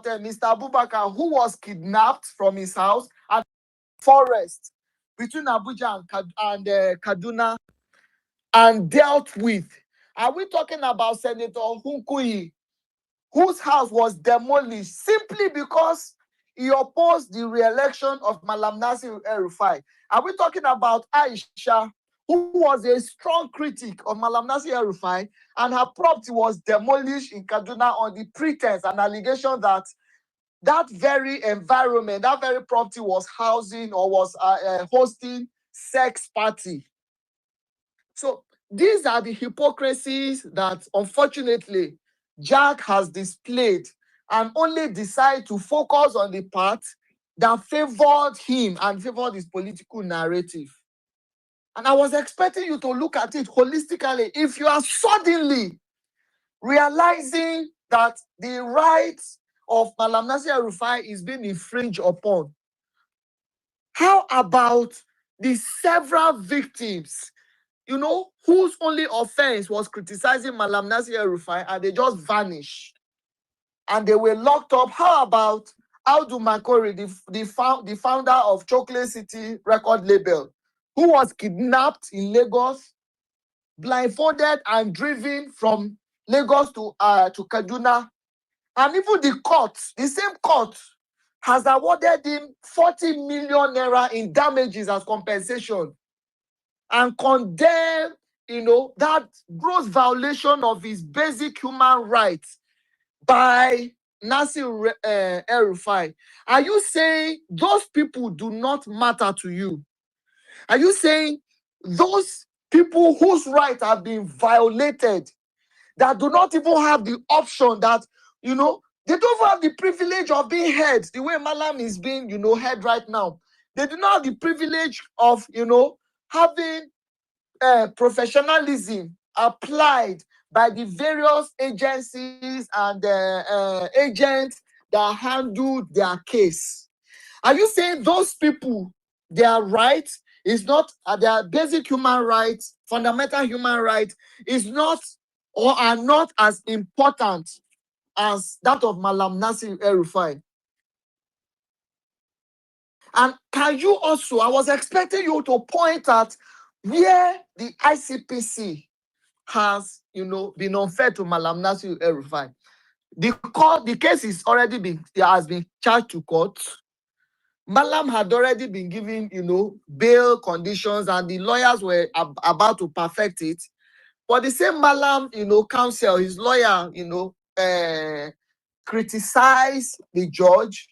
Mr. Abubakar, who was kidnapped from his house at forest between Abuja and Kaduna and dealt with? Are we talking about Senator Hunkuyi, whose house was demolished simply because he opposed the re-election of Malam Nasir El-Rufai? Are we talking about Aisha, who was a strong critic of Malam Nasir El-Rufai, and her property was demolished in Kaduna on the pretense and allegation that that very environment, that very property was housing or was hosting sex party? So these are the hypocrisies that, unfortunately, Jack has displayed, and only decide to focus on the part that favored him and favored his political narrative. And I was expecting you to look at it holistically. If you are suddenly realizing that the rights of Malam Nasir El-Rufai is being infringed upon, how about the several victims, whose only offense was criticizing Malam Nasir El-Rufai, and they just vanished and they were locked up? How about Audu Makori, the founder of Chocolate City record label, who was kidnapped in Lagos, blindfolded and driven from Lagos to Kaduna? And even the same court, has awarded him 40 million naira in damages as compensation, and condemn, that gross violation of his basic human rights by Nasir El-Rufai. Are you saying those people do not matter to you? Are you saying those people whose rights have been violated, that do not even have the option, that, they don't have the privilege of being heard the way Malam is being, heard right now? They do not have the privilege of, having professionalism applied by the various agencies and agents that handled their case. Are you saying those people, their rights is not, their basic human rights, fundamental human rights, is not or are not as important as that of Malam Nasir El-Rufai? And can you also, I was expecting you to point at where the ICPC has, been unfair to Malam Nasir El-Rufai. The case has been charged to court. Malam had already been given, bail conditions, and the lawyers were about to perfect it. But the same Malam, counsel, his lawyer, criticized the judge,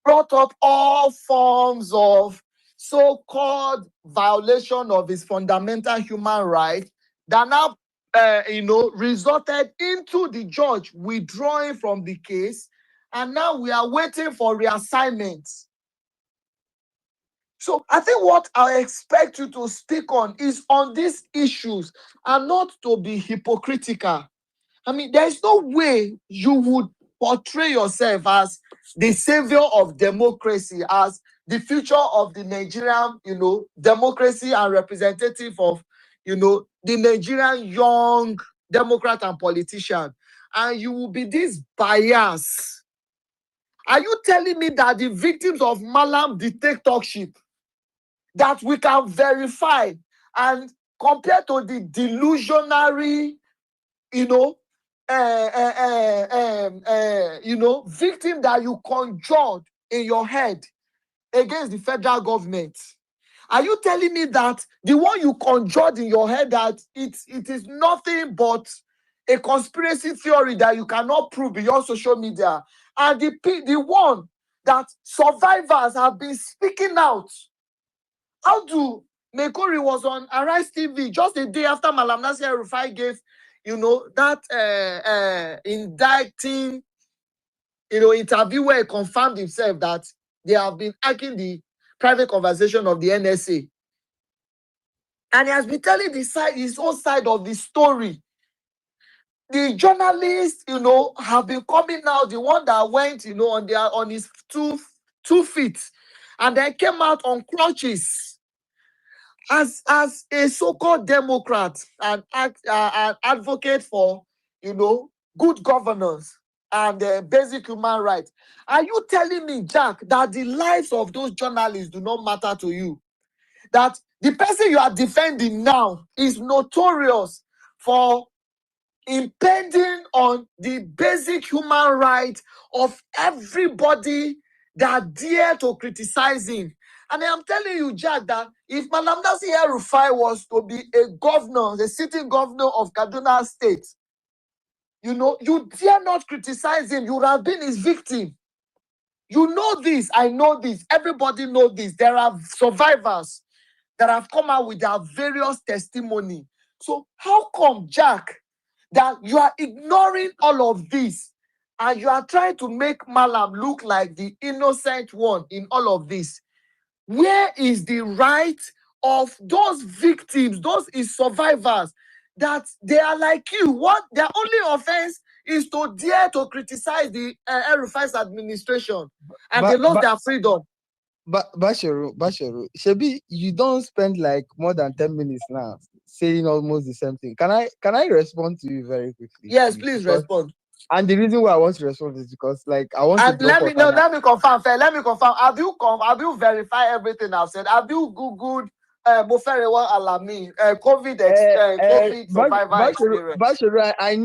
brought up all forms of so-called violation of his fundamental human rights that now, resulted into the judge withdrawing from the case, and now we are waiting for reassignment. So I think what I expect you to speak on is on these issues, and not to be hypocritical. I mean, there's no way you would portray yourself as the savior of democracy, as the future of the Nigerian, democracy, and representative of, the Nigerian young Democrat and politician, and you will be this bias. Are you telling me that the victims of Malam dictatorship, that we can verify, and compared to the delusionary, victim that you conjured in your head against the federal government, are you telling me that the one you conjured in your head, that it is nothing but a conspiracy theory that you cannot prove beyond social media, and the one that survivors have been speaking out? Audu Makori was on Arise TV just a day after Malam Nasir El-Rufai gave, that indicting, interview, where he confirmed himself that they have been hacking the private conversation of the NSA. And he has been telling his own side of the story. The journalists, have been coming out, the one that went, on his two feet, and then came out on crutches. As a so-called Democrat and an advocate for, good governance and basic human rights. Are you telling me, Jack, that the lives of those journalists do not matter to you? That the person you are defending now is notorious for impending on the basic human rights of everybody that dare to criticize him. And I am telling you, Jack, that if Malam Nasir El-Rufai was to be a governor, the sitting governor of Kaduna State, you dare not criticize him. You would have been his victim. You know this. I know this. Everybody knows this. There are survivors that have come out with their various testimony. So how come, Jack, that you are ignoring all of this and you are trying to make Malam look like the innocent one in all of this? Where is the right of those victims, those survivors, that they are like you? What their only offense is to dare to criticize the El-Rufai's administration, and they lost their freedom. But Basharu, Shebi, you don't spend like more than 10 minutes now saying almost the same thing. Can I respond to you very quickly? Yes, please respond. And the reason why I want to respond is because, like, I want to. Let me confirm. Let me confirm. Have you verified everything I've said? Have you googled Moferewa Alami COVID survivor experience? Basharu, I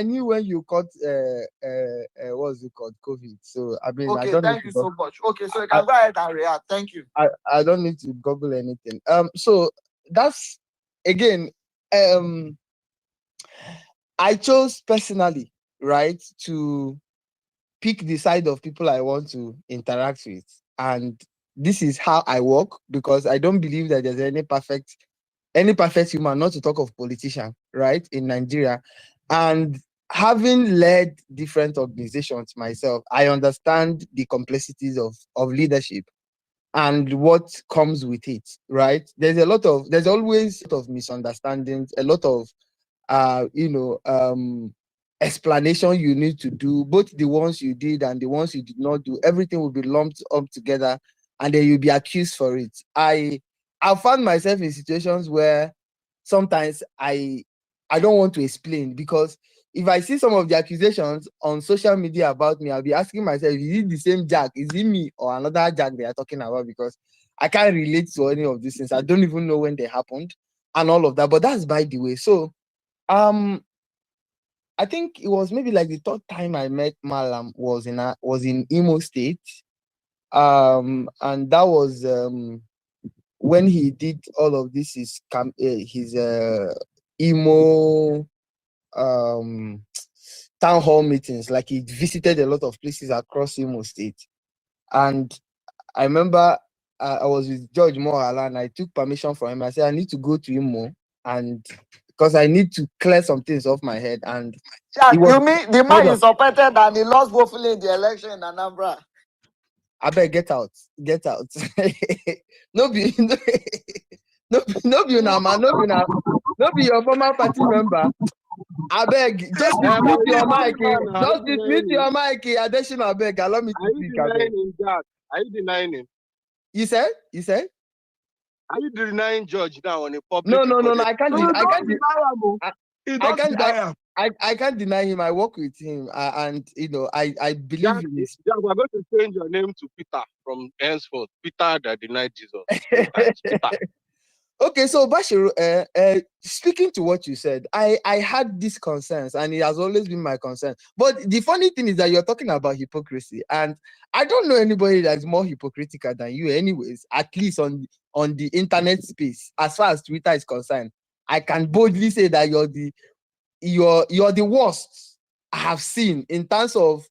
knew when you caught what's it called, COVID. So I mean, okay, I don't. Thank you so much. Okay, so you can go ahead and react. Thank you. I don't need to Google anything. So that's again. I chose personally, right, to pick the side of people I want to interact with. And this is how I work, because I don't believe that there's any perfect human, not to talk of politician, right, in Nigeria. And having led different organizations myself, I understand the complexities of leadership and what comes with it, right? There's always a lot of misunderstandings, a lot of explanation you need to do, both the ones you did and the ones you did not do. Everything will be lumped up together, and then you'll be accused for it. I found myself in situations where sometimes I don't want to explain, because if I see some of the accusations on social media about me, I'll be asking myself, is it the same Jack? Is it me or another Jack they are talking about? Because I can't relate to any of these things. I don't even know when they happened and all of that. But that's by the way. So I think it was maybe like the third time I met Malam was in Imo State. And that was when he did all of this, his Imo town hall meetings. Like, he visited a lot of places across Imo State. And I remember I was with George Mohala, and I took permission from him. I said, I need to go to Imo, and because I need to clear some things off my head. And you mean the man you supported and he lost woefully in the election in Anambra? I better get out. No be una man, no be your former party member. I beg, just dismute your mic. Just dismute your mic. Addition, I beg. Allow me to speak. Are you denying him? You said? Are you denying George now on a public? No. I can't deny him. I work with him, and I believe in this. Yeah, we're going to change your name to Peter from henceforth. Peter that denied Jesus. Peter. Okay, so Bashiru, speaking to what you said, I had these concerns, and it has always been my concern. But the funny thing is that you're talking about hypocrisy, and I don't know anybody that's more hypocritical than you, anyways. At least on the internet space, as far as Twitter is concerned, I can boldly say that you're the worst I have seen in terms of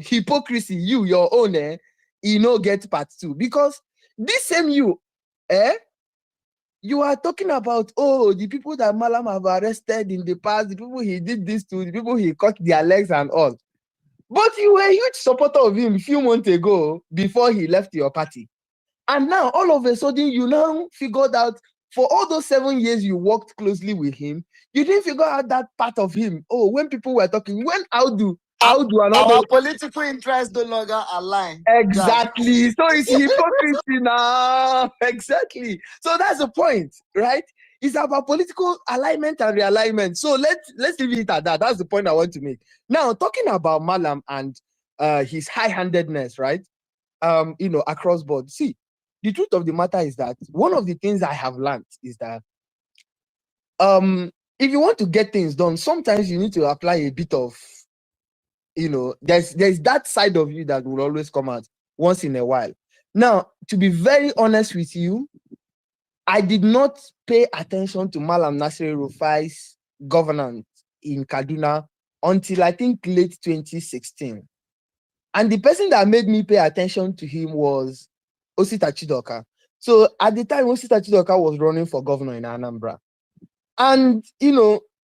hypocrisy. Your own, get part two, because this same you are talking about, the people that Malam have arrested in the past, the people he did this to, the people he cut their legs and all. But you were a huge supporter of him a few months ago before he left your party. And now, all of a sudden, you now figured out, for all those 7 years you worked closely with him, you didn't figure out that part of him. When people were talking, how do our political interests no longer align? Exactly. So it's hypocrisy now. Exactly. So that's the point, right? It's about political alignment and realignment. So let's leave it at that. That's the point I want to make. Now, talking about Malam and his high-handedness, right? Across board. See, the truth of the matter is that one of the things I have learned is that if you want to get things done, sometimes you need to apply a bit of, there's that side of you that will always come out once in a while. Now, to be very honest with you, I did not pay attention to Malam Nasir El-Rufai's governance in Kaduna until I think late 2016. And the person that made me pay attention to him was Osita Chidoka. So at the time, Osita Chidoka was running for governor in Anambra. And,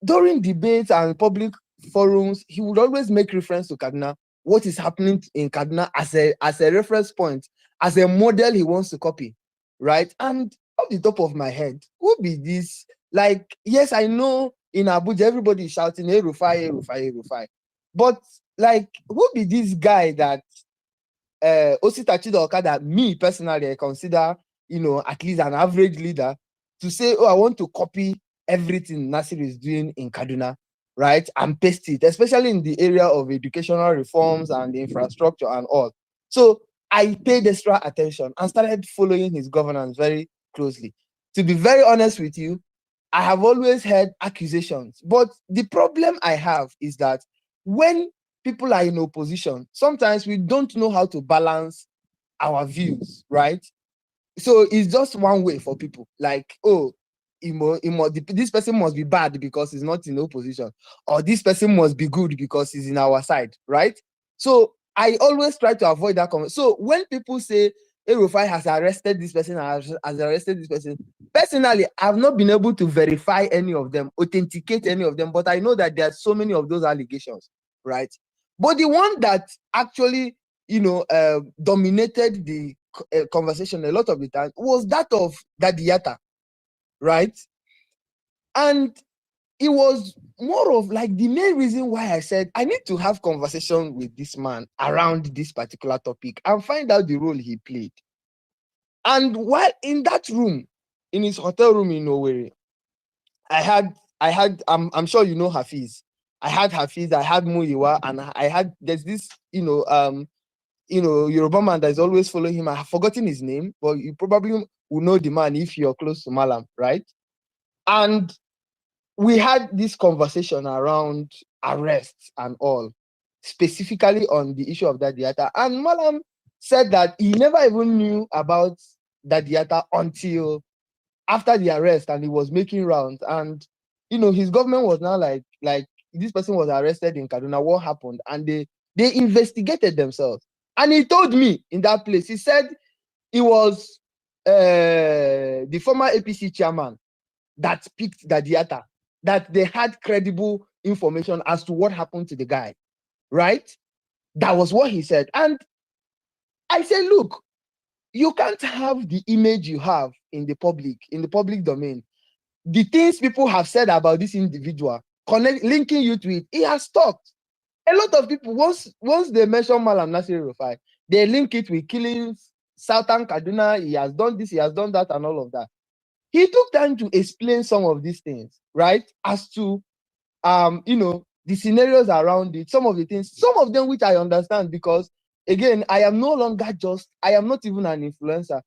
during debates and public forums, he would always make reference to Kaduna, what is happening in Kaduna as a reference point, as a model he wants to copy, right? And off the top of my head, who be this? Like, yes, I know in Abuja, everybody is shouting, El-Rufai, El-Rufai, El-Rufai. But, like, who be this guy that Osita Chidoka, that me personally, I consider, at least an average leader, to say, oh, I want to copy everything Nasir is doing in Kaduna, right? And paste it, especially in the area of educational reforms and infrastructure and all. So I paid extra attention and started following his governance very closely. To be very honest with you, I have always heard accusations, but the problem I have is that when people are in opposition, sometimes we don't know how to balance our views, right? So it's just one way for people, like, oh, this person must be bad because he's not in opposition, or this person must be good because he's in our side, right? So I always try to avoid that comment. So when people say El-Rufai has arrested this person, has arrested this person, personally, I've not been able to verify any of them, authenticate any of them, but I know that there are so many of those allegations, right? But the one that actually, dominated the conversation a lot of the time was that of Dadiyata, right? And it was more of like the main reason why I said I need to have conversation with this man around this particular topic and find out the role he played. And while in that room, in his hotel room in Owerri, I'm sure you know Hafiz. I had Hafiz, I had Muyiwa, and there's this, Yoruba man that is always following him. I have forgotten his name, but you probably will know the man if you're close to Malam, right? And we had this conversation around arrests and all, specifically on the issue of Dadiyata. And Malam said that he never even knew about Dadiyata until after the arrest, and he was making rounds. And his government was now like this person was arrested in Kaduna. What happened? And they investigated themselves. And he told me in that place, he said it was the former APC chairman that picked Dadiyata, that they had credible information as to what happened to the guy, right? That was what he said. And I said, look, you can't have the image you have in the public domain. The things people have said about this individual, linking you to it, he has talked. A lot of people, once they mention Malam Nasir El-Rufai, they link it with killings, Southern Kaduna, he has done this, he has done that, and all of that. He took time to explain some of these things, right? As to, the scenarios around it, some of the things, some of them which I understand, because again, I am not even an influencer.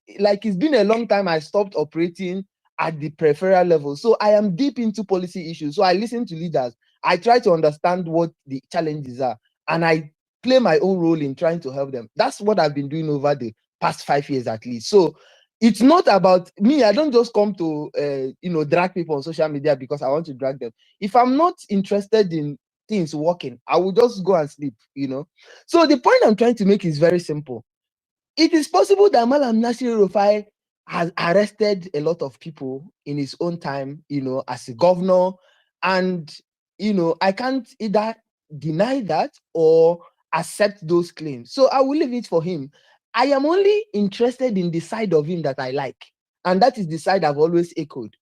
It's been a long time I stopped operating at the peripheral level. So I am deep into policy issues. So I listen to leaders. I try to understand what the challenges are, and I play my own role in trying to help them. That's what I've been doing over the past 5 years at least. So it's not about me. I don't just come to drag people on social media because I want to drag them. If I'm not interested in things working, I will just go and sleep. So the point I'm trying to make is very simple. It is possible that Malam Nasir El-Rufai has arrested a lot of people in his own time, as a governor, and I can't either deny that or accept those claims. So I will leave it for him. I am only interested in the side of him that I like, and that is the side I've always echoed,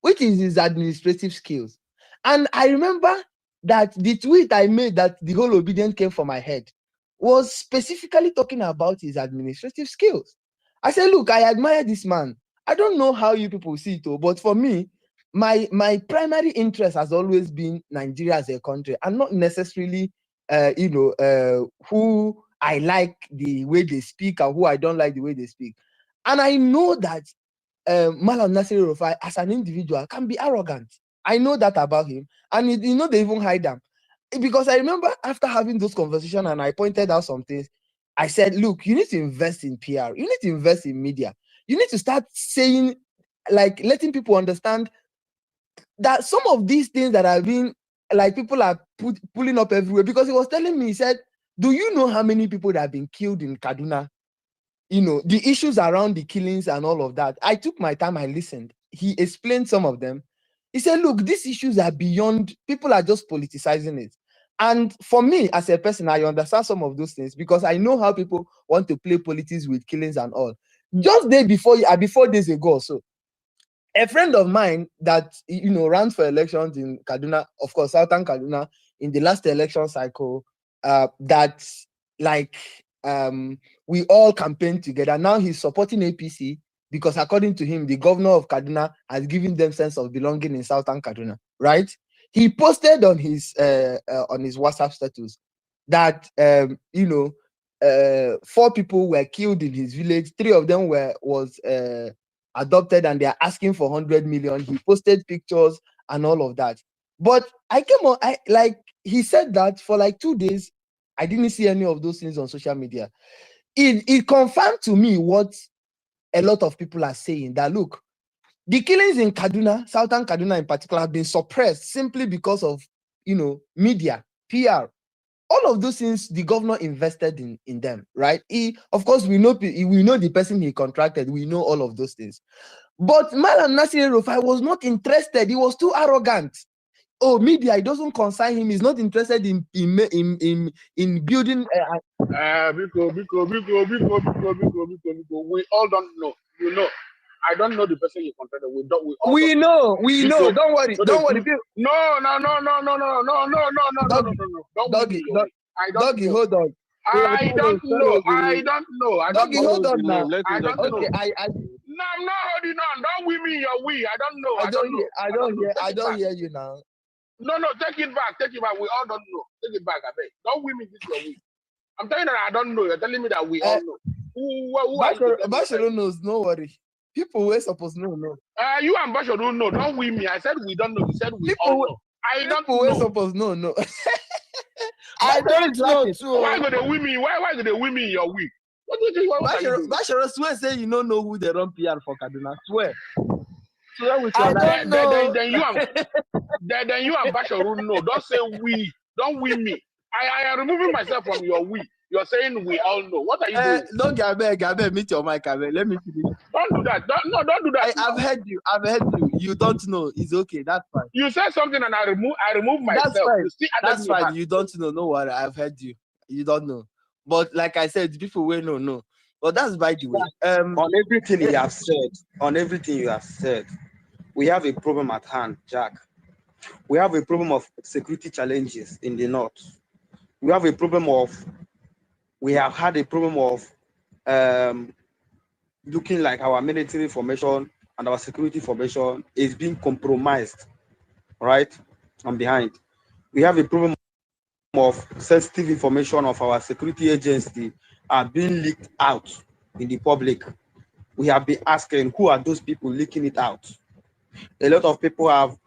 which is his administrative skills. And I remember that the tweet I made that the whole obedience came from my head was specifically talking about his administrative skills. I said, look, I admire this man. I don't know how you people see it, but for me, my primary interest has always been Nigeria as a country, and not necessarily who I like the way they speak and who I don't like the way they speak. And I know that Malam Nasir El-Rufai as an individual can be arrogant. I know that about him, and they even hide them. Because I remember after having those conversations and I pointed out some things, I said, look, you need to invest in PR, you need to invest in media, you need to start saying, like, letting people understand that some of these things that have been, like, people are pulling up everywhere. Because he was telling me, he said, do you know how many people that have been killed in Kaduna? The issues around the killings and all of that. I took my time, I listened. He explained some of them. He said, look, these issues are beyond, people are just politicizing it. And for me, as a person, I understand some of those things because I know how people want to play politics with killings and all. Just before days ago or so, a friend of mine that ran for elections in Kaduna, of course, Southern Kaduna, in the last election cycle, that like we all campaigned together. Now he's supporting APC because according to him, the governor of Kaduna has given them sense of belonging in Southern Kaduna, right? He posted on his WhatsApp status that 4 people were killed in his village. 3 of them was adopted, and they are asking for 100 million. He posted pictures and all of that. But I came on, he said that for like 2 days, I didn't see any of those things on social media. It confirmed to me what a lot of people are saying, that look, the killings in Kaduna, Southern Kaduna in particular, have been suppressed simply because of media, PR. All of those things, the governor invested in them, right? Of course, we know the person he contracted. We know all of those things. But Malam Nasir El-Rufai was not interested. He was too arrogant. Oh, media, it doesn't concern him. He's not interested in building. Biko. We all don't know. I don't know the person you contracted. We know. Biko, Don't worry. Don't worry. No. Doggy, Doggy, hold on. I don't know. Doggy, hold on now. I don't know. Okay, No, I'm not holding on. Don't win me your we. I don't know. I don't hear you now. No, take it back. We all don't know. Take it back, I beg. Don't win me this your we. I'm telling you that I don't know. You're telling me that we all know. Basharu knows, no worry. People were supposed to know. You and Basharu don't know. Don't win me. I said we don't know. You said we all know. I don't know. People were supposed to know. I don't know too. Why go they win me? Why go they win me in your week? What do you think? Basharu swear say you don't know who they run PR for Kaduna. Swear. I don't know. Then you and Basharu know. Don't say we. Don't win me. I am removing myself from your we. You're saying we all know. What are you doing? Don't Gabe, meet your mic, Gabe. Let me finish. Don't do that. Don't do that. I've heard you. You don't know. It's okay. That's fine. You said something and I remove myself. That's fine. You don't know. No worry. I've heard you. You don't know. But like I said, people will know. But that's by the way. On everything you have said, we have a problem at hand, Jack. We have a problem of security challenges in the north. We have had a problem of looking like our military formation and our security formation is being compromised, right? On behind. We have a problem of sensitive information of our security agency are being leaked out in the public. We have been asking, who are those people leaking it out? A lot of people have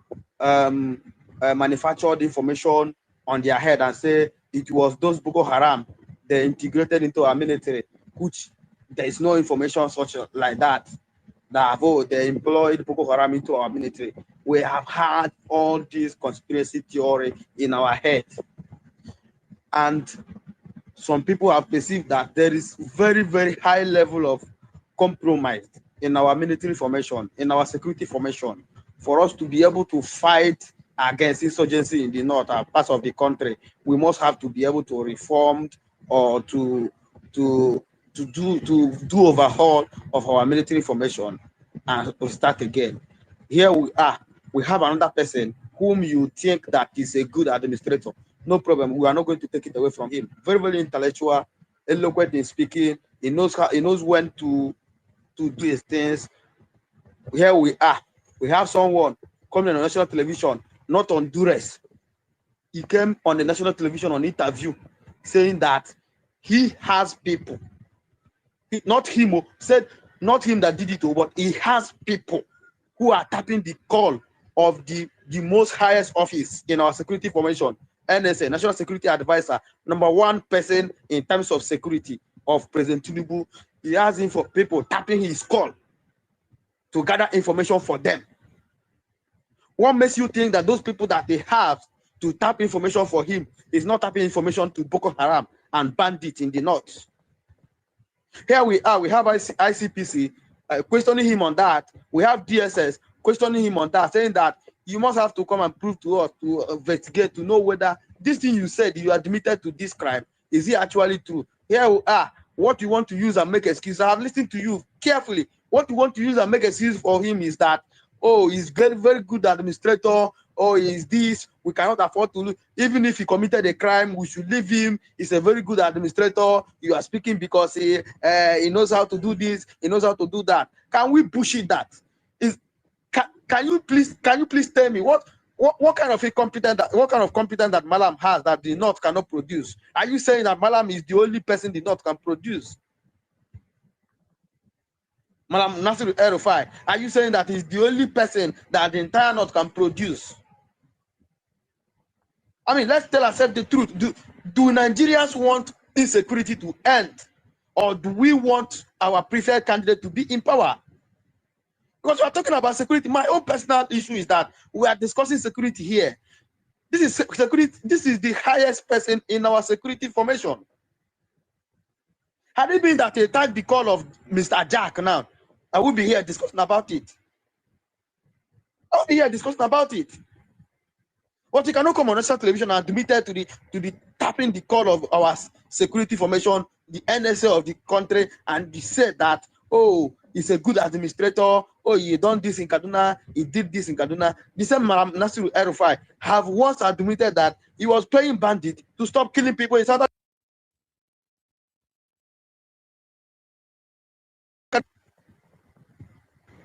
manufactured information on their head and say it was those Boko Haram they integrated into our military, which there is no information such like that. They employed Boko Haram into our military. We have had all these conspiracy theory in our head, and some people have perceived that there is very, very high level of compromise in our military formation, in our security formation, for us to be able to fight against insurgency in the north parts of the country. We must have to be able to reform or to do overhaul of our military formation and to start again. Here we are. We have another person whom you think that is a good administrator. No problem. We are not going to take it away from him. Very, very intellectual, eloquent in speaking. He knows when to do his things. Here we are. We have someone coming on national television, not on duress. He came on the national television on interview saying that he has people. Not him, said not him that did it, but he has people who are tapping the call of the most highest office in our security formation, NSA, National Security Advisor, #1 person in terms of security of President Tinubu. He has people tapping his call to gather information for them. What makes you think that those people that they have to tap information for him is not tapping information to Boko Haram and bandits in the north? Here we are, we have ICPC questioning him on that. We have DSS questioning him on that, saying that you must have to come and prove to us, to investigate, to know whether this thing you said you admitted to this crime, is it actually true? Here we are, what you want to use and make excuse. I have listened to you carefully. What you want to use and make excuse for him is that, oh, he's very, very good administrator. Oh, he's this. We cannot afford to lose. Even if he committed a crime, we should leave him. He's a very good administrator. You are speaking because he knows how to do this. He knows how to do that. Can we bullshit that? Can you please tell me what kind of competence that Malam has that the North cannot produce? Are you saying that Malam is the only person the North can produce? Malam Nasir El-Rufai, are you saying that he's the only person that the entire North can produce? I mean, let's tell ourselves the truth. Do Nigerians want insecurity to end, or do we want our preferred candidate to be in power? Because we are talking about security. My own personal issue is that we are discussing security here. This is security. This is the highest person in our security formation. Had it been that they typed the call of Mr. Jack now, I would be here discussing about it. I would be here discussing about it. But you cannot come on national television and admitted to the tapping the call of our security formation, the NSA of the country, and he said that, oh, he's a good administrator. Oh, he done this in Kaduna. He did this in Kaduna. The same Nasir El-Rufai have once admitted that he was paying bandits to stop killing people in South.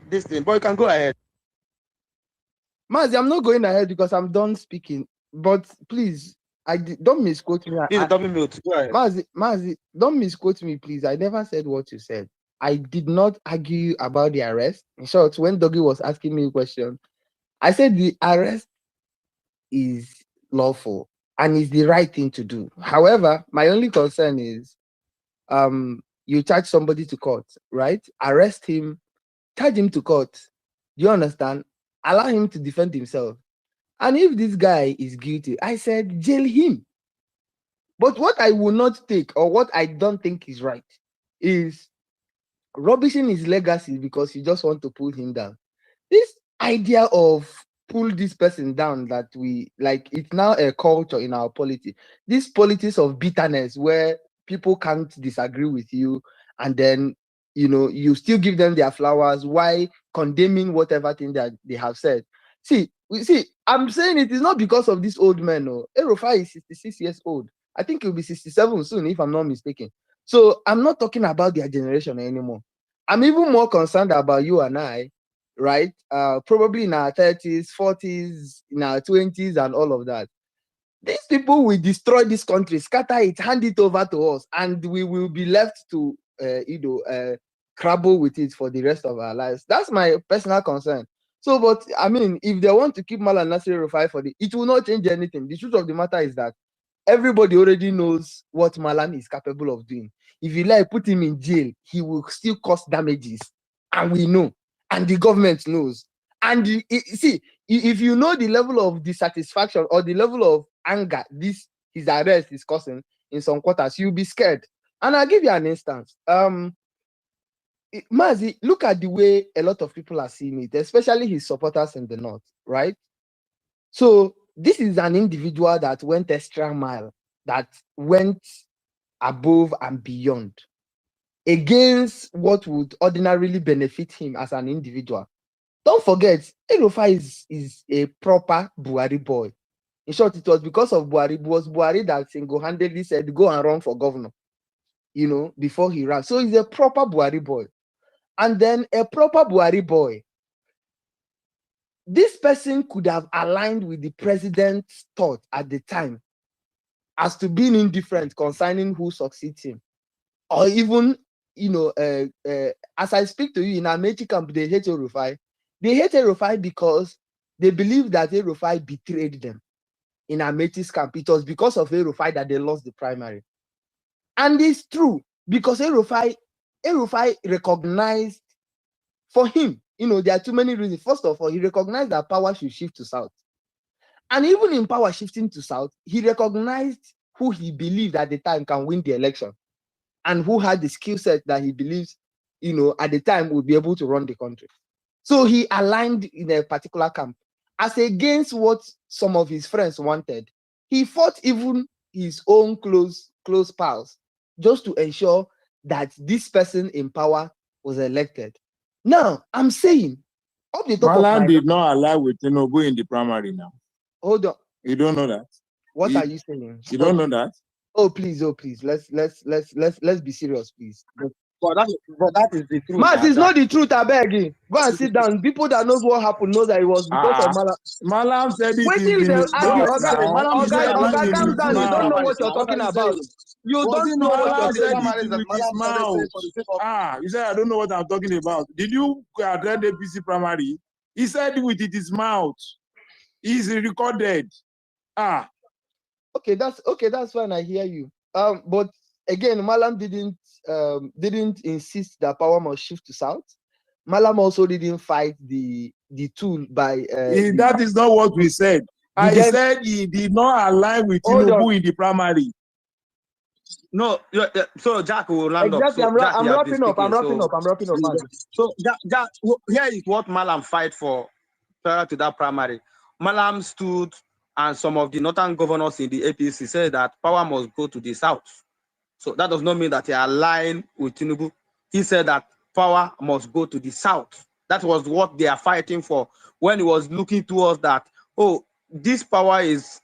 This thing, but you can go ahead. Mazi, I'm not going ahead because I'm done speaking. But please, don't misquote me. Mazi, don't misquote me, please. I never said what you said. I did not argue about the arrest. In short, when Doggy was asking me a question, I said the arrest is lawful and is the right thing to do. However, my only concern is you charge somebody to court, right? Arrest him, charge him to court. Do you understand? Allow him to defend himself. And if this guy is guilty, I said jail him. But what I will not take, or what I don't think is right, is rubbishing his legacy because you just want to pull him down. This idea of pull this person down, that we like, it's now a culture in our politics. This politics of bitterness where people can't disagree with you, and then you still give them their flowers while condemning whatever thing that they have said. See, I'm saying it is not because of this old man. No, El-Rufai is 66 years old. I think he'll be 67 soon, if I'm not mistaken. So I'm not talking about their generation anymore. I'm even more concerned about you and I, right? Probably in our 30s, 40s, in our 20s, and all of that. These people will destroy this country, scatter it, hand it over to us, and we will be left to crabble with it for the rest of our lives. That's my personal concern. So, but I mean, if they want to keep Malam Nasir El-Rufai it will not change anything. The truth of the matter is that everybody already knows what Malam is capable of doing. If you like put him in jail, he will still cause damages, and we know, and the government knows. And see, if you know the level of dissatisfaction or the level of anger his arrest is causing in some quarters, you'll be scared. And I'll give you an instance. Mazi, look at the way a lot of people are seeing it, especially his supporters in the north, right? So this is an individual that went extra mile, that went above and beyond against what would ordinarily benefit him as an individual. Don't forget, El-Rufai is a proper Buhari boy. In short, it was because of Buhari. It was Buhari that single-handedly said, go and run for governor, before he ran. So he's a proper Buhari boy. And then a proper Buhari boy this person could have aligned with the president's thought at the time as to being indifferent concerning who succeeds him, or even, as I speak to you in Amechi camp, they hate El-Rufai. They hate El-Rufai because they believe that El-Rufai betrayed them in Amechi's camp. It was because of El-Rufai that they lost the primary. And it's true, because El-Rufai recognized, for him, there are too many reasons. First of all, he recognized that power should shift to South. And even in power shifting to South, he recognized who he believed at the time can win the election and who had the skill set that he believes, at the time would be able to run the country. So he aligned in a particular camp. As against what some of his friends wanted, he fought even his own close pals just to ensure that this person in power was elected. Now, I'm saying, up the top Malam of did not ally with Tinubu in the primary now. Hold on. You don't know that? What are you saying? You don't know that? Oh, please. Let's be serious, please. But that is the truth. Mas, it's not the truth, I beg you. Go and sit down. People that knows what happened know that it was because of Malam. Malam said it Wait is till in they his argue. mouth now. Oga, calm down. You don't know what you're talking about. You don't know what Malam you're said saying. it with his mouth. You said, I don't know what I'm talking about. Did you attend the APC primary? He said it with his mouth. He's recorded. Okay, that's fine. I hear you. But again, Malam didn't insist that power must shift to South. Malam also didn't fight the tool by. That is not what we said. I said he did not align with Tinubu in the primary. No, so Jack will land exactly, up. So I'm wrapping up. I'm wrapping up. So Jack, here is what Malam fight for prior to that primary. Malam stood, and some of the northern governors in the APC said that power must go to the south. So that does not mean that he aligned with Tinubu. He said that power must go to the south. That was what they are fighting for. When he was looking towards that, oh, this power is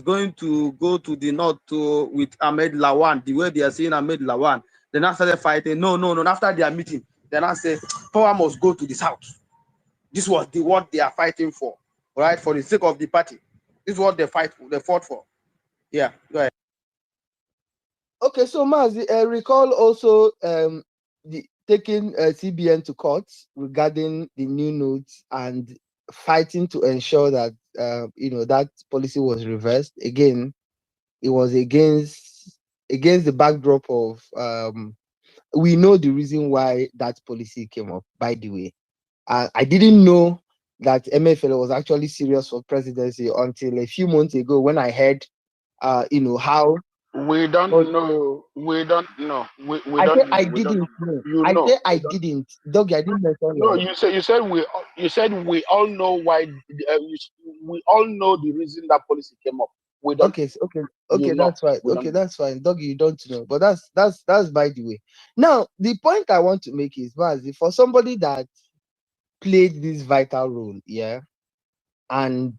going to go to the north with Ahmed Lawan, the way they are seeing Ahmed Lawan. They now started fighting. No. After their meeting, they now say power must go to the south. This was what they are fighting for, right? For the sake of the party. This is what they fought for. Yeah, go ahead. Okay, so Maz, recall also taking CBN to court regarding the new notes and fighting to ensure that that policy was reversed. Again, it was against the backdrop of we know the reason why that policy came up. By the way, I didn't know that MFL was actually serious for presidency until a few months ago when I heard how. We don't know. We don't know. We don't know. I didn't know. I didn't. Doggy, I didn't mention. No, you said we all know why. We all know the reason that policy came up. We don't. Okay, that's right. Okay, that's fine. Doggy, you don't know, but that's by the way. Now, the point I want to make is, Mazi, for somebody that played this vital role, yeah, and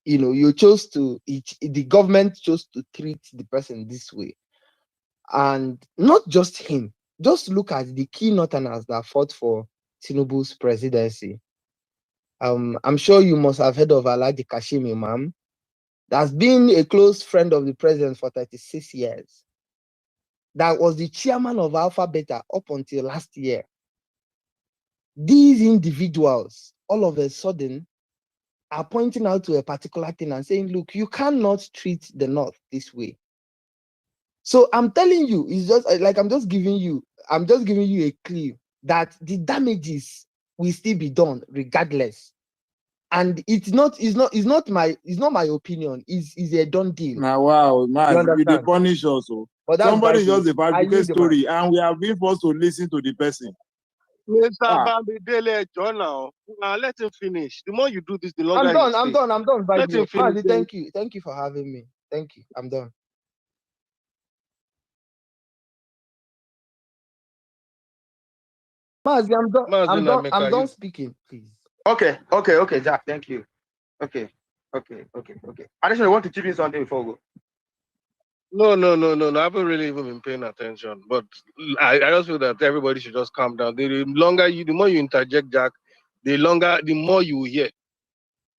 you chose to, the government chose to treat the person this way. And not just him, just look at the key northerners that fought for Tinubu's presidency. I'm sure you must have heard of Alhaji Kashim Imam. That's been a close friend of the president for 36 years. That was the chairman of Alpha Beta up until last year. These individuals, all of a sudden, are pointing out to a particular thing and saying, look, you cannot treat the North this way. So I'm telling you, it's just like I'm just giving you a clue that the damages will still be done regardless. And it's not my opinion. It's a done deal. Now, wow, man, we dey punish also. Somebody just a fabricate story, and we have been forced to listen to the person. Mr. Bamidele, John, now let him finish. The more you do this, the longer I'm done. Let him finish. Thank you for having me. Thank you. I'm done. Mazi, I'm done speaking, please. Okay, Jack, thank you. Okay. I just want to chip in something before we go. No. I haven't really even been paying attention. But I just feel that everybody should just calm down. The more you interject, Jack, the more you will hear.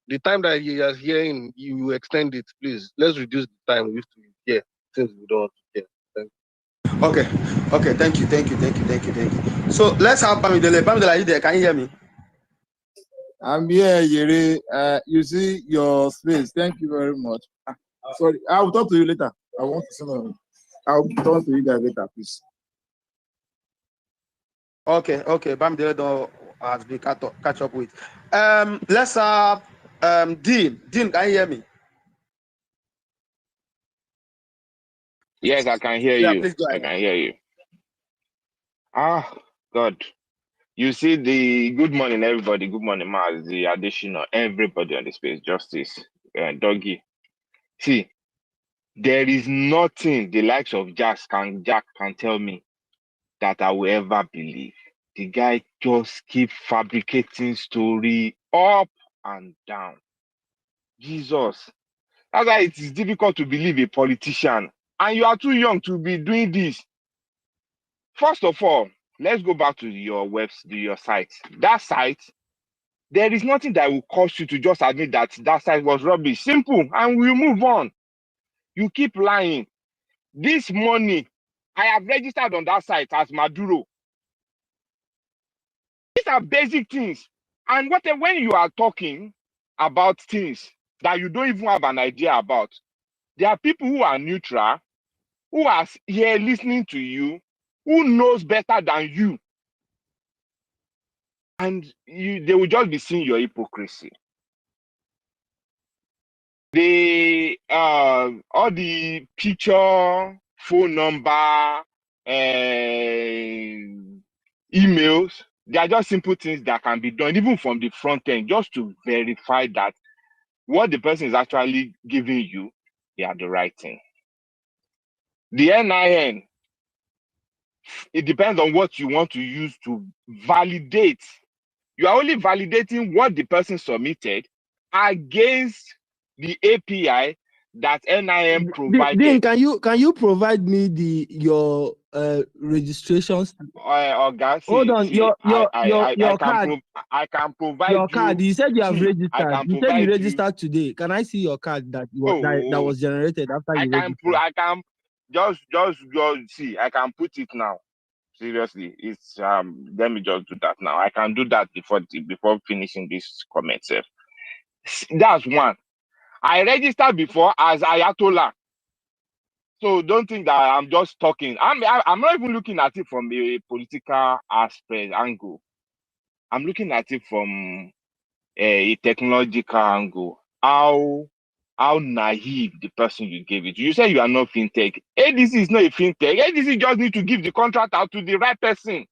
The time that you are hearing, you will extend it, please. Let's reduce the time we used to hear since we don't want to hear. Thank you. Okay. Thank you. So let's have Bamidele. Bamidele, are you there? Can you hear me? I'm here, Yere. You see your space. Thank you very much. Sorry, I'll talk to you later. I want to say I'll talk to you guys later, please. Okay. Bamidele has been catch up with. Let's have Dean. Dean, can you hear me? Yes, I can hear Yeah, you. please go I ahead. can hear you. God. You see the good morning, everybody. Good morning, Maz, the additional, everybody on the space, Justice, Doggy. See, there is nothing the likes of Jack can tell me that I will ever believe. The guy just keep fabricating story up and down. Jesus. That's why it is difficult to believe a politician. And you are too young to be doing this. First of all, let's go back to your site. That site, there is nothing that will cause you to just admit that site was rubbish. Simple, and we'll move on. You keep lying. This money, I have registered on that site as Maduro. These are basic things. And when you are talking about things that you don't even have an idea about, there are people who are neutral, who are here listening to you, who knows better than you. And they will just be seeing your hypocrisy. All the picture, phone number, emails, they are just simple things that can be done, even from the front end, just to verify that what the person is actually giving you, they are the right thing. The NIN, it depends on what you want to use to validate. You are only validating what the person submitted against the API that NIN provided. Then can you provide me your registrations? Hold on, your card. I can provide Your card. You said you have registered. I can You said you provide registered today. Can I see your card that was generated after you registered? I can just see. I can put it now. Seriously, it's let me just do that now. I can do that before finishing this comment. That's one. I registered before as Ayatollah. So don't think that I'm just talking. I'm not even looking at it from a political aspect angle. I'm looking at it from a technological angle. How naive the person you gave it. You say you are not fintech. ADC is not a fintech. ADC just need to give the contract out to the right person.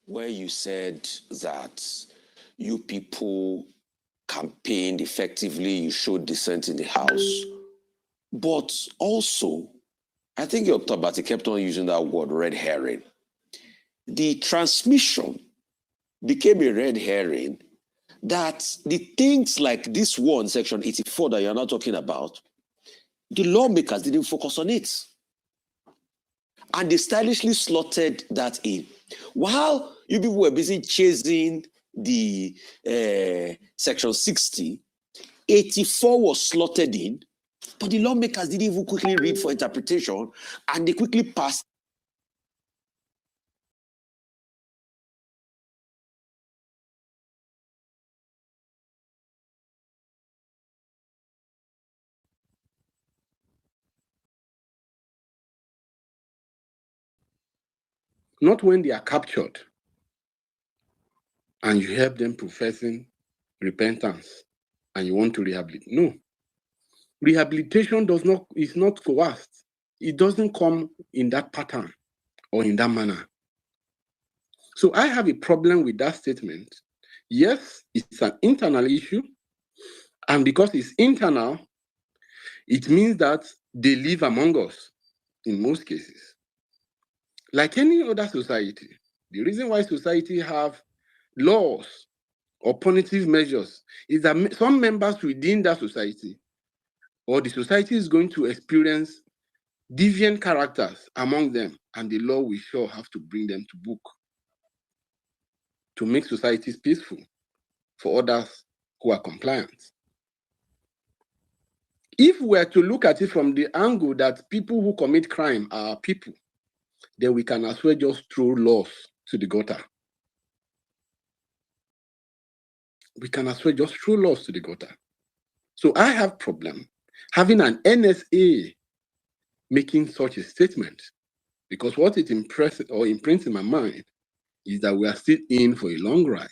where you said that you people campaigned effectively, you showed dissent in the House, but also, I think your Tabati kept on using that word red herring. The transmission became a red herring that the things like this one, Section 84 that you're not talking about, the lawmakers didn't focus on it. And they stylishly slotted that in. While you people were busy chasing the Section 60, 84 was slotted in, but the lawmakers didn't even quickly read for interpretation, and they quickly passed. Not when they are captured and you help them professing repentance and you want to rehabilitate. No. Rehabilitation is not coerced. It doesn't come in that pattern or in that manner. So I have a problem with that statement. Yes, it's an internal issue. And because it's internal, it means that they live among us in most cases. Like any other society, the reason why society have laws or punitive measures is that some members within that society or the society is going to experience deviant characters among them, and the law will sure have to bring them to book to make societies peaceful for others who are compliant. If we are to look at it from the angle that people who commit crime are people, then we can as well just throw laws to the gutter. We can as well just throw laws to the gutter. So I have problem having an NSA making such a statement, because what it imprints in my mind is that we are still in for a long ride.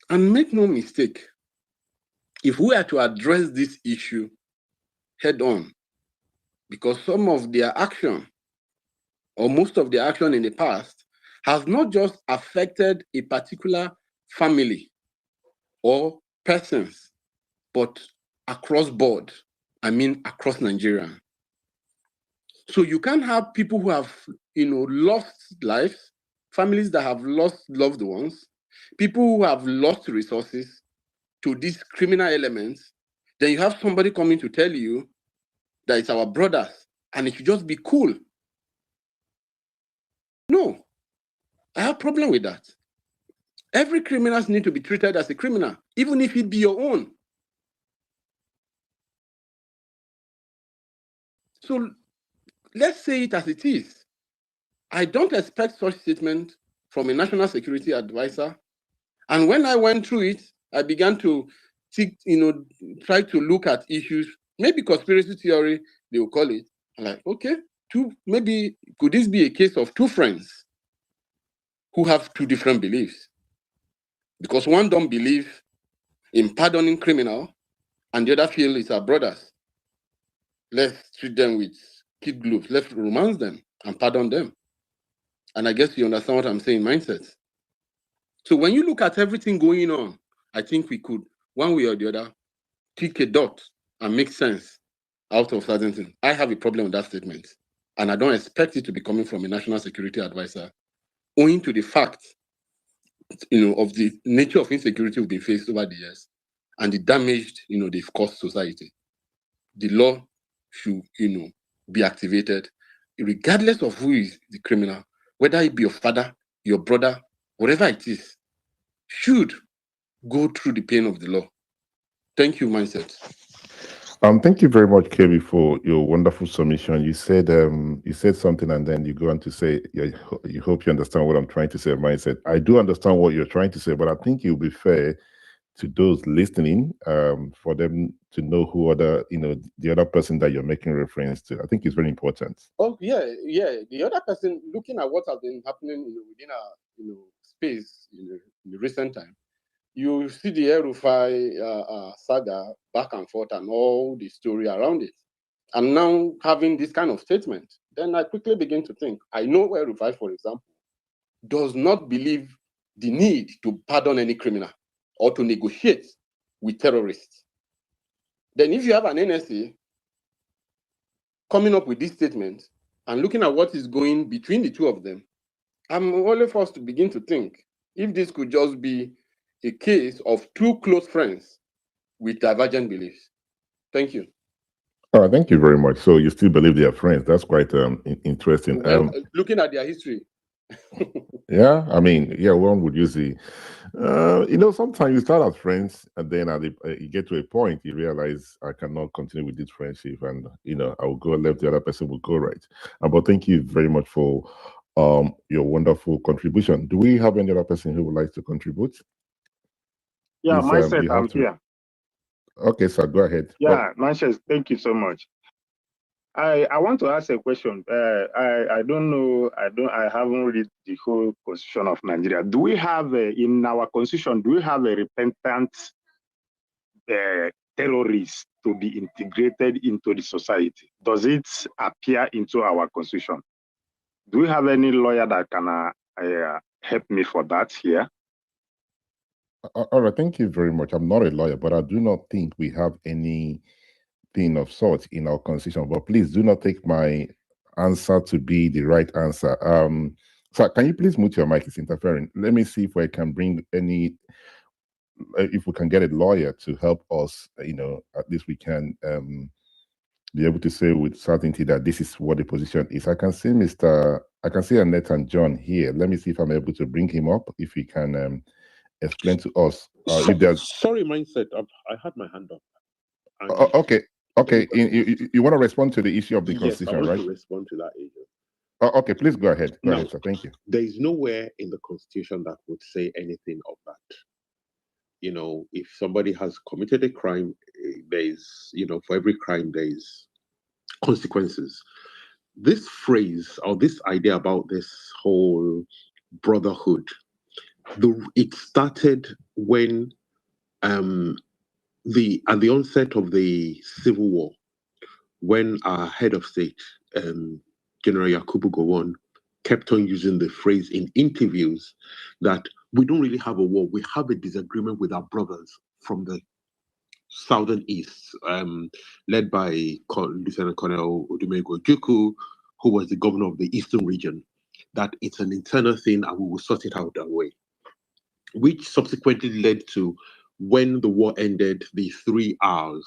And make no mistake, if we are to address this issue head on, because some of their action or most of the action in the past has not just affected a particular family or persons, but across board, I mean across Nigeria. So you can't have people who have, lost lives, families that have lost loved ones, people who have lost resources to these criminal elements. Then you have somebody coming to tell you that it's our brothers and it should just be cool. No, I have a problem with that. Every criminal needs to be treated as a criminal, even if it be your own. So let's say it as it is. I don't expect such statement from a national security advisor. And when I went through it, I began to try to look at issues, maybe conspiracy theory, they will call it. I'm like, okay, maybe could this be a case of two friends who have two different beliefs? Because one don't believe in pardoning criminal, and the other feel it's our brothers. Let's treat them with kid gloves. Let's romance them and pardon them. And I guess you understand what I'm saying, mindset. So when you look at everything going on, I think we could, one way or the other, pick a dot and make sense out of certain things. I have a problem with that statement. And I don't expect it to be coming from a national security advisor, owing to the fact, of the nature of insecurity we've been faced over the years and the damage, they've caused society. The law should, be activated, regardless of who is the criminal, whether it be your father, your brother, whatever it is, should go through the pain of the law. Thank you, Mindset. Thank you very much, KB, for your wonderful submission. You said something, and then you go on to say, you hope you understand what I'm trying to say. Mindset. I do understand what you're trying to say, but I think it will be fair to those listening, for them to know who the other person that you're making reference to. I think it's very important. Oh yeah. The other person, looking at what has been happening within our space in the recent time, you see the El-Rufai saga back and forth and all the story around it. And now having this kind of statement, then I quickly begin to think, I know El-Rufai, for example, does not believe the need to pardon any criminal or to negotiate with terrorists, then if you have an NSA coming up with this statement and looking at what is going between the two of them, I'm only forced to begin to think if this could just be a case of two close friends with divergent beliefs. Thank you. All right, thank you very much. So you still believe they are friends? That's quite interesting. Well, looking at their history. Yeah, I mean, yeah, one would use the, sometimes you start as friends, and then you get to a point, you realize I cannot continue with this friendship, and I will go left, the other person will go right. But thank you very much for your wonderful contribution. Do we have any other person who would like to contribute? Yeah, Please, myself, you have I'm to. here. Okay, sir, go ahead. Yeah, Manchester, thank you so much. I want to ask a question. I don't know. I haven't read the whole constitution of Nigeria. Do we have in our constitution? Do we have a repentant terrorist to be integrated into the society? Does it appear into our constitution? Do we have any lawyer that can help me for that here? All right, thank you very much. I'm not a lawyer, but I do not think we have anything of sort in our constitution. But please do not take my answer to be the right answer. So can you please mute your mic? It's interfering. Let me see if I can bring if we can get a lawyer to help us. At least we can be able to say with certainty that this is what the position is. I can see Annette and John here. Let me see if I'm able to bring him up. If he can explain to us. Sorry, Mindset. I had my hand up. Okay. You want to respond to the issue of the constitution, yes, I want right? to respond to that, Agent. Okay, please go ahead. Go ahead, sir. Thank you. There is nowhere in the constitution that would say anything of that. If somebody has committed a crime, there is, for every crime, there is consequences. This phrase or this idea about this whole brotherhood, it started when at the onset of the Civil War, when our head of state, General Yakubu Gowon, kept on using the phrase in interviews that we don't really have a war, we have a disagreement with our brothers from the southern east, led by Lieutenant Colonel Odumegwu Ojukwu, who was the governor of the eastern region, that it's an internal thing and we will sort it out that way, which subsequently led to, when the war ended, the 3 Rs.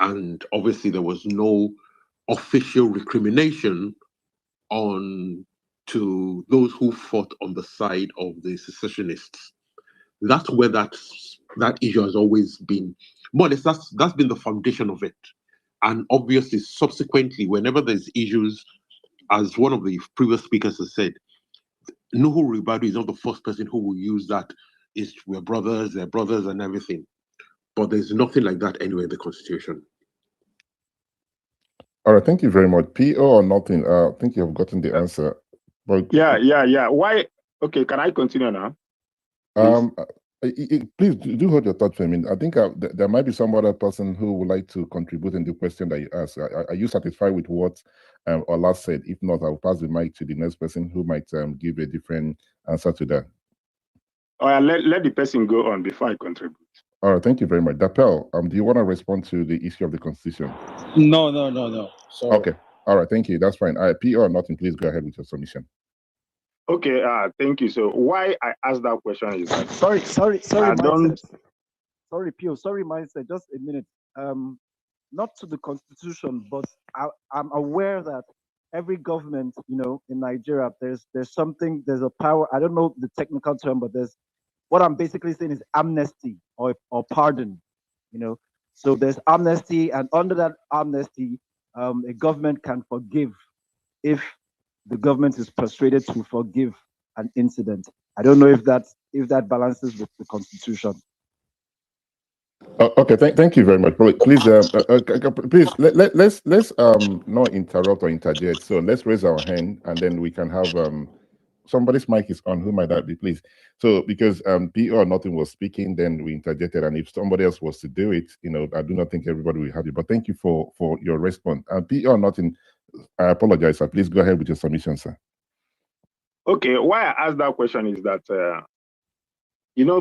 And obviously there was no official recrimination on to those who fought on the side of the secessionists. That's where that issue has always been. More or less, that's been the foundation of it. And obviously, subsequently, whenever there's issues, as one of the previous speakers has said, Nuhu Ribadu is not the first person who will use that. We're brothers, they're brothers and everything. But there's nothing like that anywhere in the Constitution. All right, thank you very much. PO or nothing? I think you have gotten the answer. But Yeah. Why? Okay, can I continue now? Please do hold your thought for a minute. I think there might be some other person who would like to contribute in the question that you asked. Are you satisfied with what Ola said? If not, I'll pass the mic to the next person who might give a different answer to that. Let the person go on before I contribute. All right, thank you very much. Dapel, do you want to respond to the issue of the Constitution? No. Sorry. Okay. All right, thank you. That's fine. PO or nothing, please go ahead with your submission. Okay, thank you. So why I asked that question is that Sorry, Mindset. Sorry, Pio. Sorry, Mindset. Just a minute. Not to the Constitution, but I'm aware that every government, in Nigeria, there's a power. I don't know the technical term, but what I'm basically saying is amnesty or pardon. So there's amnesty, and under that amnesty, a government can forgive if the government is persuaded to forgive an incident. I don't know if that balances with the Constitution. Okay, thank you very much. Please, let's not interrupt or interject. So let's raise our hand, and then we can have somebody's mic is on. Who might that be, please? So because PO or nothing was speaking, then we interjected, and if somebody else was to do it, I do not think everybody will have it. But thank you for your response. PO or nothing, I apologize, sir. Please go ahead with your submission, sir. Okay, why I asked that question is that,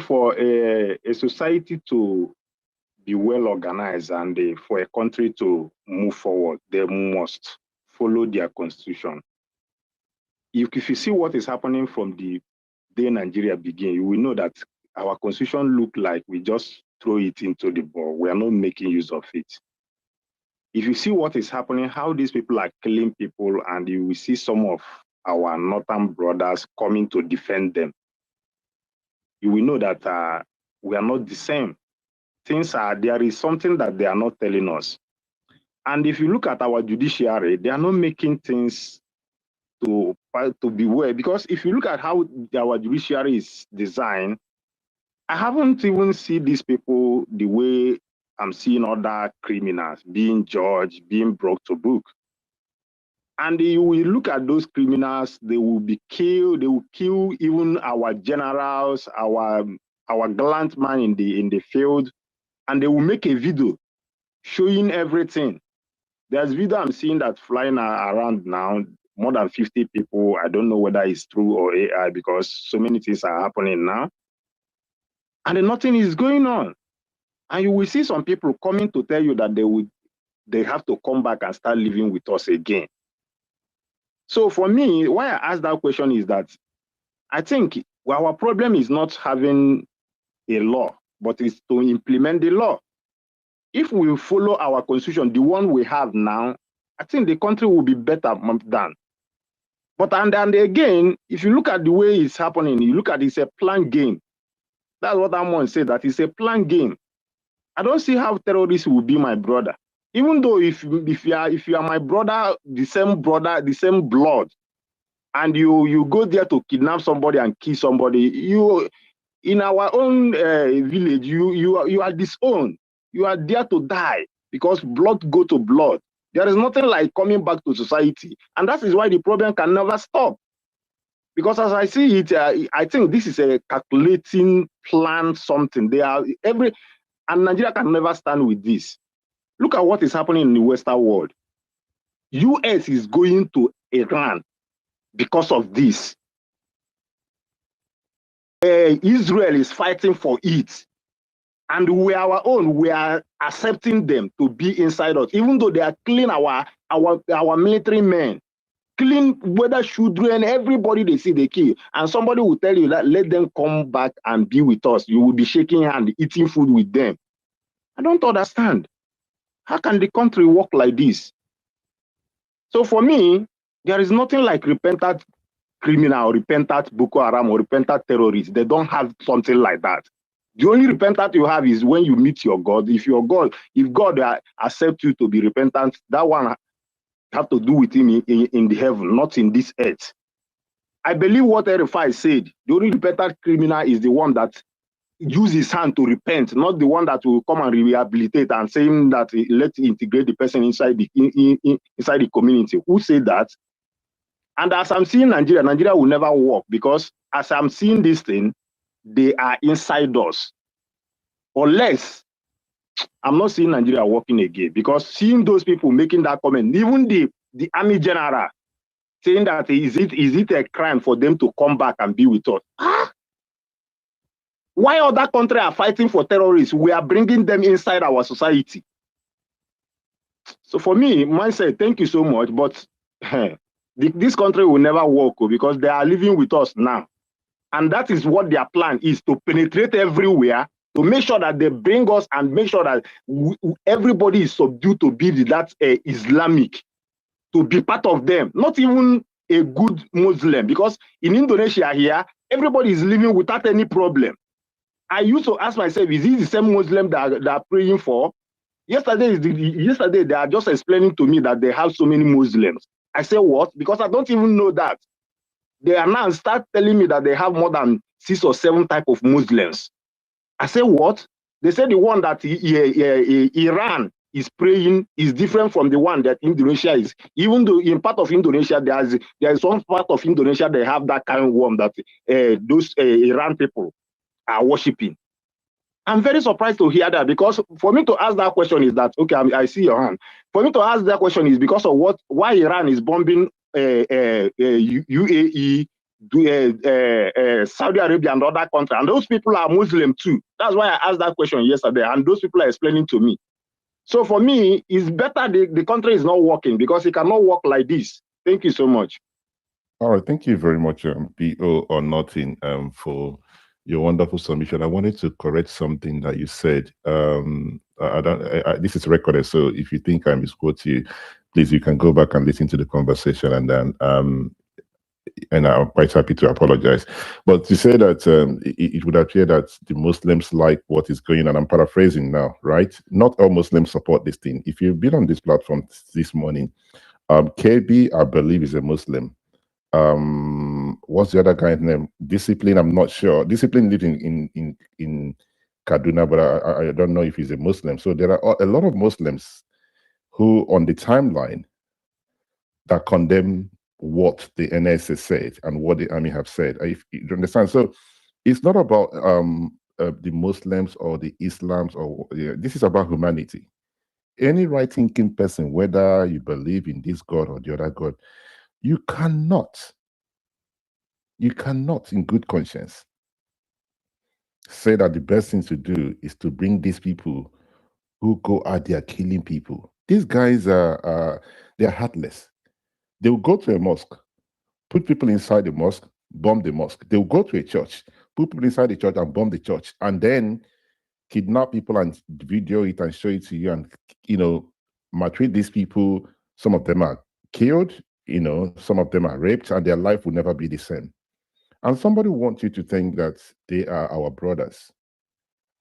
for a society to be well organized and for a country to move forward, they must follow their constitution. If you see what is happening from the day Nigeria began, you will know that our constitution look like we just throw it into the ball. We are not making use of it. If you see what is happening, how these people are killing people, and you will see some of our northern brothers coming to defend them, you will know that we are not the same. There is something that they are not telling us. And if you look at our judiciary, they are not making things to be well, because if you look at how our judiciary is designed, I haven't even seen these people the way I'm seeing other criminals being judged, being brought to book. And you will look at those criminals, they will be killed, they will kill even our generals, our gallant man in the field, and they will make a video showing everything. There's video I'm seeing that's flying around now, more than 50 people. I don't know whether it's true or AI, because so many things are happening now. And nothing is going on. And you will see some people coming to tell you that they have to come back and start living with us again. So for me, why I asked that question is that I think our problem is not having a law, but it's to implement the law. If we follow our constitution, the one we have now, I think the country will be better done. But and again, if you look at the way it's happening, you look at it's a planned game. That's what I'm saying, that it's a planned game. I don't see how terrorists will be my brother. Even though if you are my brother, the same blood, and you go there to kidnap somebody and kill somebody, you in our own village, you are disowned. You are there to die, because blood go to blood. There is nothing like coming back to society, and that is why the problem can never stop. Because as I see it, I think this is a calculating plan. Something and Nigeria can never stand with this. Look at what is happening in the Western world. US is going to Iran because of this. Israel is fighting for it. And we are accepting them to be inside us, even though they are killing our military men, killing whether children, everybody they see they kill. And somebody will tell you that let them come back and be with us. You will be shaking hands, eating food with them. I don't understand. How can the country work like this? So for me, there is nothing like repentant criminal or repentant Boko Haram or repentant terrorists. They don't have something like that. The only repentant you have is when you meet your God. If God accepts you to be repentant, that one have to do with him in the heaven, not in this earth. I believe what El-Rufai said. The only repentant criminal is the one that use his hand to repent, not the one that will come and rehabilitate and saying that let's integrate the person inside the community. Who said that? And as I'm seeing Nigeria will never work, because as I'm seeing this thing, they are inside us. Unless I'm not seeing Nigeria working again, because seeing those people making that comment, even the army general saying that is it a crime for them to come back and be with us? Why other countries are fighting for terrorists? We are bringing them inside our society. So for me, mine say thank you so much, but this country will never work, because they are living with us now. And that is what their plan is, to penetrate everywhere, to make sure that they bring us and make sure that everybody is subdued to be that Islamic, to be part of them, not even a good Muslim, because in Indonesia here, everybody is living without any problem. I used to ask myself, is this the same Muslim that are praying for? Yesterday they are just explaining to me that they have so many Muslims. I say, what? Because I don't even know that. They are now start telling me that they have more than 6 or 7 types of Muslims. I say, what? They say the one that Iran is praying is different from the one that Indonesia is. Even though in part of Indonesia, there is one part of Indonesia they have that kind of one that those Iran people are worshipping. I'm very surprised to hear that, because for me to ask that question is that, okay, I see your hand. For me to ask that question is because of why Iran is bombing UAE, Saudi Arabia and other countries, and those people are Muslim too. That's why I asked that question yesterday, and those people are explaining to me. So for me, it's better the country is not working because it cannot work like this. Thank you so much. All right, thank you very much, PO or nothing, for your wonderful submission. I wanted to correct something that you said. This is recorded, so if you think I misquote you, please, you can go back and listen to the conversation, and then and I'm quite happy to apologize. But to say that it would appear that the Muslims like what is going on, I'm paraphrasing now, right? Not all Muslims support this thing. If you've been on this platform this morning, KB, I believe, is a Muslim. What's the other guy's name? Discipline, I'm not sure. Discipline lives in Kaduna, but I don't know if he's a Muslim. So there are a lot of Muslims who on the timeline that condemn what the NSA said and what the army have said. If you understand, so it's not about the Muslims or the Islams, or this is about humanity. Any right-thinking person, whether you believe in this God or the other God, you cannot, in good conscience, say that the best thing to do is to bring these people who go out there killing people. These guys they're heartless. They will go to a mosque, put people inside the mosque, bomb the mosque. They will go to a church, put people inside the church and bomb the church, and then kidnap people and video it and show it to you, and maltreat these people. Some of them are killed, some of them are raped, and their life will never be the same. And somebody wants you to think that they are our brothers.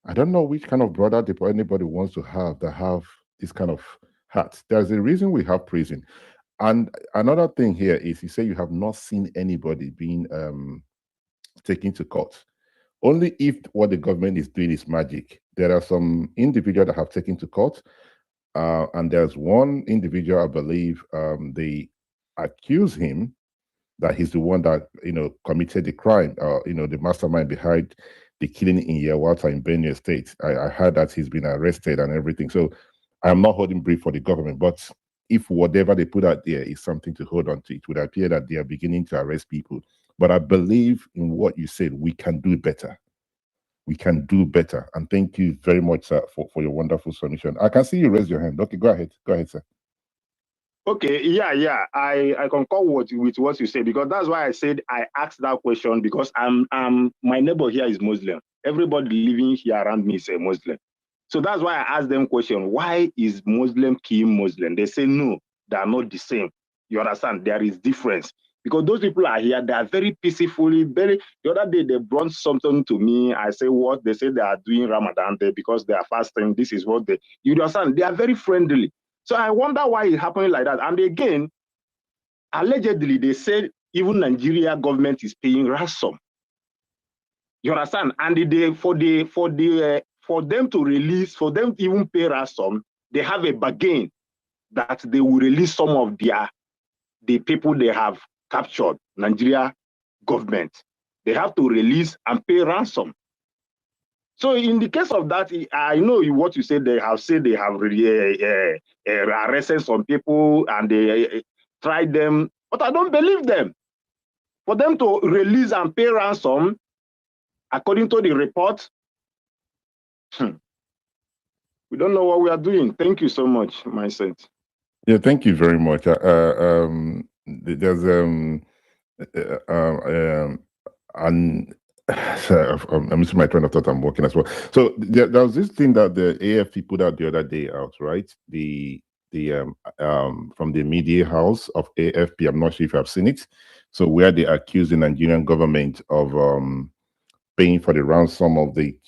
I don't know which kind of brother anybody wants to have that have this kind of heart. There's a reason we have prison. And another thing here is you say you have not seen anybody being taken to court. Only if what the government is doing is magic. There are some individuals that have taken to court, and there's one individual, I believe, they accuse him that he's the one that committed the crime, the mastermind behind the killing in Yawata in Benue State. I heard that he's been arrested and everything. So I'm not holding brief for the government, but if whatever they put out there is something to hold on to, it would appear that they are beginning to arrest people. But I believe in what you said. We can do better. We can do better. And thank you very much, sir, for your wonderful submission. I can see you raise your hand. Okay, go ahead. Go ahead, sir. Okay, yeah. I concur with what you said, because that's why I said I asked that question, because my neighbor here is Muslim. Everybody living here around me is a Muslim. So that's why I asked them question, why is Muslim killing Muslim? They say no, they are not the same. You understand? There is difference. Because those people are here, they are very peacefully, the other day they brought something to me. I say what? They say they are doing Ramadan Day because they are fasting. This is what you understand? They are very friendly. So I wonder why it's happening like that. And again, allegedly, they said even Nigeria government is paying ransom. You understand? And for them to release, for them to even pay ransom, they have a bargain that they will release some of the people they have captured, Nigeria government. They have to release and pay ransom. So in the case of that, I know what you said. They have arrested some people and they tried them, but I don't believe them. For them to release and pay ransom, according to the report, we don't know what we are doing. Thank you so much, my son. Yeah, thank you very much. There's I'm missing my train of thought. I'm working as well. So there was this thing that the AFP put out the other day out, right? The from the media house of AFP. I'm not sure if I've seen it. So where they accuse the Nigerian government of paying for the ransom of the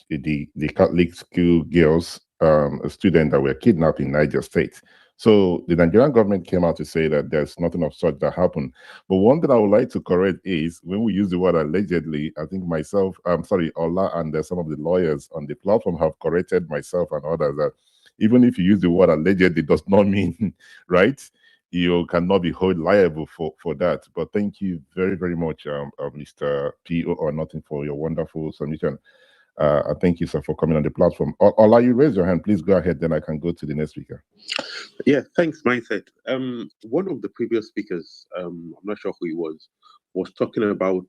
Catholic school girls, a student that were kidnapped in Niger State. So the Nigerian government came out to say that there's nothing of such that happened. But one thing I would like to correct is when we use the word allegedly, I think myself, Ola and some of the lawyers on the platform have corrected myself and others that even if you use the word allegedly, does not mean, right? You cannot be held liable for that. But thank you very, very much, Mr. P.O. or nothing for your wonderful submission. I thank you, sir, for coming on the platform. Ola, you raise your hand. Please go ahead, then I can go to the next speaker. Yeah, thanks, Mindset. One of the previous speakers, I'm not sure who he was was talking about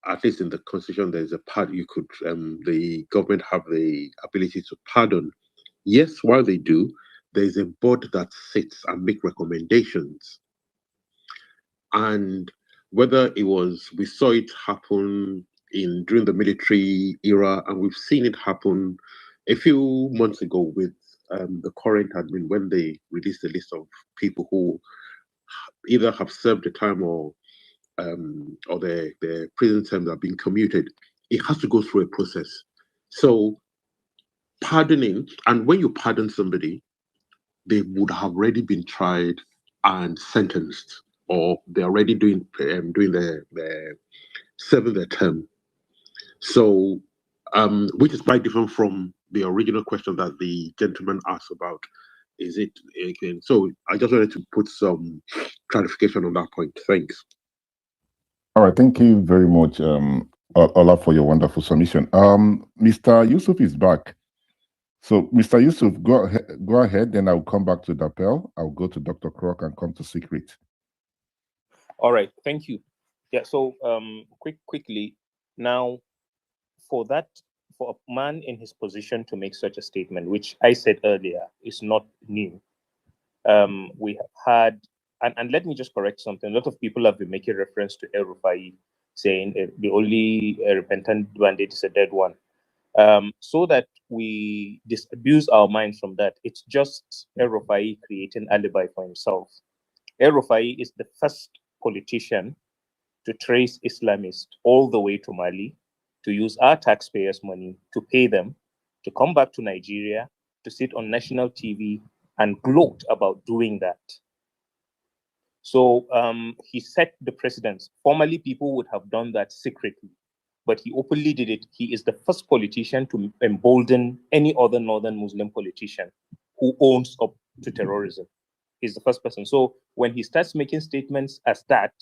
at least in the constitution, there's a part you could the government have the ability to pardon. Yes, while they do, there's a board that sits and make recommendations. And whether it was, we saw it happen during the military era, and we've seen it happen a few months ago with the current admin when they released a list of people who either have served the time or their prison terms are being commuted. It has to go through a process. So pardoning, and when you pardon somebody, they would have already been tried and sentenced, or they're already doing their serving their term. So, which is quite different from the original question that the gentleman asked about. Is it again? So I just wanted to put some clarification on that point. Thanks. All right, thank you very much, Ola, for your wonderful submission. Mr. Yusuf is back. So, Mr. Yusuf, go ahead, then I'll come back to Dapel. I'll go to Dr. Croc and come to Secret. All right, thank you. Yeah, so quickly, now, for a man in his position to make such a statement, which I said earlier is not new, we have had, and let me just correct something. A lot of people have been making reference to El-Rufai, saying the only repentant bandit is a dead one. So that we disabuse our minds from that, it's just El-Rufai creating alibi for himself. El-Rufai is the first politician to trace Islamists all the way to Mali, to use our taxpayers' money to pay them, to come back to Nigeria, to sit on national TV and gloat about doing that. So he set the precedence. Formerly, people would have done that secretly, but he openly did it. He is the first politician to embolden any other Northern Muslim politician who owns up to terrorism. He's the first person. So when he starts making statements as that,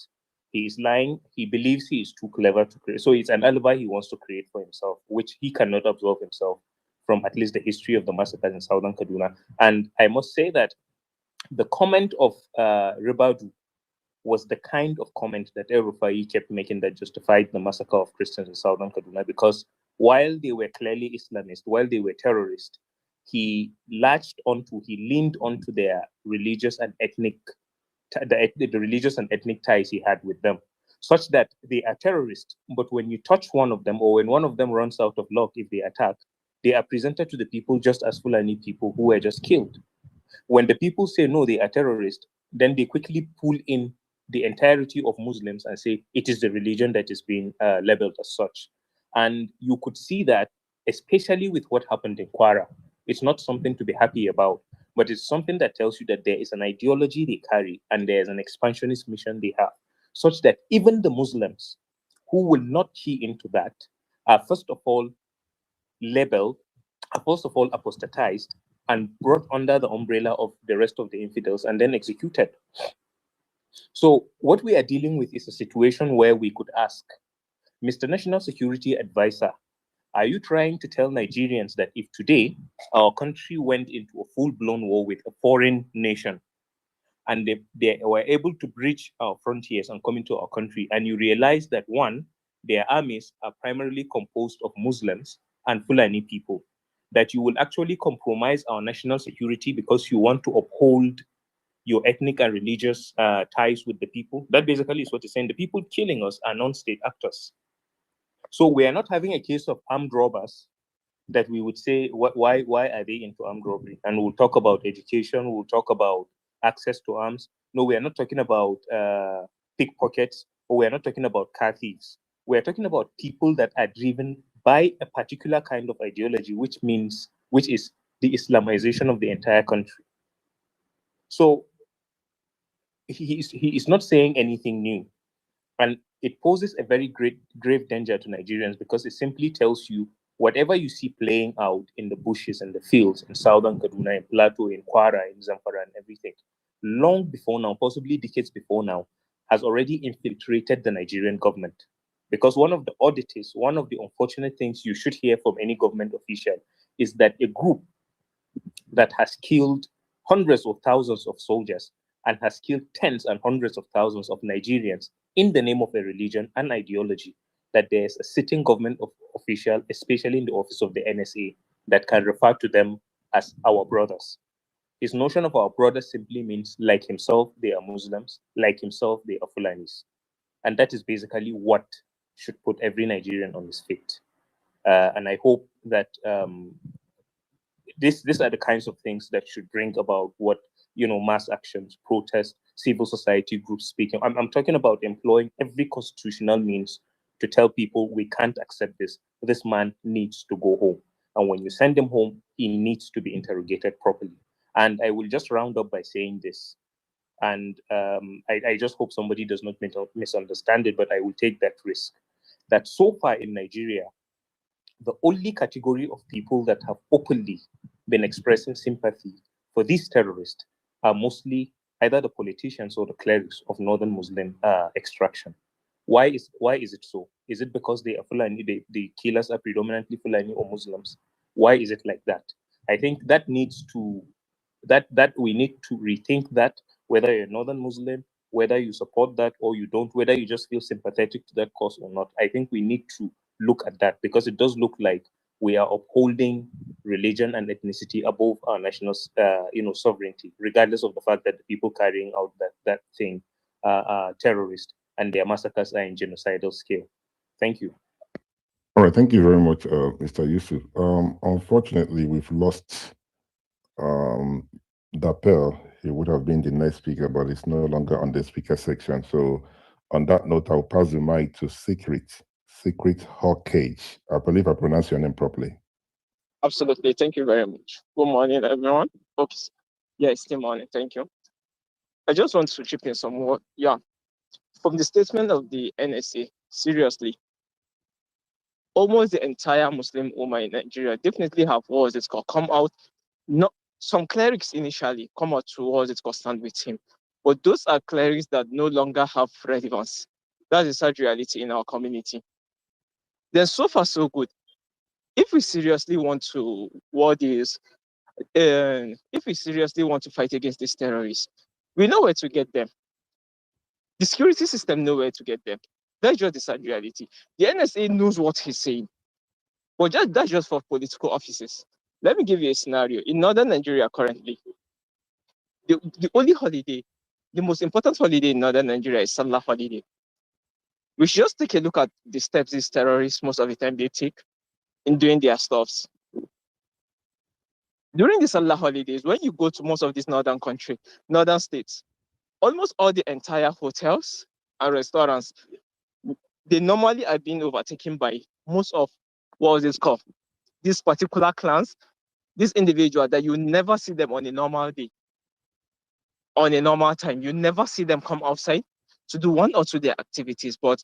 he is lying. He believes he is too clever to create. So it's an alibi he wants to create for himself, which he cannot absolve himself from, at least the history of the massacres in Southern Kaduna. And I must say that the comment of Ribadu was the kind of comment that El-Rufai kept making that justified the massacre of Christians in Southern Kaduna, because while they were clearly Islamist, while they were terrorists, he leaned onto their religious and ethnic, the religious and ethnic ties he had with them, such that they are terrorists. But when you touch one of them, or when one of them runs out of luck, if they attack, they are presented to the people just as Fulani people who were just killed. When the people say no, they are terrorists, then they quickly pull in the entirety of Muslims and say it is the religion that is being labeled as such. And you could see that, especially with what happened in Kwara. It's not something to be happy about, but it's something that tells you that there is an ideology they carry and there's an expansionist mission they have, such that even the Muslims who will not key into that are first of all labeled, are first of all apostatized and brought under the umbrella of the rest of the infidels and then executed. So what we are dealing with is a situation where we could ask, Mr. National Security Advisor, are you trying to tell Nigerians that if today our country went into a full-blown war with a foreign nation and they were able to breach our frontiers and come into our country, and you realize that, one, their armies are primarily composed of Muslims and Fulani people, that you will actually compromise our national security because you want to uphold your ethnic and religious ties with the people? That basically is what it's saying. The people killing us are non-state actors. So we are not having a case of armed robbers that we would say, why are they into armed robbery? And we'll talk about education, we'll talk about access to arms. No, we are not talking about pickpockets, or we are not talking about car thieves. We are talking about people that are driven by a particular kind of ideology, which is the Islamization of the entire country. So he is not saying anything new. And it poses a very grave danger to Nigerians, because it simply tells you whatever you see playing out in the bushes and the fields in Southern Kaduna, in Plateau, in Kwara, in Zamfara, and everything, long before now, possibly decades before now, has already infiltrated the Nigerian government. Because one of the oddities, one of the unfortunate things you should hear from any government official is that a group that has killed hundreds of thousands of soldiers and has killed tens and hundreds of thousands of Nigerians in the name of a religion and ideology, that there is a sitting government official, especially in the office of the NSA, that can refer to them as our brothers. His notion of our brothers simply means, like himself, they are Muslims, like himself, they are Fulanis. And that is basically what should put every Nigerian on his feet. And I hope that these are the kinds of things that should bring about what, mass actions, protests, civil society groups speaking. I'm talking about employing every constitutional means to tell people we can't accept this. This man needs to go home. And when you send him home, he needs to be interrogated properly. And I will just round up by saying this. And I just hope somebody does not misunderstand it, but I will take that risk. That so far in Nigeria, the only category of people that have openly been expressing sympathy for these terrorists are mostly either the politicians or the clerics of northern Muslim extraction. Why is it so? Is it because they are Fulani, the killers are predominantly Fulani or Muslims? Why is it like that? I think that needs to, that we need to rethink that, whether you're a northern Muslim, whether you support that or you don't, whether you just feel sympathetic to that cause or not. I think we need to look at that, because it does look like we are upholding religion and ethnicity above our national, sovereignty, regardless of the fact that the people carrying out that thing are terrorists and their massacres are in genocidal scale. Thank you. All right, thank you very much, Mr. Yusuf. Unfortunately, we've lost Dapel. He would have been the next speaker, but it's no longer on the speaker section. So on that note, I'll pass the mic to Secret Hawkage. I believe I pronounced your name properly. Absolutely. Thank you very much. Good morning, everyone. Oops. Yeah, it's still morning. Thank you. I just want to chip in some more. Yeah. From the statement of the NSA, seriously, almost the entire Muslim Ummah in Nigeria definitely have wars it's called come out. Not some clerics initially come out to wars it's called stand with him. But those are clerics that no longer have relevance. That is sad reality in our community. Then so far so good. If we seriously want to war this, if we seriously want to fight against these terrorists, we know where to get them. The security system knows where to get them. That's just the sad reality. The NSA knows what he's saying, but that's just for political offices. Let me give you a scenario. In northern Nigeria currently, the only holiday, the most important holiday in northern Nigeria is Salah holiday. We should just take a look at the steps these terrorists most of the time they take in doing their stuffs. During the Salah holidays, when you go to most of these northern states, almost all the entire hotels and restaurants, they normally are being overtaken by most of what is called these particular clans, these individuals that you never see them on a normal day, on a normal time. You never see them come outside to do one or two their activities. But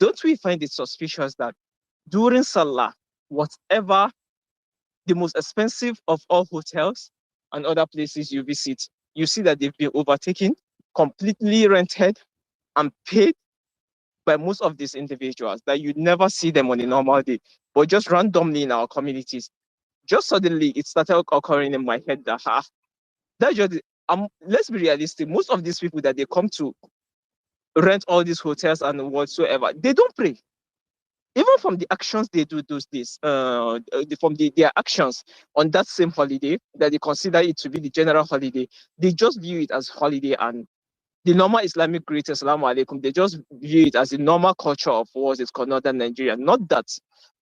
don't we find it suspicious that during Salah, whatever the most expensive of all hotels and other places you visit, you see that they've been overtaken, completely rented and paid by most of these individuals, that you never see them on a normal day, but just randomly in our communities. Just suddenly it started occurring in my head that that's just, let's be realistic, most of these people that they come to rent all these hotels and whatsoever, they don't pray. Even from the actions they do those days, from their actions on that same holiday, that they consider it to be the general holiday, they just view it as holiday, and the normal Islamic greetings, Assalamu alaikum, they just view it as the normal culture of what is called northern Nigeria. Not that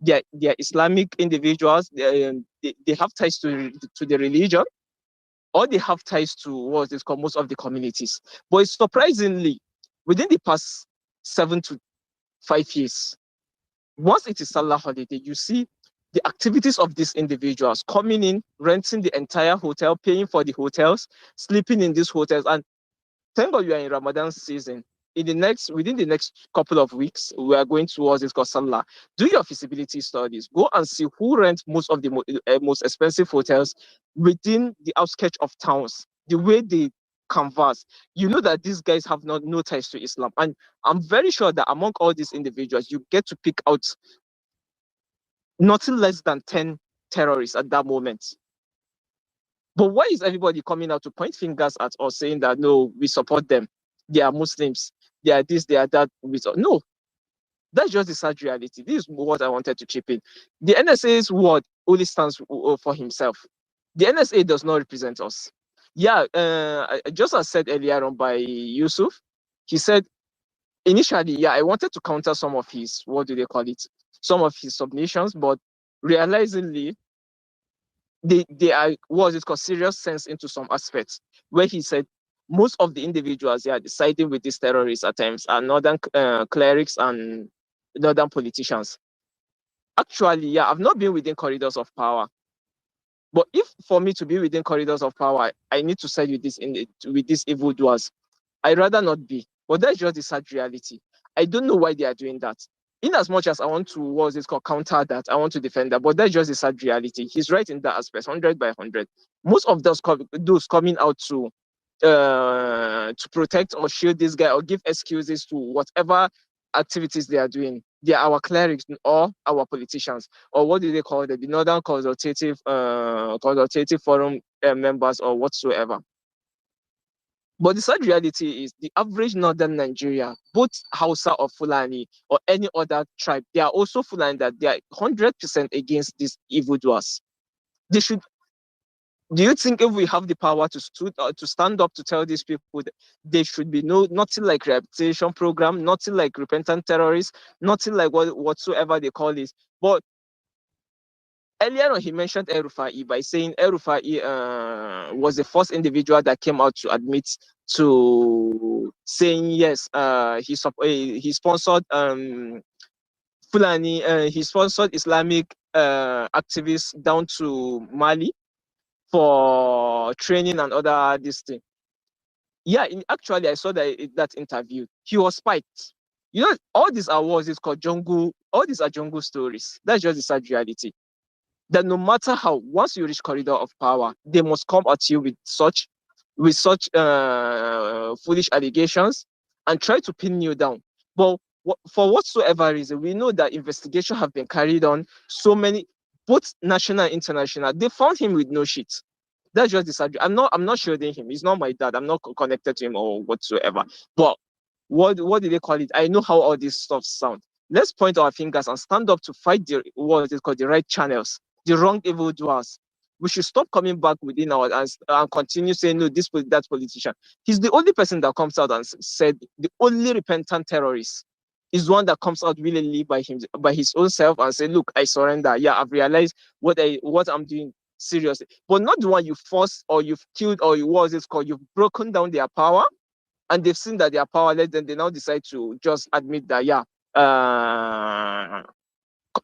they're Islamic individuals, they have ties to the religion, or they have ties to what is called most of the communities. But surprisingly, within the past 7 to 5 years, once it is Salah holiday, you see the activities of these individuals coming in, renting the entire hotel, paying for the hotels, sleeping in these hotels. And thank God you are in Ramadan season. Within the next couple of weeks, we are going towards it's called Salah. Do your feasibility studies. Go and see who rents most of the most expensive hotels within the outskirts of towns. The way they canvas, you know that these guys have no ties to Islam. And I'm very sure that among all these individuals, you get to pick out nothing less than 10 terrorists at that moment. But why is everybody coming out to point fingers at us saying that, no, we support them? They are Muslims. They are this, they are that. No, that's just the sad reality. This is what I wanted to chip in. The NSA's word only stands for himself. The NSA does not represent us. Yeah, just as said earlier on by Yusuf, he said, initially, yeah, I wanted to counter some of his, what do they call it? Some of his submissions, but realizingly, they are, what is called, serious sense into some aspects, where he said most of the individuals they are siding with these terrorist attempts are northern clerics and northern politicians. Actually, yeah, I've not been within corridors of power. But if for me to be within corridors of power, I need to side with these evildoers, I'd rather not be. But that's just the sad reality. I don't know why they are doing that. In as much as I want to, what is it called, counter that, I want to defend that, but that's just the sad reality. He's right in that aspect, 100 by 100. Most of those coming out to protect or shield this guy or give excuses to whatever activities they are doing, they are our clerics or our politicians, or what do they call it, the Northern Consultative Forum members or whatsoever. But the sad reality is the average northern Nigeria, both Hausa or Fulani or any other tribe, they are also Fulani, that they are 100% against these evildoers. They should. Do you think if we have the power to stand up to tell these people that there should be nothing like rehabilitation program, nothing like repentant terrorists, nothing like whatsoever they call it? But earlier on, he mentioned El-Rufai by saying El-Rufai was the first individual that came out to admit to saying yes, he sponsored Fulani, he sponsored Islamic activists down to Mali for training and other this thing. Yeah, actually, I saw that interview. He was spiked. You know, all these awards is called jungle. All these are jungle stories. That's just the sad reality. That no matter how, once you reach corridor of power, they must come at you with such foolish allegations and try to pin you down. But for whatsoever reason, we know that investigations have been carried on. So many, both national and international, they found him with no shit. That's just the subject. I'm not shielding him. He's not my dad. I'm not connected to him or whatsoever. But what do they call it? I know how all this stuff sound. Let's point our fingers and stand up to fight the right channels, the wrong evildoers. We should stop coming back within our and continue saying no, that politician. He's the only person that comes out and said the only repentant terrorist is one that comes out willingly by his own self and say, look, I surrender. Yeah, I've realized what I'm doing seriously, but not the one you forced or you've killed or you've broken down their power, and they've seen that they are powerless. Then they now decide to just admit that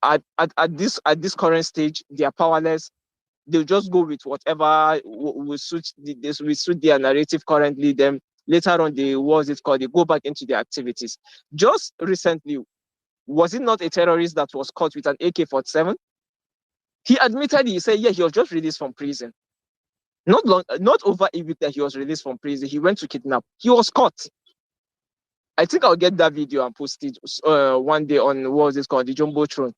at this current stage they are powerless. They'll just go with whatever will suit their narrative currently. Then later on, they go back into their activities. Just recently, was it not a terrorist that was caught with an AK-47? He admitted, he said, yeah, he was just released from prison. Not over a week that he was released from prison, he went to kidnap. He was caught. I think I'll get that video and post it one day on the Jumbotron.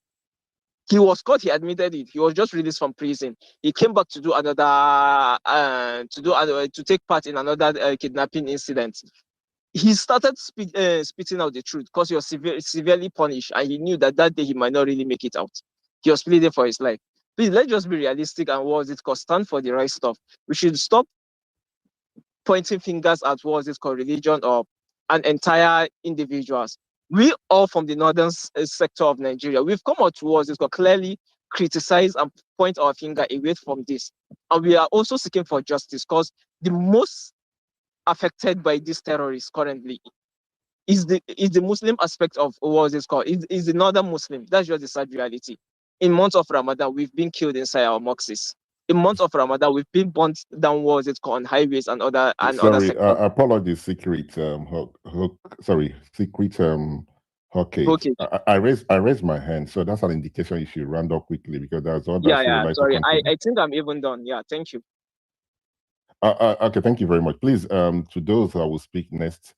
He was caught. He admitted it. He was just released from prison. He came back to do another to take part in another kidnapping incident. He started spitting out the truth because he was severely punished, and he knew that day he might not really make it out. He was pleading for his life. Please, let's just be realistic and stand for the right stuff. We should stop pointing fingers at religion or an entire individuals. We all from the northern sector of Nigeria, we've come out towards this, clearly criticize and point our finger away from this. And we are also seeking for justice because the most affected by these terrorists currently is the Muslim aspect of is the northern Muslim. That's just the sad reality. In months of Ramadan, we've been killed inside our mosques. In months of Ramadan, we've been burnt down on highways and other sectors. Apologies, secret Hawkeye. Okay. I raised my hand, so that's an indication you should round up quickly because there's others Yeah. Like sorry, I think I'm even done. Yeah, thank you. Okay, thank you very much. Please, to those that will speak next,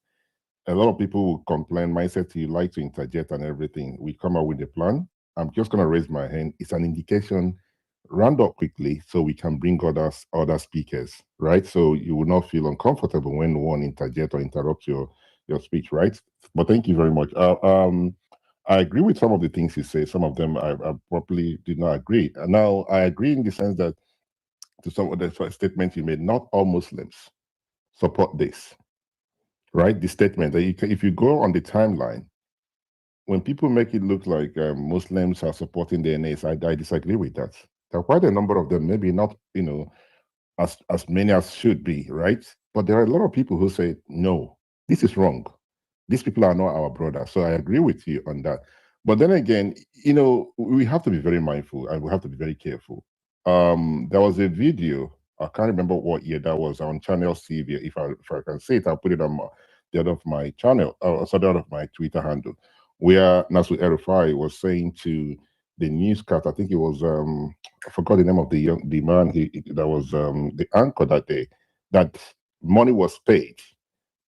a lot of people will complain. Mindset, you like to interject and everything. We come up with a plan. I'm just going to raise my hand. It's an indication round up quickly so we can bring other speakers, right? So you will not feel uncomfortable when one interject or interrupt your speech, right? But thank you very much. I agree with some of the things you say. Some of them I probably did not agree. And now I agree in the sense that to some of the statements you made, not all Muslims support this, right? The statement that if you go on the timeline, when people make it look like Muslims are supporting the NAs, I disagree with that. There are quite a number of them, maybe not, as many as should be, right? But there are a lot of people who say, no, this is wrong. These people are not our brothers. So I agree with you on that. But then again, we have to be very mindful and we have to be very careful. There was a video, I can't remember what year that was, on Channel TV. If I can say it, I'll put it on the other of my channel, the other of my Twitter handle, where Nasu El-Rufai was saying to the newscast, I think it was I forgot the name of the man that was the anchor that day, that money was paid,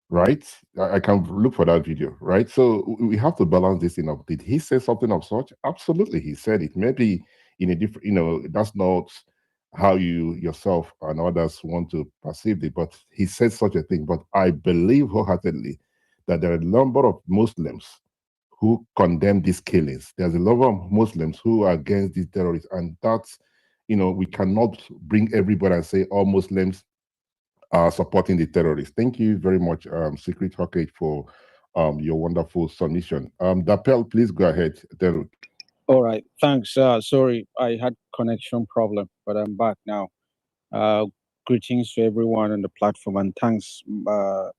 right? I can look for that video, right? So we have to balance this thing up. Did he say something of such? Absolutely, he said it. Maybe in a different, that's not how you yourself and others want to perceive it, but he said such a thing. But I believe wholeheartedly that there are a number of Muslims who condemn these killings. There's a lot of Muslims who are against these terrorists, and that's, we cannot bring everybody and say all Muslims are supporting the terrorists. Thank you very much, Secret Hawkage, for your wonderful submission. Dapel, please go ahead. All right, thanks. Sorry, I had connection problem, but I'm back now. Greetings to everyone on the platform, and thanks,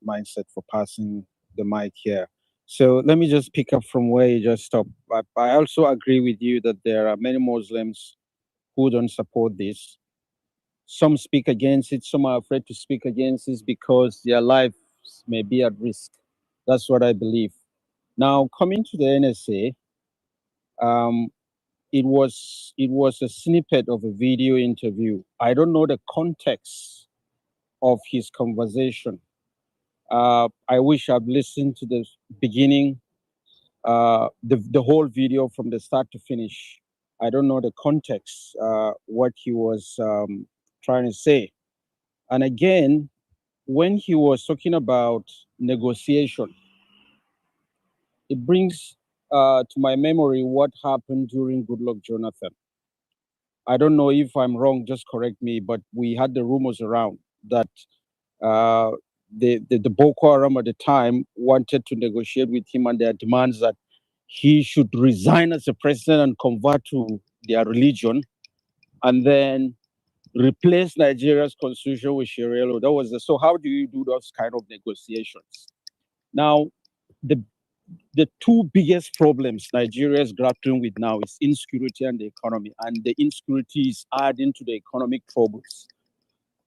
Mindset, for passing the mic here. So let me just pick up from where you just stopped. I also agree with you that there are many Muslims who don't support this. Some speak against it, some are afraid to speak against it because their lives may be at risk. That's what I believe. Now, coming to the NSA, it was a snippet of a video interview. I don't know the context of his conversation. I wish I'd listened to the beginning, the whole video from the start to finish. I don't know the context, what he was trying to say. And again, when he was talking about negotiation, it brings to my memory what happened during Goodluck Jonathan. I don't know if I'm wrong, just correct me, but we had the rumors around that the Boko Haram at the time wanted to negotiate with him, and their demands that he should resign as a president and convert to their religion, and then replace Nigeria's constitution with Sharia law. That was so. How do you do those kind of negotiations? Now, the two biggest problems Nigeria is grappling with now is insecurity and the economy, and the insecurity is adding to the economic troubles.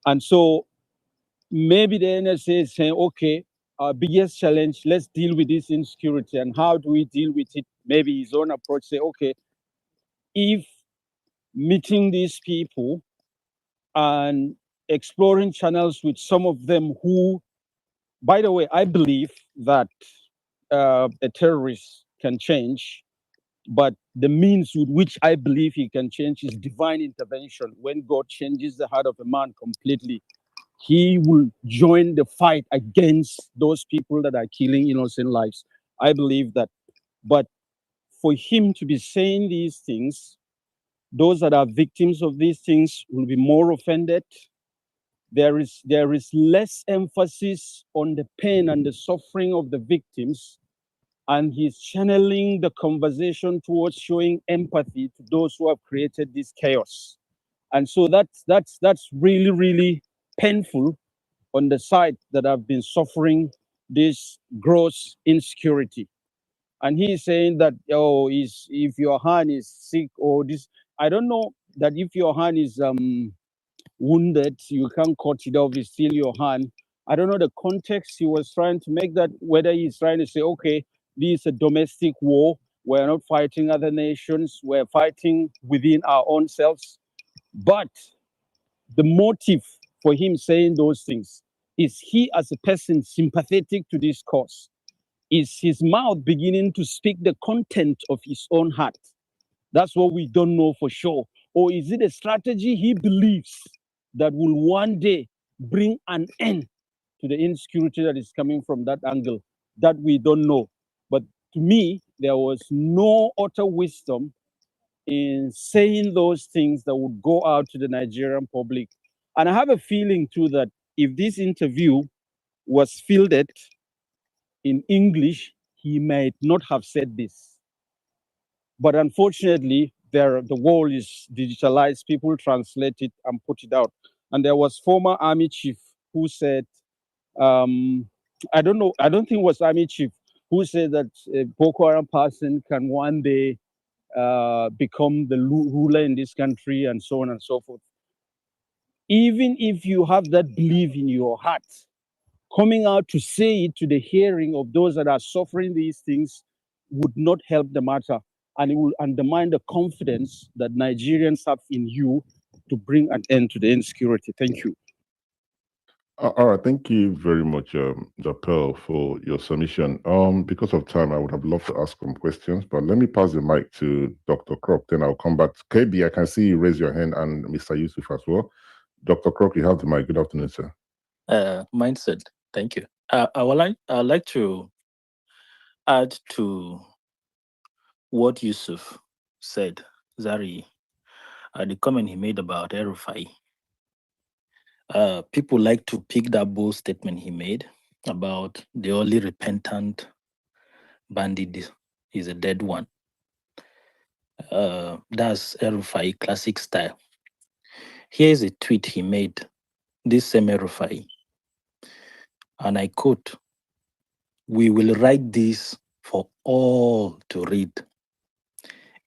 And so maybe the NSA is saying, okay, our biggest challenge, let's deal with this insecurity. And how do we deal with it? Maybe his own approach, say, okay, if meeting these people and exploring channels with some of them who, by the way, I believe that a terrorist can change, but the means with which I believe he can change is divine intervention. When God changes the heart of a man completely, he will join the fight against those people that are killing innocent lives. I believe that. But for him to be saying these things, those that are victims of these things will be more offended. There is less emphasis on the pain and the suffering of the victims, and he's channeling the conversation towards showing empathy to those who have created this chaos. And so that's really, really painful on the side that have been suffering this gross insecurity. And he's saying that, oh, if your hand is sick or this, I don't know that if your hand is wounded, you can't cut it off, it's still your hand. I don't know the context he was trying to make that, whether he's trying to say, okay, this is a domestic war, we're not fighting other nations, we're fighting within our own selves. But the motive for him saying those things, is he as a person sympathetic to this cause? Is his mouth beginning to speak the content of his own heart? That's what we don't know for sure. or is it a strategy he believes that will one day bring an end to the insecurity that is coming from that angle? That we don't know. But to me, there was no utter wisdom in saying those things that would go out to the Nigerian public. And I have a feeling too that if this interview was fielded in English, he might not have said this. But unfortunately, the world is digitalized. People translate it and put it out. And there was former army chief who said, I don't think it was army chief, who said that a Boko Haram person can one day become the ruler in this country and so on and so forth. Even if you have that belief in your heart, coming out to say it to the hearing of those that are suffering these things would not help the matter, and it will undermine the confidence that Nigerians have in you to bring an end to the insecurity. Thank you. All right, thank you very much, Japel, for your submission. Because of time, I would have loved to ask some questions, but let me pass the mic to Dr. Krok, then I'll come back. KB, I can see you raise your hand, and Mr. Yusuf as well. Dr. Krok, you have the mic. Good afternoon, sir. Mindset, thank you. I'd like to add to what Yusuf said, Zari, the comment he made about El-Rufai. People like to pick that bold statement he made about the only repentant bandit is a dead one. That's El-Rufai classic style. Here's a tweet he made, this same El-Rufai, and I quote, "We will write this for all to read.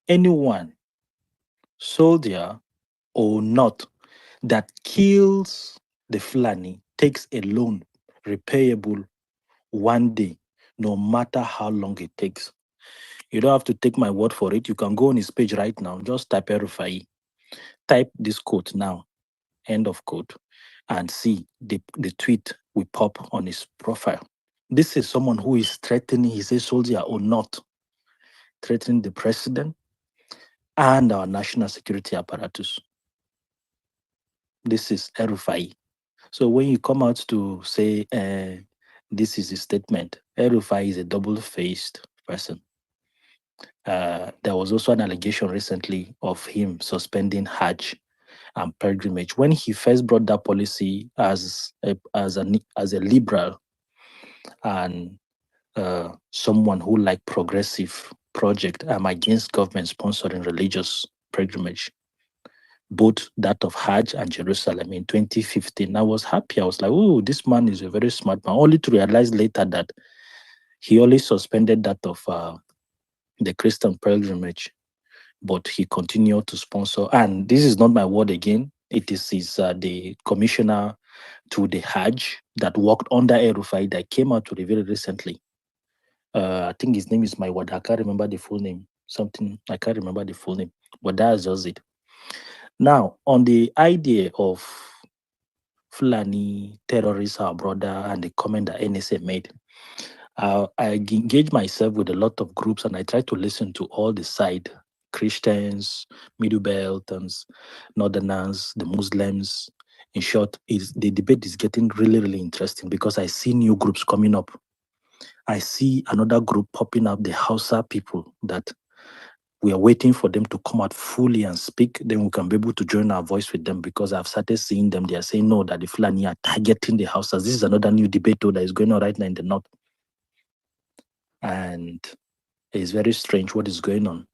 Anyone, soldier or not, that kills the Fulani takes a loan repayable one day, no matter how long it takes." You don't have to take my word for it. You can go on his page right now. Just type El-Rufai. Type this quote now, end of quote, and see the tweet will pop on his profile. This is someone who is threatening, he's a soldier or not, threatening the president and our national security apparatus. This is El-Rufai. So when you come out to say this is his statement, El-Rufai is a double-faced person. There was also an allegation recently of him suspending Hajj and pilgrimage. When he first brought that policy as a liberal and someone who liked progressive project, I'm against government sponsoring religious pilgrimage, both that of Hajj and Jerusalem in 2015. I was happy. I was like, oh, this man is a very smart man, only to realize later that he only suspended that of the Christian pilgrimage, but he continued to sponsor. And this is not my word again. It is the commissioner to the Hajj that worked under El-Rufai that came out to reveal it recently. I think his name is Maiwada. I can't remember the full name. I can't remember the full name, but that's just it. Now, on the idea of Fulani terrorists, our brother, and the comment that NSA made, I engage myself with a lot of groups and I try to listen to all the side, Christians, Middle Beltons, Northerners, the Muslims. In short, the debate is getting really, really interesting because I see new groups coming up. I see another group popping up, the Hausa people, that we are waiting for them to come out fully and speak. Then we can be able to join our voice with them because I've started seeing them. They are saying, no, that the Fulani are targeting the Hausas. This is another new debate that is going on right now in the north. And it's very strange what is going on.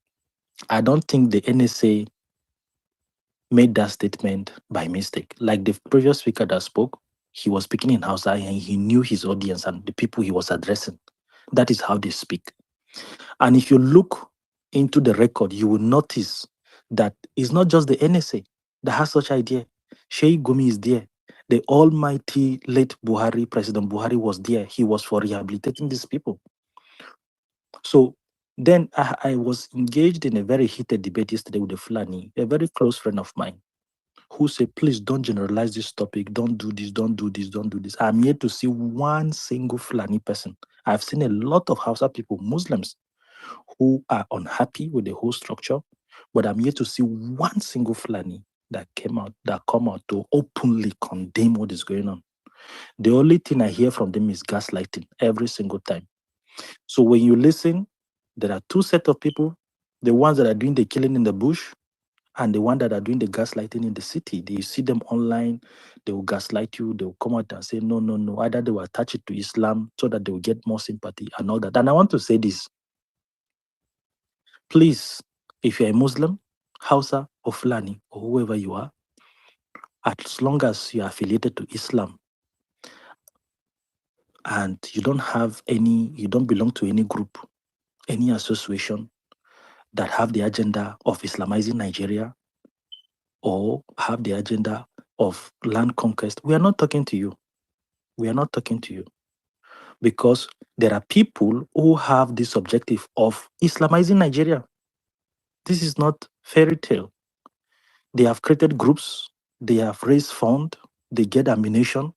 I don't think the NSA made that statement by mistake. Like the previous speaker that spoke, he was speaking in Hausa and he knew his audience and the people he was addressing. That is how they speak. And if you look into the record, you will notice that it's not just the NSA that has such idea. Sheikh Gumi is there. The almighty late Buhari, President Buhari was there. He was for rehabilitating these people. So then I was engaged in a very heated debate yesterday with the Fulani, a very close friend of mine, who said, please don't generalize this topic. Don't do this, don't do this, don't do this. I'm yet to see one single Fulani person. I've seen a lot of Hausa people, Muslims, who are unhappy with the whole structure, But I'm yet to see one single Fulani that come out to openly condemn what is going on. The only thing I hear from them is gaslighting every single time. So when you listen, there are two sets of people: the ones that are doing the killing in the bush, and the one that are doing the gaslighting in the city. You see them online, they will gaslight you, they will come out and say, no, no, no. Either they will attach it to Islam so that they will get more sympathy and all that. And I want to say this. Please, if you're a Muslim, Hausa, or Fulani, or whoever you are, as long as you are affiliated to Islam and you don't belong to any group, any association that have the agenda of Islamizing Nigeria or have the agenda of land conquest, we are not talking to you. We are not talking to you. Because there are people who have this objective of Islamizing Nigeria. This is not fairy tale. They have created groups, they have raised funds, they get ammunition,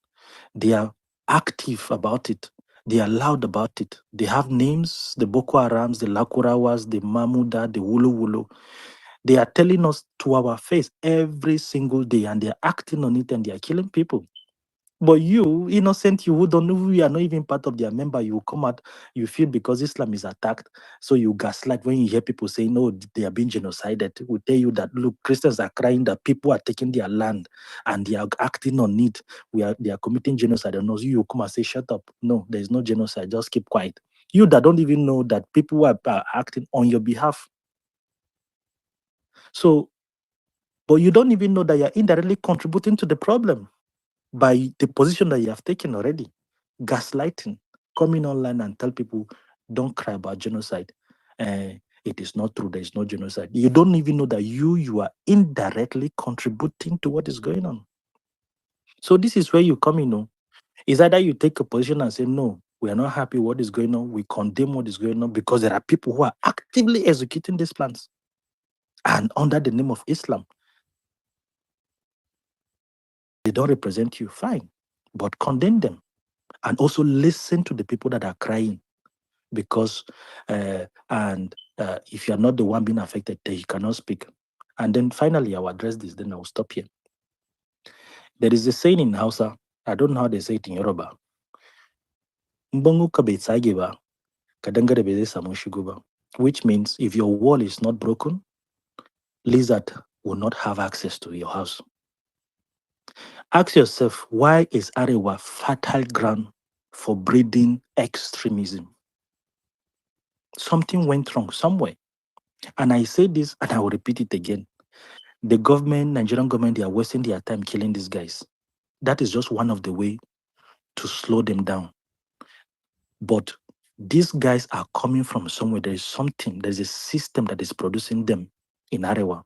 they are active about it, they are loud about it. They have names, the Boko Harams, the Lakurawas, the Mamuda, the Wulu Wulu. They are telling us to our face every single day, and they are acting on it, and they are killing people. But you, innocent, you who don't know, who you are not even part of their member, you come out, you feel because Islam is attacked, so you gaslight. When you hear people saying, no, they are being genocided, we tell you that, look, Christians are crying that people are taking their land and they are acting on it. They are committing genocide. And you come and say, shut up. No, there is no genocide. Just keep quiet. You that don't even know that people are acting on your behalf. So, but you don't even know that you're indirectly contributing to the problem by the position that you have taken already. Gaslighting, coming online and tell people, don't cry about genocide. It is not true, there is no genocide. You don't even know that you are indirectly contributing to what is going on. So this is where you come in. Is either you take a position and say, no, we are not happy with what is going on, we condemn what is going on, because there are people who are actively executing these plans and under the name of Islam. They don't represent you, fine, but condemn them. And also listen to the people that are crying, because if you're not the one being affected, then you cannot speak. And then finally, I'll address this, then I'll stop here. There is a saying in Hausa, I don't know how they say it in Yoruba. Which means if your wall is not broken, lizard will not have access to your house. Ask yourself, why is Arewa fertile ground for breeding extremism? Something went wrong somewhere. And I say this, and I will repeat it again. The government, Nigerian government, they are wasting their time killing these guys. That is just one of the ways to slow them down. But these guys are coming from somewhere. There is something, there's a system that is producing them in Arewa.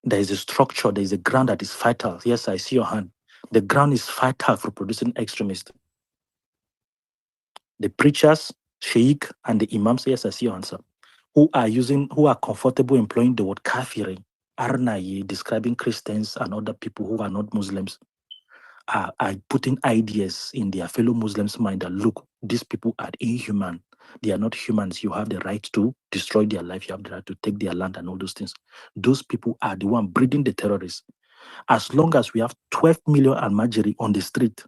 There is a structure, there is a ground that is fertile. Yes, I see your hand. The ground is fertile for producing extremists. The preachers, sheikh, and the imams, yes, I see your answer, who are comfortable employing the word kafiri, arnaye, describing Christians and other people who are not Muslims, are putting ideas in their fellow Muslims' mind that, look, these people are inhuman. They are not humans. You have the right to destroy their life. You have the right to take their land and all those things. Those people are the one breeding the terrorists. As long as we have 12 million Almajiri on the street,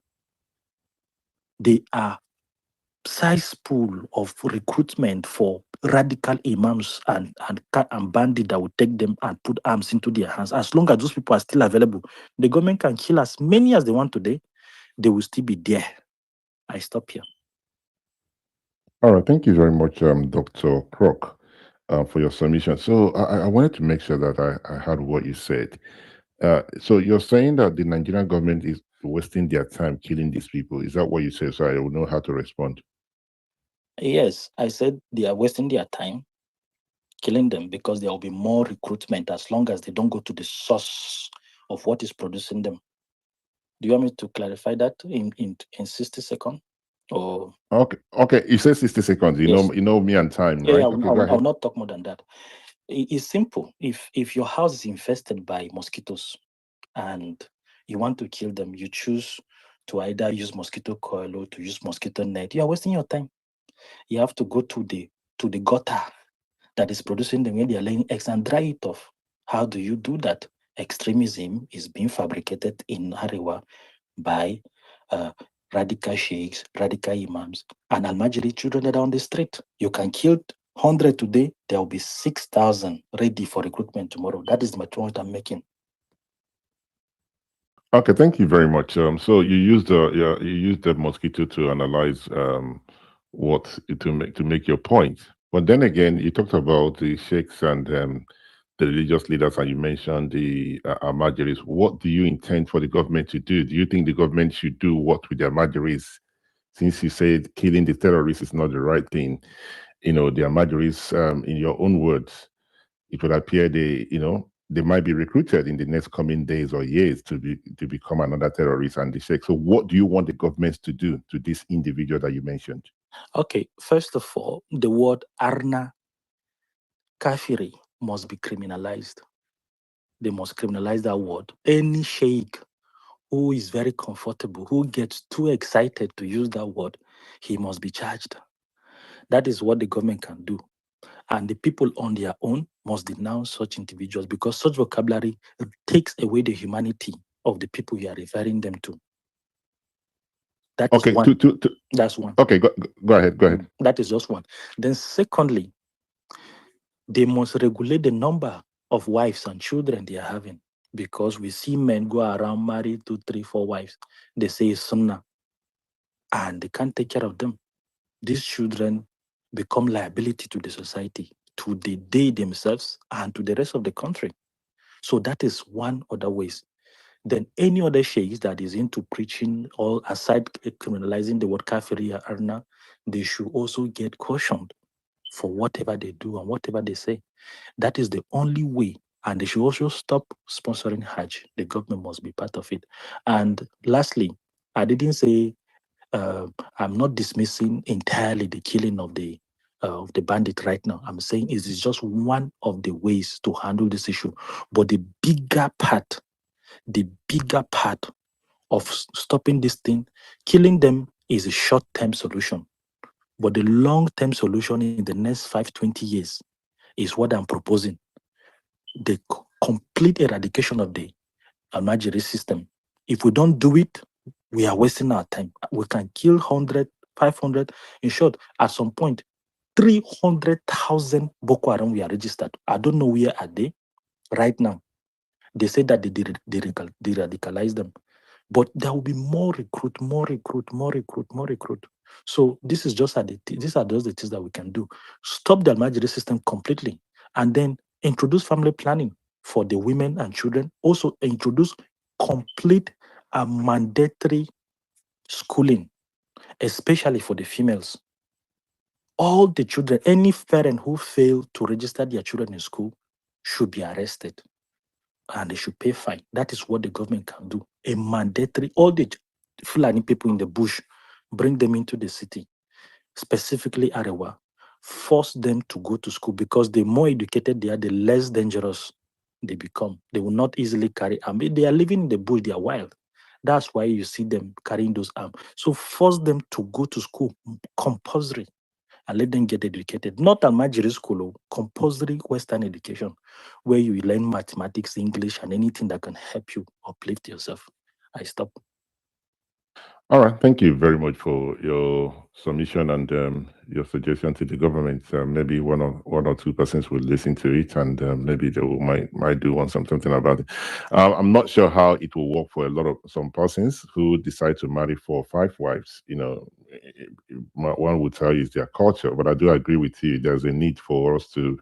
they are size pool of recruitment for radical imams and bandits that will take them and put arms into their hands. As long as those people are still available, the government can kill as many as they want today. They will still be there. I stop here. All right, thank you very much, Dr. Croc, for your submission. So I wanted to make sure that I heard what you said. So you're saying that the Nigerian government is wasting their time killing these people. Is that what you said? So I will know how to respond. Yes, I said they are wasting their time killing them because there will be more recruitment as long as they don't go to the source of what is producing them. Do you want me to clarify that in 60 seconds? Or okay. You said 60 seconds. You yes. know me and time, Yeah, right? okay, I'll not talk more than that. It's simple. If your house is infested by mosquitoes and you want to kill them, you choose to either use mosquito coil or to use mosquito net. You are wasting your time. You have to go to the gutter that is producing them when they are laying eggs and dry it off. How do you do that? Extremism is being fabricated in Arewa by radical sheikhs, radical imams, and Almajiri children that are on the street. You can kill 100 today, there will be 6,000 ready for recruitment tomorrow. That is my point I'm making. Okay, thank you very much. So you used the mosquito to analyze what to make your point. But then again, you talked about the sheikhs and the religious leaders, and you mentioned the Almajiris. What do you intend for the government to do? Do you think the government should do what with the Almajiris? Since you said killing the terrorists is not the right thing, the Almajiris, in your own words, it would appear they might be recruited in the next coming days or years to become another terrorist and the sheikh. So what do you want the governments to do to this individual that you mentioned? Okay, first of all, the word Arna Kafiri must be criminalized. They must criminalize that word. Any sheikh who is very comfortable, who gets too excited to use that word, he must be charged. That is what the government can do. And the people on their own must denounce such individuals, because such vocabulary takes away the humanity of the people you are referring them to. That is Okay, one. That's one. Okay, go ahead. That is just one. Then secondly, they must regulate the number of wives and children they are having, because we see men go around married 2, 3, 4 wives. They say it's sunnah, and they can't take care of them. These children become liability to the society, to they themselves, and to the rest of the country. So that is one other ways. Then any other sheikhs that is into preaching, or aside criminalizing the word kafiri or arna, they should also get cautioned for whatever they do and whatever they say. That is the only way. And they should also stop sponsoring Hajj. The government must be part of it. And lastly, I didn't say I'm not dismissing entirely the killing of the bandit right now. I'm saying it is just one of the ways to handle this issue. But the bigger part of stopping this thing, killing them, is a short-term solution. But the long-term solution in the next 5-20 years is what I'm proposing. The complete eradication of the Almajiri system. If we don't do it, we are wasting our time. We can kill 100, 500. In short, at some point, 300,000 Boko Haram we are registered. I don't know where are they right now. They say that they radicalize them. But there will be more recruit. So this is just these are just the things that we can do. Stop the Almajiri system completely, and then introduce family planning for the women and children. Also introduce complete and mandatory schooling, especially for the females. All the children, any parent who fail to register their children in school should be arrested, and they should pay fine. That is what the government can do. A mandatory, all the Fulani people in the bush, bring them into the city, specifically Arewa, force them to go to school, because the more educated they are, the less dangerous they become. They will not easily carry arms. They are living in the bush, they are wild. That's why you see them carrying those arms. So force them to go to school, compulsory, and let them get educated. Not Almajiri school, compulsory Western education, where you learn mathematics, English, and anything that can help you uplift yourself. I stop. All right, thank you very much for your submission and your suggestion to the government. Maybe one or two persons will listen to it, and maybe they might do something about it. I'm not sure how it will work for some persons who decide to marry 4 or 5 wives. One would tell you it's their culture, but I do agree with you. There's a need for us to,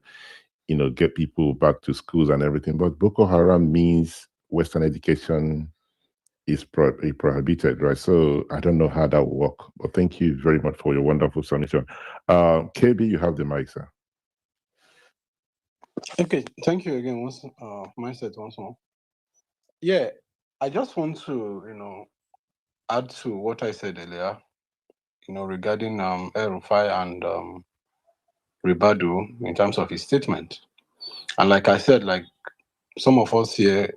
get people back to schools and everything. But Boko Haram means Western education is prohibited, right? So I don't know how that will work. But thank you very much for your wonderful submission. KB, you have the mic, sir. Okay, thank you again. Mindset once more. Yeah, I just want to, add to what I said earlier, regarding El-Rufai and Ribadu in terms of his statement. And like I said, like some of us here,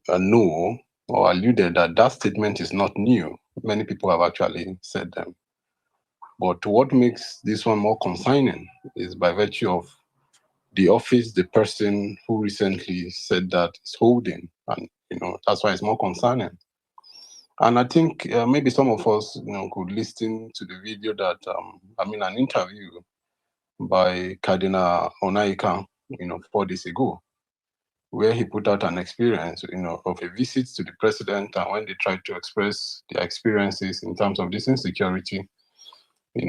know or alluded that statement is not new. Many people have actually said them. But what makes this one more concerning is by virtue of the office the person who recently said that is holding, and that's why it's more concerning. And I think maybe some of us could listen to the video that an interview by Cardinal Onaika 4 days ago, where he put out an experience of a visit to the president, and when they tried to express their experiences in terms of this insecurity, you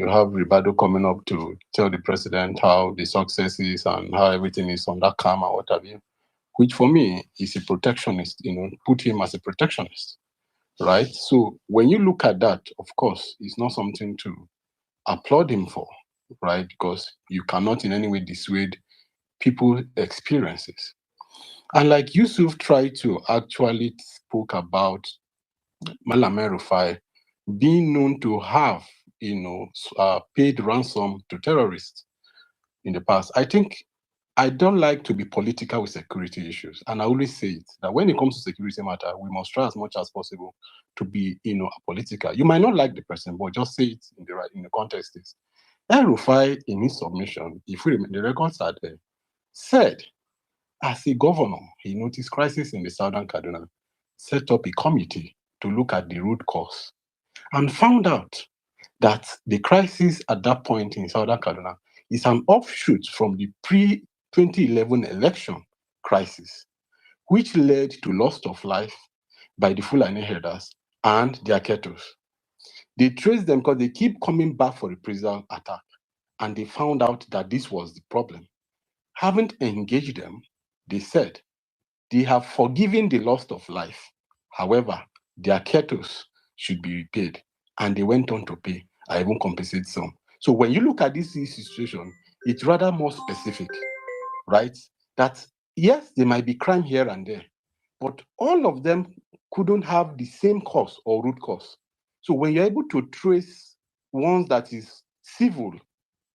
have Ribado coming up to tell the president how the success is and how everything is under calm and what have you, which for me is a protectionist, put him as a protectionist, right? So when you look at that, of course, it's not something to applaud him for, right? Because you cannot in any way dissuade people's experiences. And like Yusuf tried to actually spoke about Malam El-Rufai being known to have, paid ransom to terrorists in the past. I don't like to be political with security issues. And I always say it, that when it comes to security matter, we must try as much as possible to be, apolitical. You might not like the person, but just say it in the context is. El-Rufai, in his submission, if we remember, the records are there, said, as a governor, he noticed crisis in the southern Kaduna, set up a committee to look at the root cause, and found out that the crisis at that point in southern Kaduna is an offshoot from the pre-2011 election crisis, which led to loss of life by the Fulani herders and their kettles. They traced them because they keep coming back for reprisal attack, and they found out that this was the problem. Haven't engaged them, they said, they have forgiven the loss of life. However, their kettles should be repaid, and they went on to pay. I even compensate some. So when you look at this situation, it's rather more specific, right? That yes, there might be crime here and there, but all of them couldn't have the same cause or root cause. So when you're able to trace ones that is civil,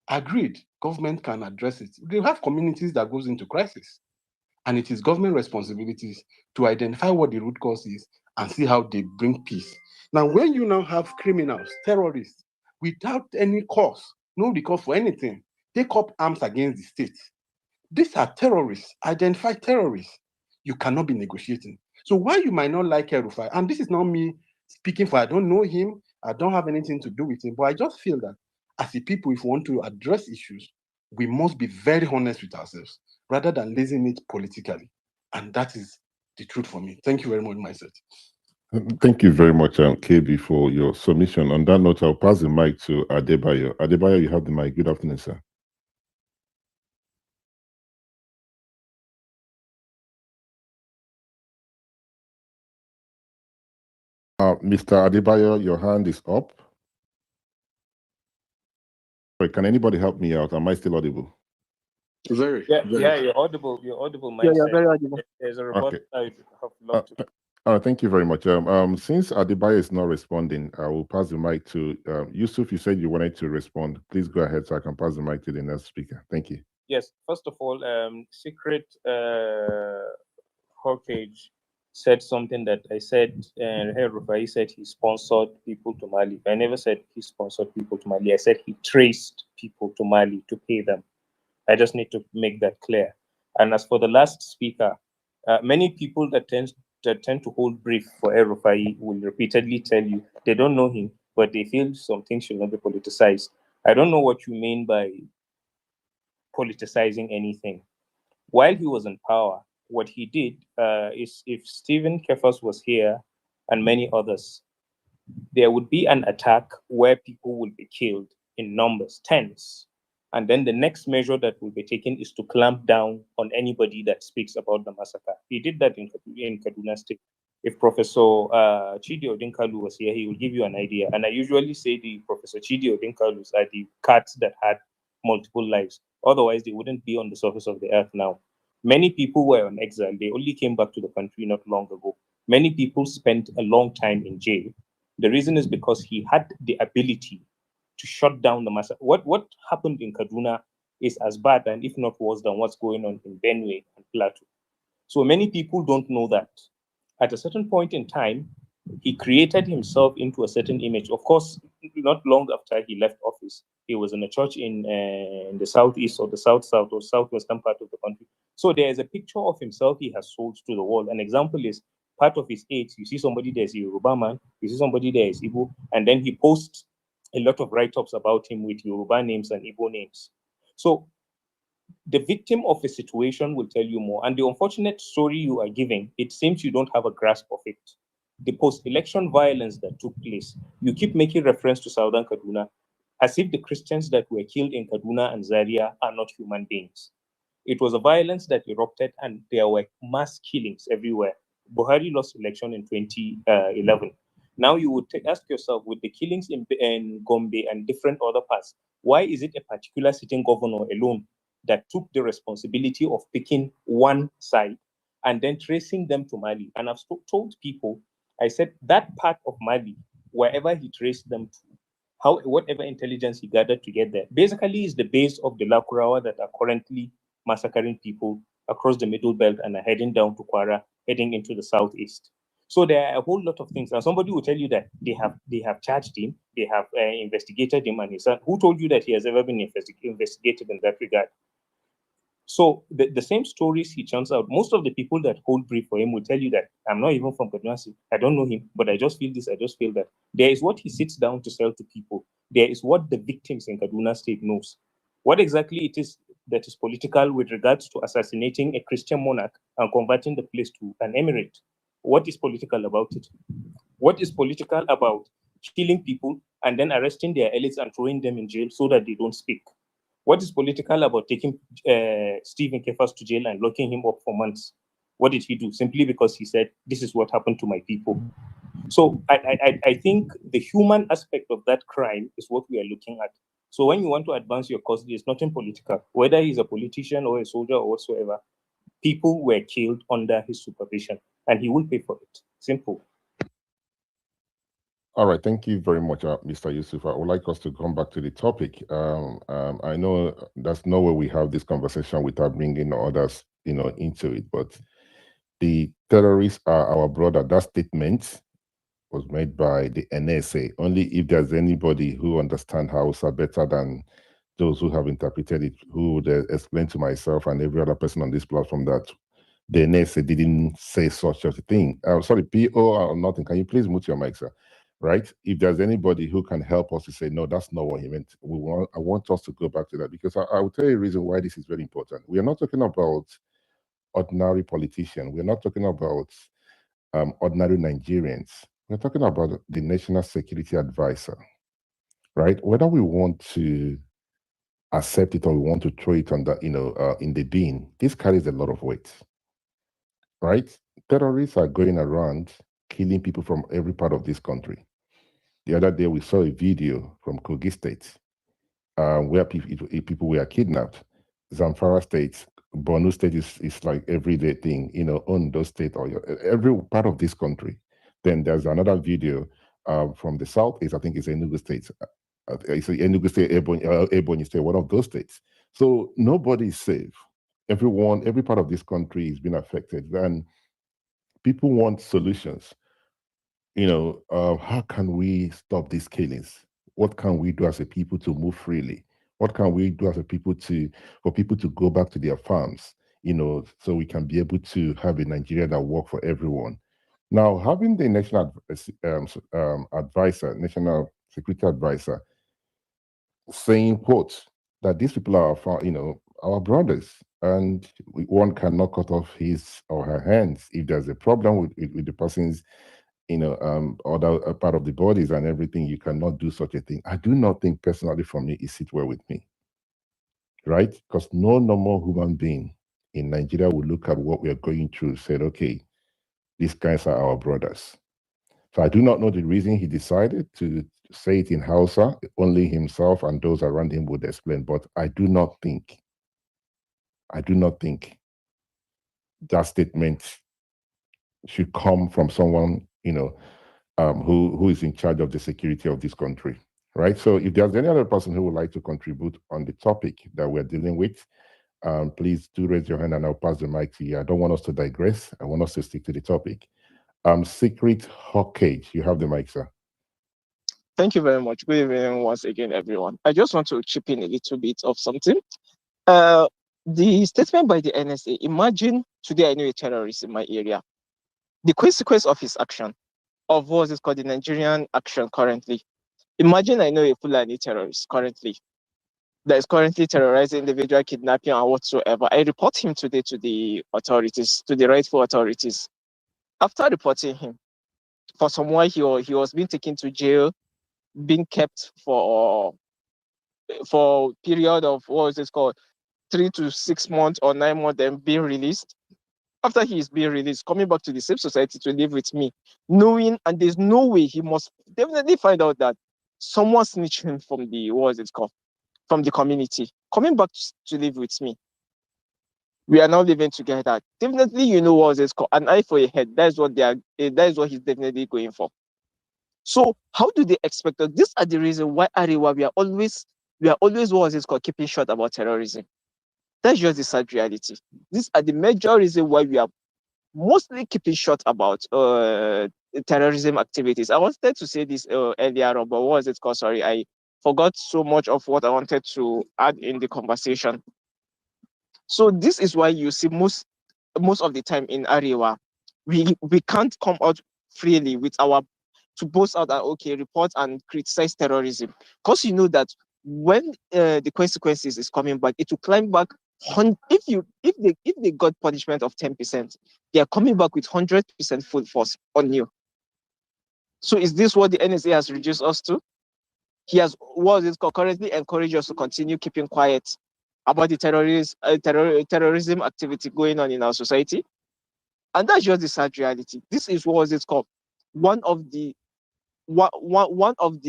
agreed, government can address it. They have communities that goes into crisis, and it is government responsibilities to identify what the root cause is and see how they bring peace. Now, when you now have criminals, terrorists, without any cause, no cause for anything, take up arms against the state. These are terrorists, identify terrorists. You cannot be negotiating. So why you might not like El-Rufai, and this is not me speaking for, I don't know him, I don't have anything to do with him, but I just feel that as a people, if we want to address issues, we must be very honest with ourselves rather than losing it politically. And that is the truth for me. Thank you very much, myself. Thank you very much, KB, for your submission. On that note, I'll pass the mic to Adebayo. Adebayo, you have the mic. Good afternoon, sir. Mr. Adebayo, your hand is up. Wait, can anybody help me out? Am I still audible? Very. Yeah, you're audible. You're audible, Mike. Yeah, you're very audible. There's a report Okay. I have love to. Thank you very much. Since Adebayo is not responding, I will pass the mic to Yusuf. You said you wanted to respond. Please go ahead so I can pass the mic to the next speaker. Thank you. Yes, first of all, Secret Hawkage said something that I said, and El-Rufai said he sponsored people to Mali. I never said he sponsored people to Mali. I said he traced people to Mali to pay them. I just need to make that clear. And as for the last speaker, many people that tend to hold brief for El-Rufai will repeatedly tell you they don't know him, but they feel some things should not be politicized. I don't know what you mean by politicizing anything. While he was in power, what he did is, if Stephen Kefas was here and many others, there would be an attack where people will be killed in numbers, tens. And then the next measure that will be taken is to clamp down on anybody that speaks about the massacre. He did that in Kaduna State. If Professor Chidi Odinkalu was here, he will give you an idea. And I usually say the Professor Chidi Odinkalus are the cats that had multiple lives. Otherwise, they wouldn't be on the surface of the earth now. Many people were on exile. They only came back to the country not long ago. Many people spent a long time in jail. The reason is because he had the ability to shut down the massacre. What happened in Kaduna is as bad, and if not worse, than what's going on in Benue and Plateau. So many people don't know that. At a certain point in time, he created himself into a certain image. Of course, not long after he left office, he was in a church in the southeast or the south or southwestern part of the country. So there is a picture of himself he has sold to the world. An example is part of his aids. You see somebody there's a Yoruba man, you see somebody there is Igbo, and then he posts a lot of write-ups about him with Yoruba names and Igbo names. So the victim of a situation will tell you more. And the unfortunate story you are giving, it seems you don't have a grasp of it. The post-election violence that took place, you keep making reference to Southern Kaduna as if the Christians that were killed in Kaduna and Zaria are not human beings. It was a violence that erupted and there were mass killings everywhere. Buhari lost election in 2011. Now you would ask yourself, with the killings in Gombe and different other parts, why is it a particular sitting governor alone that took the responsibility of picking one side and then tracing them to Mali? And I've told people, I said that part of Mali, wherever he traced them to, whatever intelligence he gathered to get there, basically is the base of the Lakurawa that are currently massacring people across the Middle Belt and are heading down to Kwara, heading into the southeast. So there are a whole lot of things. And somebody will tell you that they have charged him, they have investigated him and his son. Who told you that he has ever been investigated in that regard? So the same stories he churns out, most of the people that hold brief for him will tell you that I'm not even from Kaduna State. I don't know him, but I just feel this, I just feel that. There is what he sits down to sell to people. There is what the victims in Kaduna State knows. What exactly it is that is political with regards to assassinating a Christian monarch and converting the place to an emirate. What is political about it? What is political about killing people and then arresting their elites and throwing them in jail so that they don't speak? What is political about taking Stephen Kefas to jail and locking him up for months? What did he do? Simply because he said, this is what happened to my people. So I think the human aspect of that crime is what we are looking at. So when you want to advance your cause, there's nothing political. Whether he's a politician or a soldier or whatsoever, people were killed under his supervision and he will pay for it. Simple. All right, thank you very much, Mr. Yusuf. I would like us to come back to the topic. I know there's no way we have this conversation without bringing others, into it. But the terrorists are our brother. That statement was made by the NSA. Only if there's anybody who understands Hausa better than those who have interpreted it, who would explain to myself and every other person on this platform that the NSA didn't say such a thing. Sorry, PO or nothing. Can you please mute your mic, sir? Right? If there's anybody who can help us to say, no, that's not what he meant. I want us to go back to that, because I will tell you a reason why this is very important. We are not talking about ordinary politicians. We're not talking about ordinary Nigerians. We're talking about the National Security Advisor, right? Whether we want to accept it or we want to throw it on the, in the bin, this carries a lot of weight, right? Terrorists are going around killing people from every part of this country. The other day, we saw a video from Kogi State where people were kidnapped. Zamfara State, Borno State is like everyday thing, Ondo State, or every part of this country. Then there's another video from the southeast, I think it's Enugu State. It's Enugu State, Ebonyi State, one of those states. So nobody is safe. Every part of this country is being affected. And people want solutions. How can we stop these killings? What can we do as a people to move freely? What can we do as a people for people to go back to their farms, so we can be able to have a Nigeria that works for everyone? Now, having the national advisor, national security advisor, saying, quote, that these people are, our brothers, and one cannot cut off his or her hands if there's a problem with the person's other part of the bodies and everything. You cannot do such a thing. I do not think personally, for me, it sits well with me, right? Because no normal human being in Nigeria will look at what we are going through, said, okay, these guys are our brothers. So I do not know the reason he decided to say it in Hausa. Only himself and those around him would explain. But I do not think that statement should come from someone, who is in charge of the security of this country, right? So if there's any other person who would like to contribute on the topic that we're dealing with, please do raise your hand and I'll pass the mic to you. I don't want us to digress. I want us to stick to the topic. Secret Hawkage, you have the mic, sir. Thank you very much. Good evening once again, everyone. I just want to chip in a little bit of something. The statement by the NSA, imagine today I know a terrorist in my area. The consequence of his action, of what is called the Nigerian action currently. Imagine I know a Fulani terrorist currently that is currently terrorizing individual, kidnapping, and whatsoever. I report him today to the authorities, to the rightful authorities. After reporting him, for some while he was being taken to jail, being kept for period of what is it called 3 to 6 months or 9 months, then being released. After he is being released, coming back to the same society to live with me, knowing, and there's no way, he must definitely find out that someone snitched him from the what is it called, from the community, coming back to live with me. We are now living together. Definitely, you know what is called an eye for a head. That is what he's definitely going for. So how do they expect us? These are the reason why Arewa we are always what is it called, keeping short about terrorism. That's just the sad reality. These are the major reason why we are mostly keeping short about terrorism activities. I wanted to say this earlier on, but what was it called? Sorry, I forgot so much of what I wanted to add in the conversation. So this is why you see most of the time in Arewa, we can't come out freely with our to boast out that okay, report and criticize terrorism, because you know that when the consequences is coming back, it will climb back. If they got punishment of 10%, they are coming back with 100% full force on you. So is this what the NSA has reduced us to? He has what is currently encouraged us to continue keeping quiet about the terrorism activity going on in our society, and that's just the sad reality. This is what is called one of the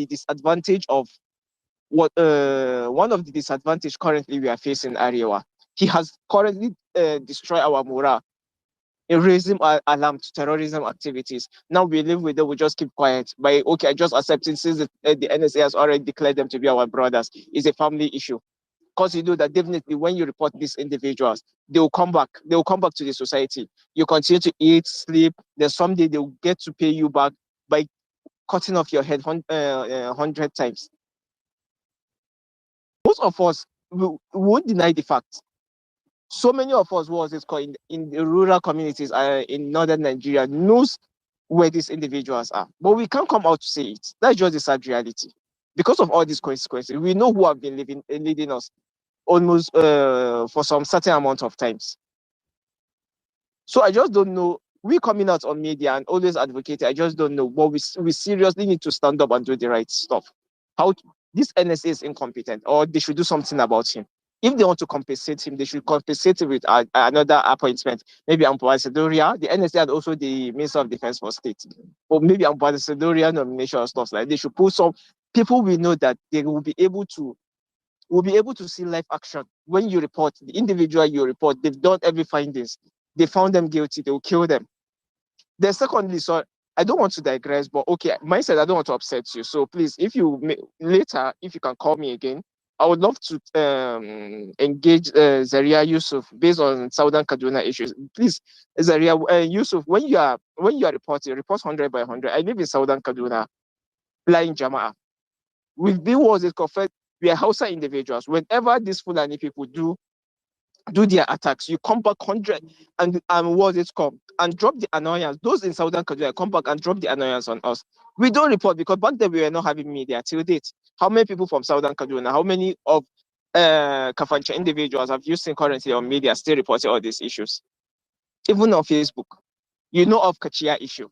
disadvantage of one of the disadvantage currently we are facing Arewa. He has currently destroyed our morale in raising alarm to terrorism activities. Now we live with them, we just keep quiet. By okay, I just accepting since the NSA has already declared them to be our brothers. It's a family issue. Because you know that definitely when you report these individuals, they will come back. They will come back to the society. You continue to eat, sleep. Then someday they will get to pay you back by cutting off your head 100 times. Most of us won't deny the fact. So many of us, what is called in the rural communities in northern Nigeria, knows where these individuals are, but we can't come out to say it. That's just the sad reality. Because of all these consequences, we know who have been leading us almost for some certain amount of times. So I just don't know. We coming out on media and always advocating. I just don't know. But we seriously need to stand up and do the right stuff. How this NSA is incompetent, or they should do something about him. If they want to compensate him, they should compensate him with another appointment. Maybe ambassadorial. The NSA and also the Minister of Defense for State, or maybe ambassadorial nomination or stuff like that. They should put some people we know that they will be able to see live action. When you report, the individual you report, they've done every findings. They found them guilty, they will kill them. Then secondly, so I don't want to digress, but okay, mindset, I don't want to upset you. So please, if you later, if you can call me again, I would love to engage Zaria Yusuf based on Southern Kaduna issues. Please, Zaria Yusuf, when you are reporting, report 100 by 100. I live in Southern Kaduna, lying Jama'a. We've been was it confessed. We are Hausa individuals. Whenever these Fulani people do their attacks, you come back 100 and what it's called and drop the annoyance. Those in Southern Korea come back and drop the annoyance on us. We don't report because back then we were not having media till date. How many people from Southern Kaduna, how many of Kafancha individuals have you seen currently on media still reporting all these issues? Even on Facebook, you know of Kachia issue.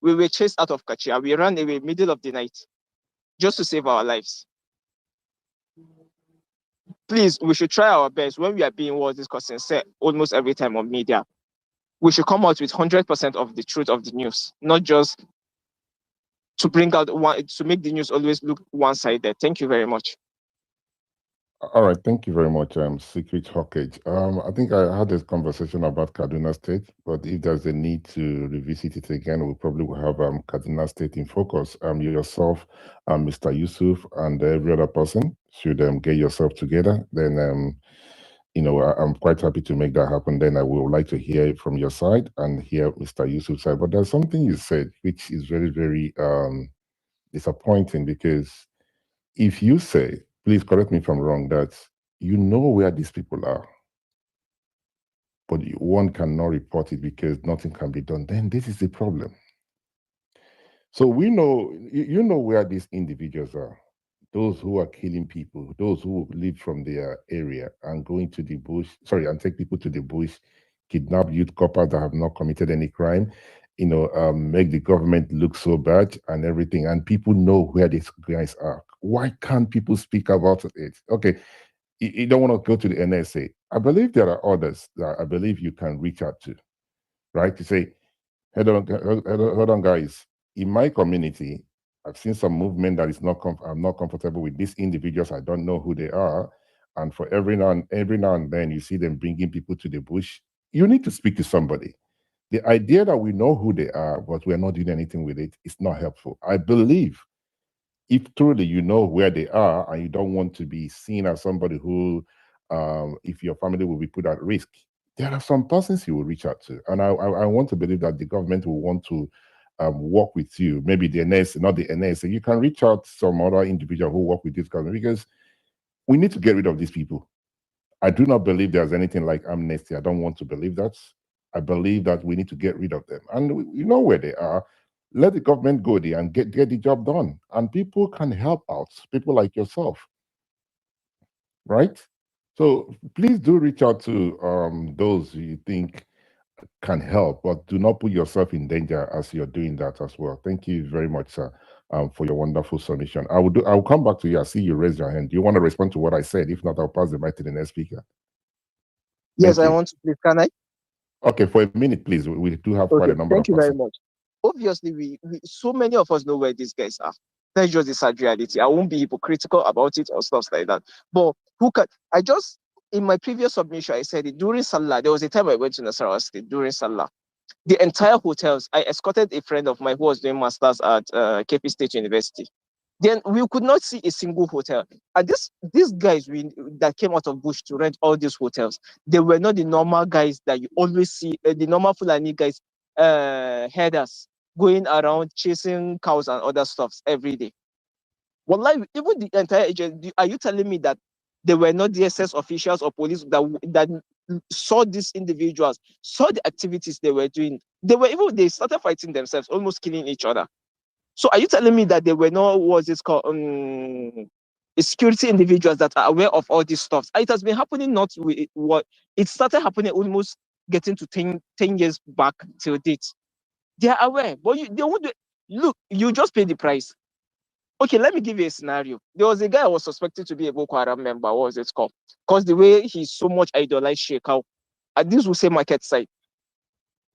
We were chased out of Kachia. We ran away middle of the night just to save our lives. Please, we should try our best when we are being what is said almost every time on media. We should come out with 100% of the truth of the news, not just to bring out to make the news always look one-sided. Thank you very much. All right, thank you very much, Secret Hawkage. I think I had this conversation about Kaduna State, but if there's a need to revisit it again, we probably will have Kaduna State in focus. Yourself, Mr. Yusuf, and every other person should get yourself together. Then, I'm quite happy to make that happen. Then I would like to hear it from your side and hear Mr. Yusuf's side. But there's something you said which is very, very disappointing because if you say, please correct me if I'm wrong, that you know where these people are, but one cannot report it because nothing can be done, then this is the problem. So we know, you know where these individuals are. Those who are killing people, those who live from their area and going to the bush, and take people to the bush, kidnap youth couples that have not committed any crime, make the government look so bad and everything. And people know where these guys are. Why can't people speak about it? Okay, you don't want to go to the NSA. I believe there are others that I believe you can reach out to, right? To say, hold on, guys. In my community, I've seen some movement that is I'm not comfortable with these individuals. I don't know who they are. And for every now and then you see them bringing people to the bush. You need to speak to somebody. The idea that we know who they are, but we're not doing anything with it, is not helpful. I believe if truly you know where they are and you don't want to be seen as somebody who, if your family will be put at risk, there are some persons you will reach out to. And I want to believe that the government will want to work with you. Maybe the NS, not the NS. You can reach out to some other individual who work with this government, because we need to get rid of these people. I do not believe there's anything like amnesty. I don't want to believe that. I believe that we need to get rid of them. And you know where they are. Let the government go there and get the job done. And people can help out, people like yourself, right? So please do reach out to those you think can help, but do not put yourself in danger as you're doing that as well. Thank you very much, sir, for your wonderful submission. I will come back to you. I see you raise your hand. Do you want to respond to what I said? If not, I'll pass the mic to the next speaker. Yes, Thank I you. want to please. Can I? Okay, for a minute, please. We do have quite a number Thank of you very persons. much. Obviously, we so many of us know where these guys are. That's just the sad reality. I won't be hypocritical about it or stuff like that. But who can? In my previous submission, I said it during Salah. There was a time I went to Nasarawa State during Salah. The entire hotels, I escorted a friend of mine who was doing masters at KP State University. Then we could not see a single hotel. And these guys that came out of bush to rent all these hotels, they were not the normal guys that you always see, the normal Fulani guys, headers going around chasing cows and other stuffs every day. Wallahi, even the entire agency, are you telling me that they were not DSS officials or police that saw these individuals, saw the activities they were doing? They started fighting themselves, almost killing each other. So are you telling me that they were not, security individuals that are aware of all these stuff? It has been happening, it started happening almost getting to 10 years back till date. They are aware, but they won't look, you just pay the price. Okay, let me give you a scenario. There was a guy I was suspected to be a Boko Haram member. What was it called? Because the way he so much idolized Sheikh, at this Wuse market site,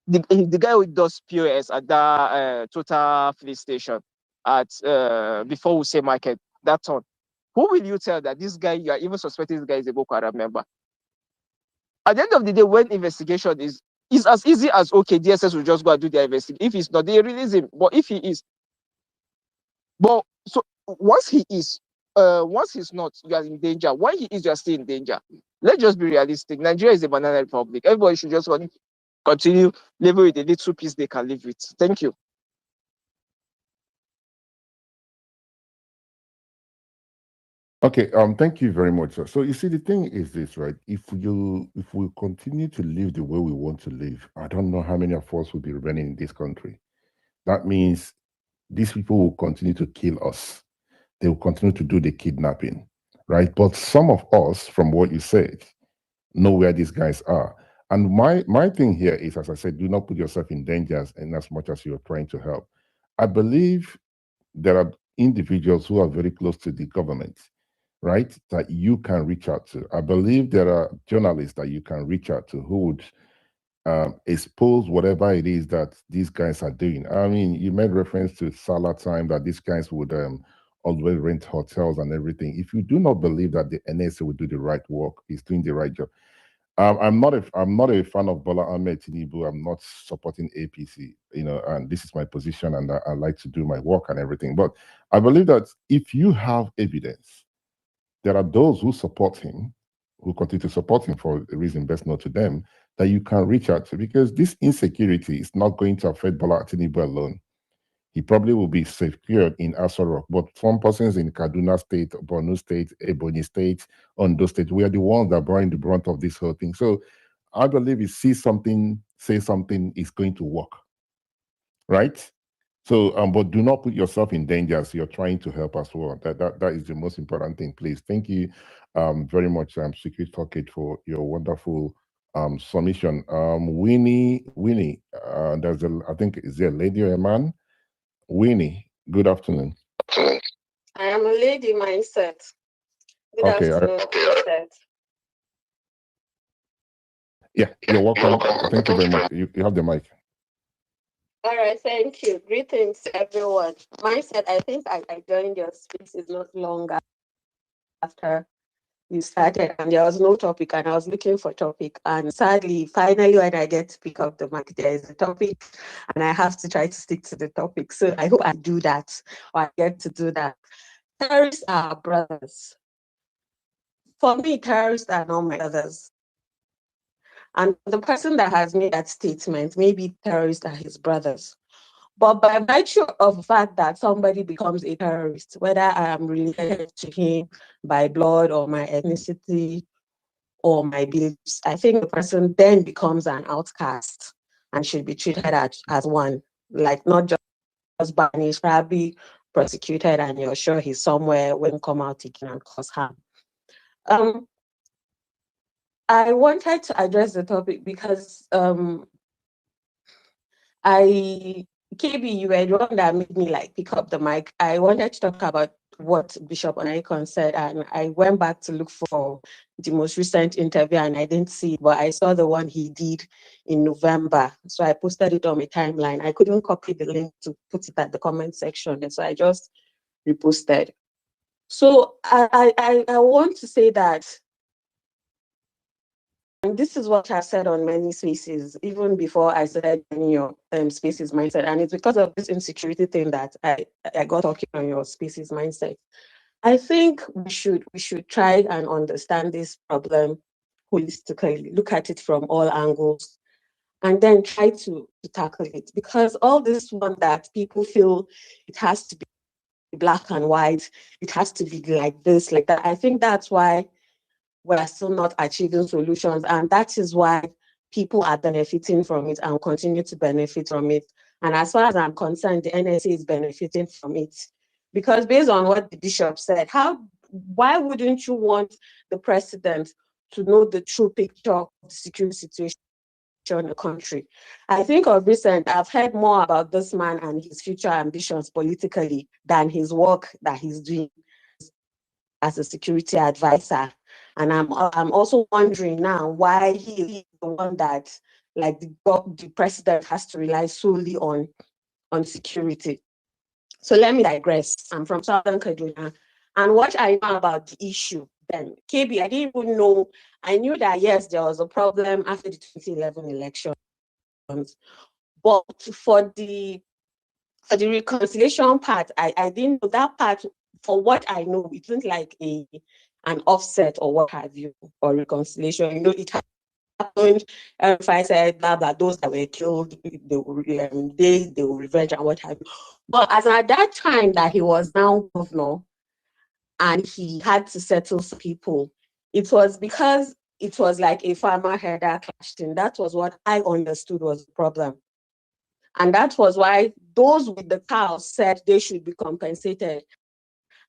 the guy who does POS at that Total Fleet Station at before Wuse Market, that one. Who will you tell that this guy, you are even suspecting this guy is a Boko Haram member? At the end of the day, when investigation is as easy as, okay, DSS will just go and do their investigation. If he's not, they release him. But if he is, but so once he is, once he's not, you are in danger. When he is, you are still in danger. Let's just be realistic. Nigeria is a banana republic. Everybody should just continue living with the little piece they can live with. Thank you. Okay, thank you very much, sir. So you see, the thing is this, right? If we continue to live the way we want to live, I don't know how many of us will be remaining in this country. That means these people will continue to kill us. They will continue to do the kidnapping, right? But some of us, from what you said, know where these guys are. And my thing here is, as I said, do not put yourself in danger in as much as you're trying to help. I believe there are individuals who are very close to the government, right, that you can reach out to. I believe there are journalists that you can reach out to who would expose whatever it is that these guys are doing. I mean, you made reference to Salah time that these guys would always rent hotels and everything. If you do not believe that the NSA will do the right work, is doing the right job. I'm not a fan of Bola Ahmed Tinubu. I'm not supporting APC, and this is my position, and I like to do my work and everything. But I believe that if you have evidence, there are those who support him, who continue to support him for a reason best known to them, that you can reach out to, because this insecurity is not going to affect Bola Tinubu alone. he probably will be secured in Aso Rock. But some persons in Kaduna State, Borno State, Ebonyi State, Ondo State, we are the ones that are bearing the brunt of this whole thing. So I believe if see something, say something is going to work, right? So, but do not put yourself in danger as you're trying to help as well. That is the most important thing, please. Thank you very much, Secret Pocket, for your wonderful submission. Winnie, I think, is there a lady or a man? Winnie, good afternoon. I am a lady mindset. Good afternoon. Yeah, you're welcome. Thank you very much. You have the mic. All right, thank you. Greetings to everyone. Mindset, I think I joined your spaces not long after you started, and there was no topic, and I was looking for topic. And sadly, finally, when I get to pick up the mic, there is a topic, and I have to try to stick to the topic. So I hope I do that, or I get to do that. Terrorists are brothers. For me, terrorists are not my brothers. And the person that has made that statement, maybe terrorists are his brothers. But by virtue of the fact that somebody becomes a terrorist, whether I am related to him by blood or my ethnicity or my beliefs, I think the person then becomes an outcast and should be treated as one, like not just banished, probably prosecuted, and you're sure he's somewhere when come out he can cause harm. I wanted to address the topic because KB, you were the one that made me like pick up the mic. I wanted to talk about what Bishop Onaikon said, and I went back to look for the most recent interview and I didn't see it, but I saw the one he did in November. So I posted it on my timeline. I couldn't copy the link to put it at the comment section, and so I just reposted. So I want to say that, and this is what I've said on many spaces, even before I started in your spaces mindset. And it's because of this insecurity thing that I got talking on your spaces mindset. I think we should try and understand this problem holistically, look at it from all angles, and then try to tackle it. Because all this one that people feel it has to be black and white, it has to be like this, like that. I think that's why we're still not achieving solutions. And that is why people are benefiting from it and continue to benefit from it. And as far as I'm concerned, the NSA is benefiting from it. Because based on what the bishop said, why wouldn't you want the president to know the true picture of the security situation in the country? I think of recent, I've heard more about this man and his future ambitions politically than his work that he's doing as a security advisor. And I'm also wondering now why he is the one that, like, the president has to rely solely on security. So let me digress. I'm from Southern Kaduna. And what I know about the issue then, KB, I didn't even know. I knew that, yes, there was a problem after the 2011 elections. But for the reconciliation part, I didn't know that part. For what I know, it wasn't like an offset or what have you, or reconciliation. You know, it happened. If I said blah blah, those that were killed, they will revenge and what have you. But as at that time that he was now governor, and he had to settle some people, it was because it was like a farmer herder clash thing. That was what I understood was the problem. And that was why those with the cows said they should be compensated.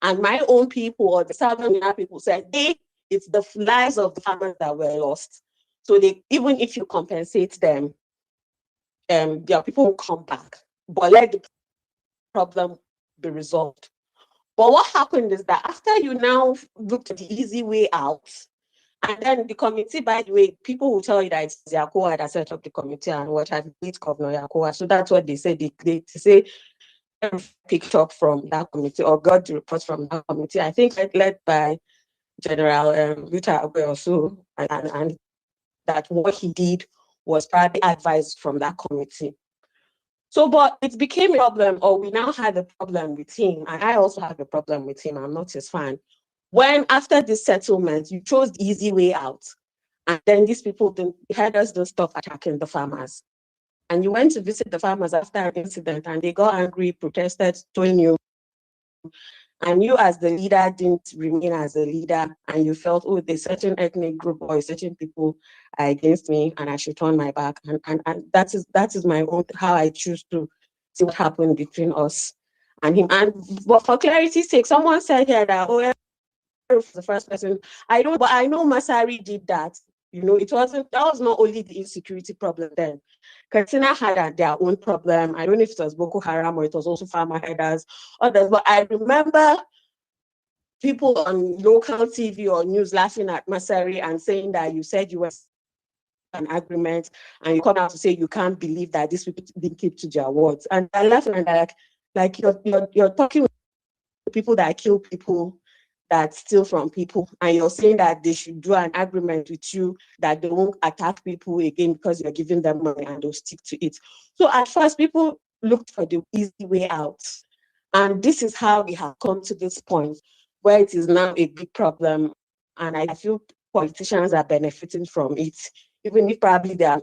And my own people, or the Southern people, said it's the lives of the farmers that were lost. So even if you compensate them, their people will come back. But let the problem be resolved. But what happened is that after you now looked at the easy way out, and then the committee, by the way, people will tell you that it's Yakoa that set up the committee and what have you, it's Governor Yakoa. So that's what they said. They say picked up from that committee or got the reports from that committee. I think led by General Luther also, and that what he did was probably advised from that committee. So, but it became a problem, or we now had a problem with him, and I also have a problem with him. I'm not his fan. When after this settlement, you chose the easy way out, and then these people, the herders, don't stop attacking the farmers. and you went to visit the farmers after an incident and they got angry, protested, told you, and you as the leader didn't remain as a leader, and you felt, oh, there's certain ethnic group or certain people are against me and I should turn my back. And that is my own, how I choose to see what happened between us and him. And but for clarity's sake, someone said here that, oh, the first person. I don't, but I know Masari did that. You know, that was not only the insecurity problem then. Katsina had their own problem. I don't know if it was Boko Haram or it was also farmer headers, others, but I remember people on local TV or news laughing at Masari and saying that you said you were an agreement and you come out to say you can't believe that these people didn't keep to their words. And they're laughing and they're like you're talking with people that kill people, that steal from people, and you're saying that they should do an agreement with you that they won't attack people again because you're giving them money and they'll stick to it. So at first, people looked for the easy way out. And this is how we have come to this point where it is now a big problem. And I feel politicians are benefiting from it, even if probably they are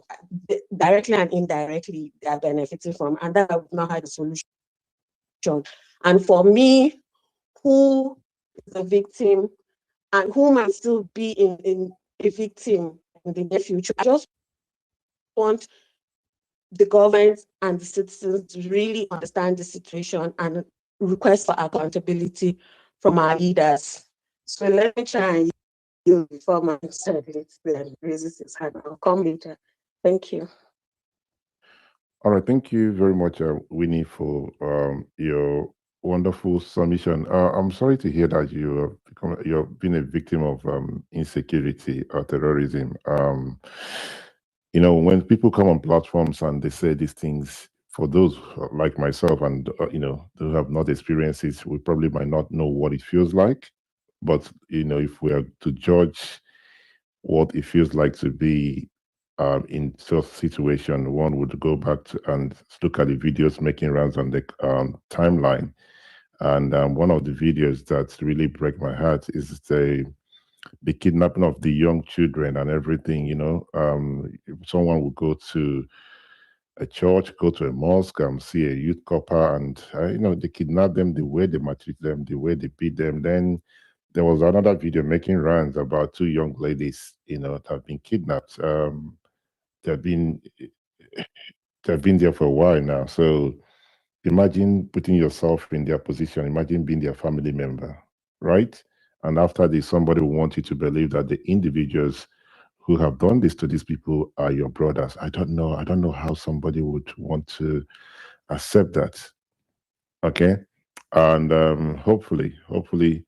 directly and indirectly they are benefiting from, and that we've not had a solution. And for me, who is a victim and who might still be in a victim in the near future, I just want the government and the citizens to really understand the situation and request for accountability from our leaders. So let me try and yield before my son raises his hand. I'll come later. Thank you. All right, thank you very much, Winnie, for your wonderful submission. I'm sorry to hear that you've been a victim of insecurity or terrorism. You know, when people come on platforms and they say these things, for those like myself and you know, who have not experienced it, we probably might not know what it feels like. But you know, if we are to judge what it feels like to be in such situation, one would go back and look at the videos making rounds on the timeline. And one of the videos that really break my heart is the kidnapping of the young children and everything. You know, someone would go to a church, go to a mosque, see a youth couple, and you know, they kidnap them, the way they maltreat them, the way they beat them. Then there was another video making rounds about two young ladies, you know, that have been kidnapped. They've been there for a while now. So imagine putting yourself in their position. Imagine being their family member, right? And after this, somebody will want you to believe that the individuals who have done this to these people are your brothers. I don't know. I don't know how somebody would want to accept that. Okay. And hopefully, the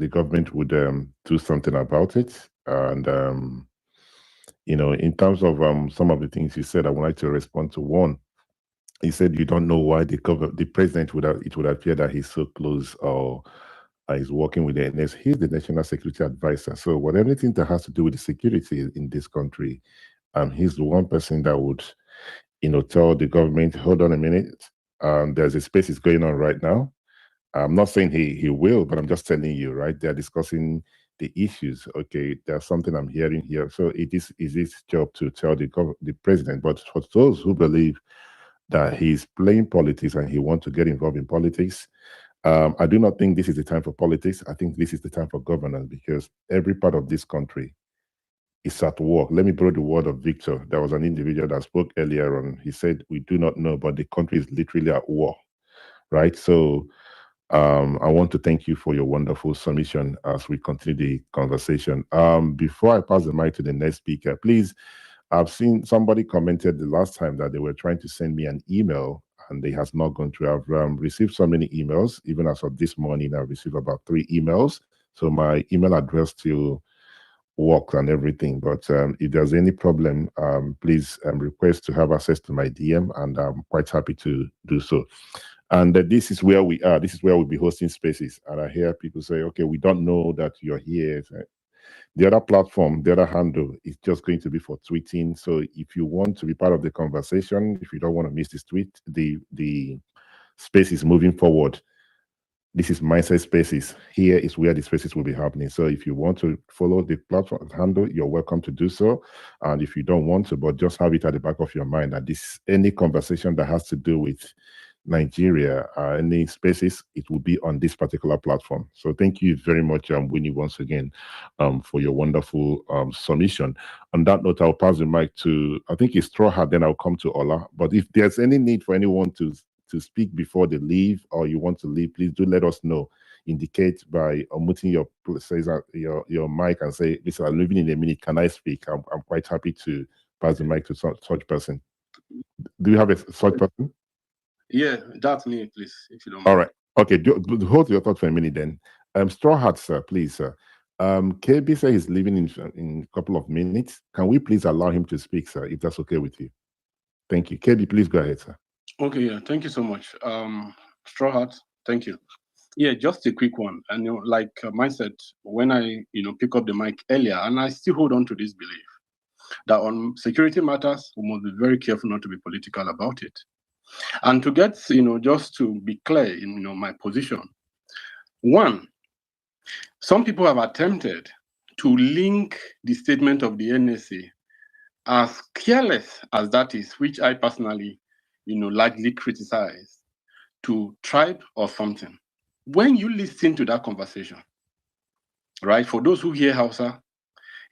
government would do something about it. And you know, in terms of some of the things you said, I would like to respond to one. He said you don't know why the president it would appear that he's so close or is working with the NS. He's the national security advisor. So whatever anything that has to do with the security in this country, he's the one person that would, you know, tell the government, hold on a minute, there's a space is going on right now. I'm not saying he will, but I'm just telling you, right? They're discussing the issues. Okay, there's something I'm hearing here. So it is his job to tell the president. But for those who believe that he's playing politics and he wants to get involved in politics, I do not think this is the time for politics. I think this is the time for governance, because every part of this country is at war. Let me borrow the word of Victor. There was an individual that spoke earlier on. He said, we do not know, but the country is literally at war, right? So I want to thank you for your wonderful submission as we continue the conversation. Before I pass the mic to the next speaker, please, I've seen somebody commented the last time that they were trying to send me an email and they has not gone through. I've received so many emails. Even as of this morning, I've received about 3 emails. So my email address still works and everything. But if there's any problem, please request to have access to my DM, and I'm quite happy to do so. And this is where we are. This is where we'll be hosting spaces. And I hear people say, okay, we don't know that you're here. The other platform, the other handle is just going to be for tweeting. So if you want to be part of the conversation, if you don't want to miss this tweet, the space is moving forward. This is Mindset Spaces. Here is where the spaces will be happening. So if you want to follow the platform handle, you're welcome to do so. And if you don't want to, but just have it at the back of your mind that this any conversation that has to do with Nigeria, any spaces, it will be on this particular platform. So thank you very much, Winnie, once again, for your wonderful submission. On that note, I'll pass the mic to, I think it's Straw Hat, then I'll come to Ola. But if there's any need for anyone to speak before they leave, or you want to leave, please do let us know. Indicate by unmuting your mic and say, listen, I'm leaving in a minute. Can I speak? I'm quite happy to pass the mic to such person. Do you have a such person? Yeah, that's me, please, if you don't mind. All right. Okay, hold your thought for a minute then. Straw Hat, sir, please, sir. KB said he's leaving in a couple of minutes. Can we please allow him to speak, sir, if that's okay with you? Thank you. KB, please go ahead, sir. Okay, yeah, thank you so much. Straw Hat, thank you. Yeah, just a quick one. And like Mindset, when I pick up the mic earlier, and I still hold on to this belief that on security matters, we must be very careful not to be political about it. And to get, just to be clear in my position, one, some people have attempted to link the statement of the NSA, as careless as that is, which I personally largely criticize, to tribe or something. When you listen to that conversation, right, for those who hear Hausa,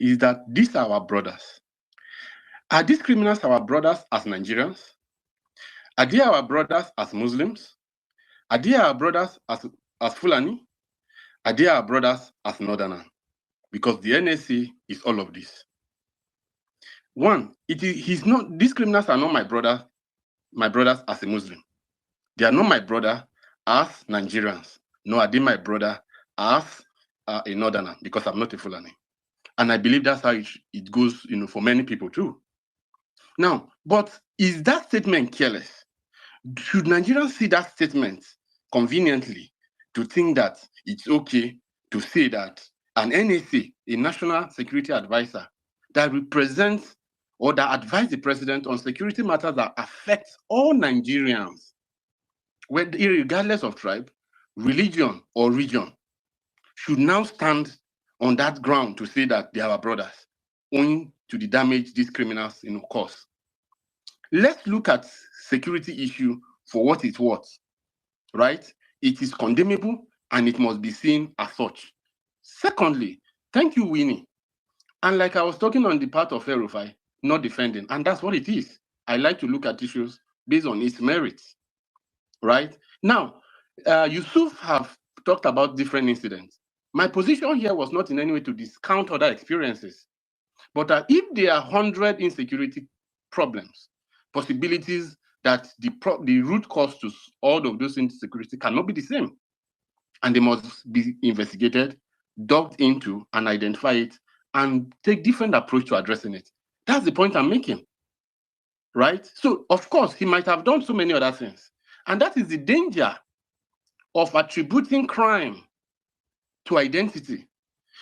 is that these are our brothers. Are these criminals our brothers as Nigerians? Are they our brothers as Muslims? Are they our brothers as Fulani? Are they our brothers as Northerners? Because the NSA is all of this. One, he's not. These criminals are not my brothers as a Muslim. They are not my brother as Nigerians. Nor are they my brother as a Northerner, because I'm not a Fulani. And I believe that's how it goes, for many people too. Now, but is that statement careless? Should Nigerians see that statement conveniently to think that it's okay to say that an NSA, a national security advisor, that represents or that advises the president on security matters that affect all Nigerians, regardless of tribe, religion, or region, should now stand on that ground to say that they are our brothers, owing to the damage these criminals cause? Let's look at security issue for what it's worth, right? It is condemnable and it must be seen as such. Secondly, thank you, Winnie. And like I was talking on the part of El-Rufai, not defending, and that's what it is. I like to look at issues based on its merits, right? Now, Yusuf have talked about different incidents. My position here was not in any way to discount other experiences, but if there are 100 insecurity problems, possibilities that the root cause to all of those insecurity cannot be the same, and they must be investigated, dug into, and identify it, and take different approach to addressing it. That's the point I'm making, right? So, of course, he might have done so many other things, and that is the danger of attributing crime to identity,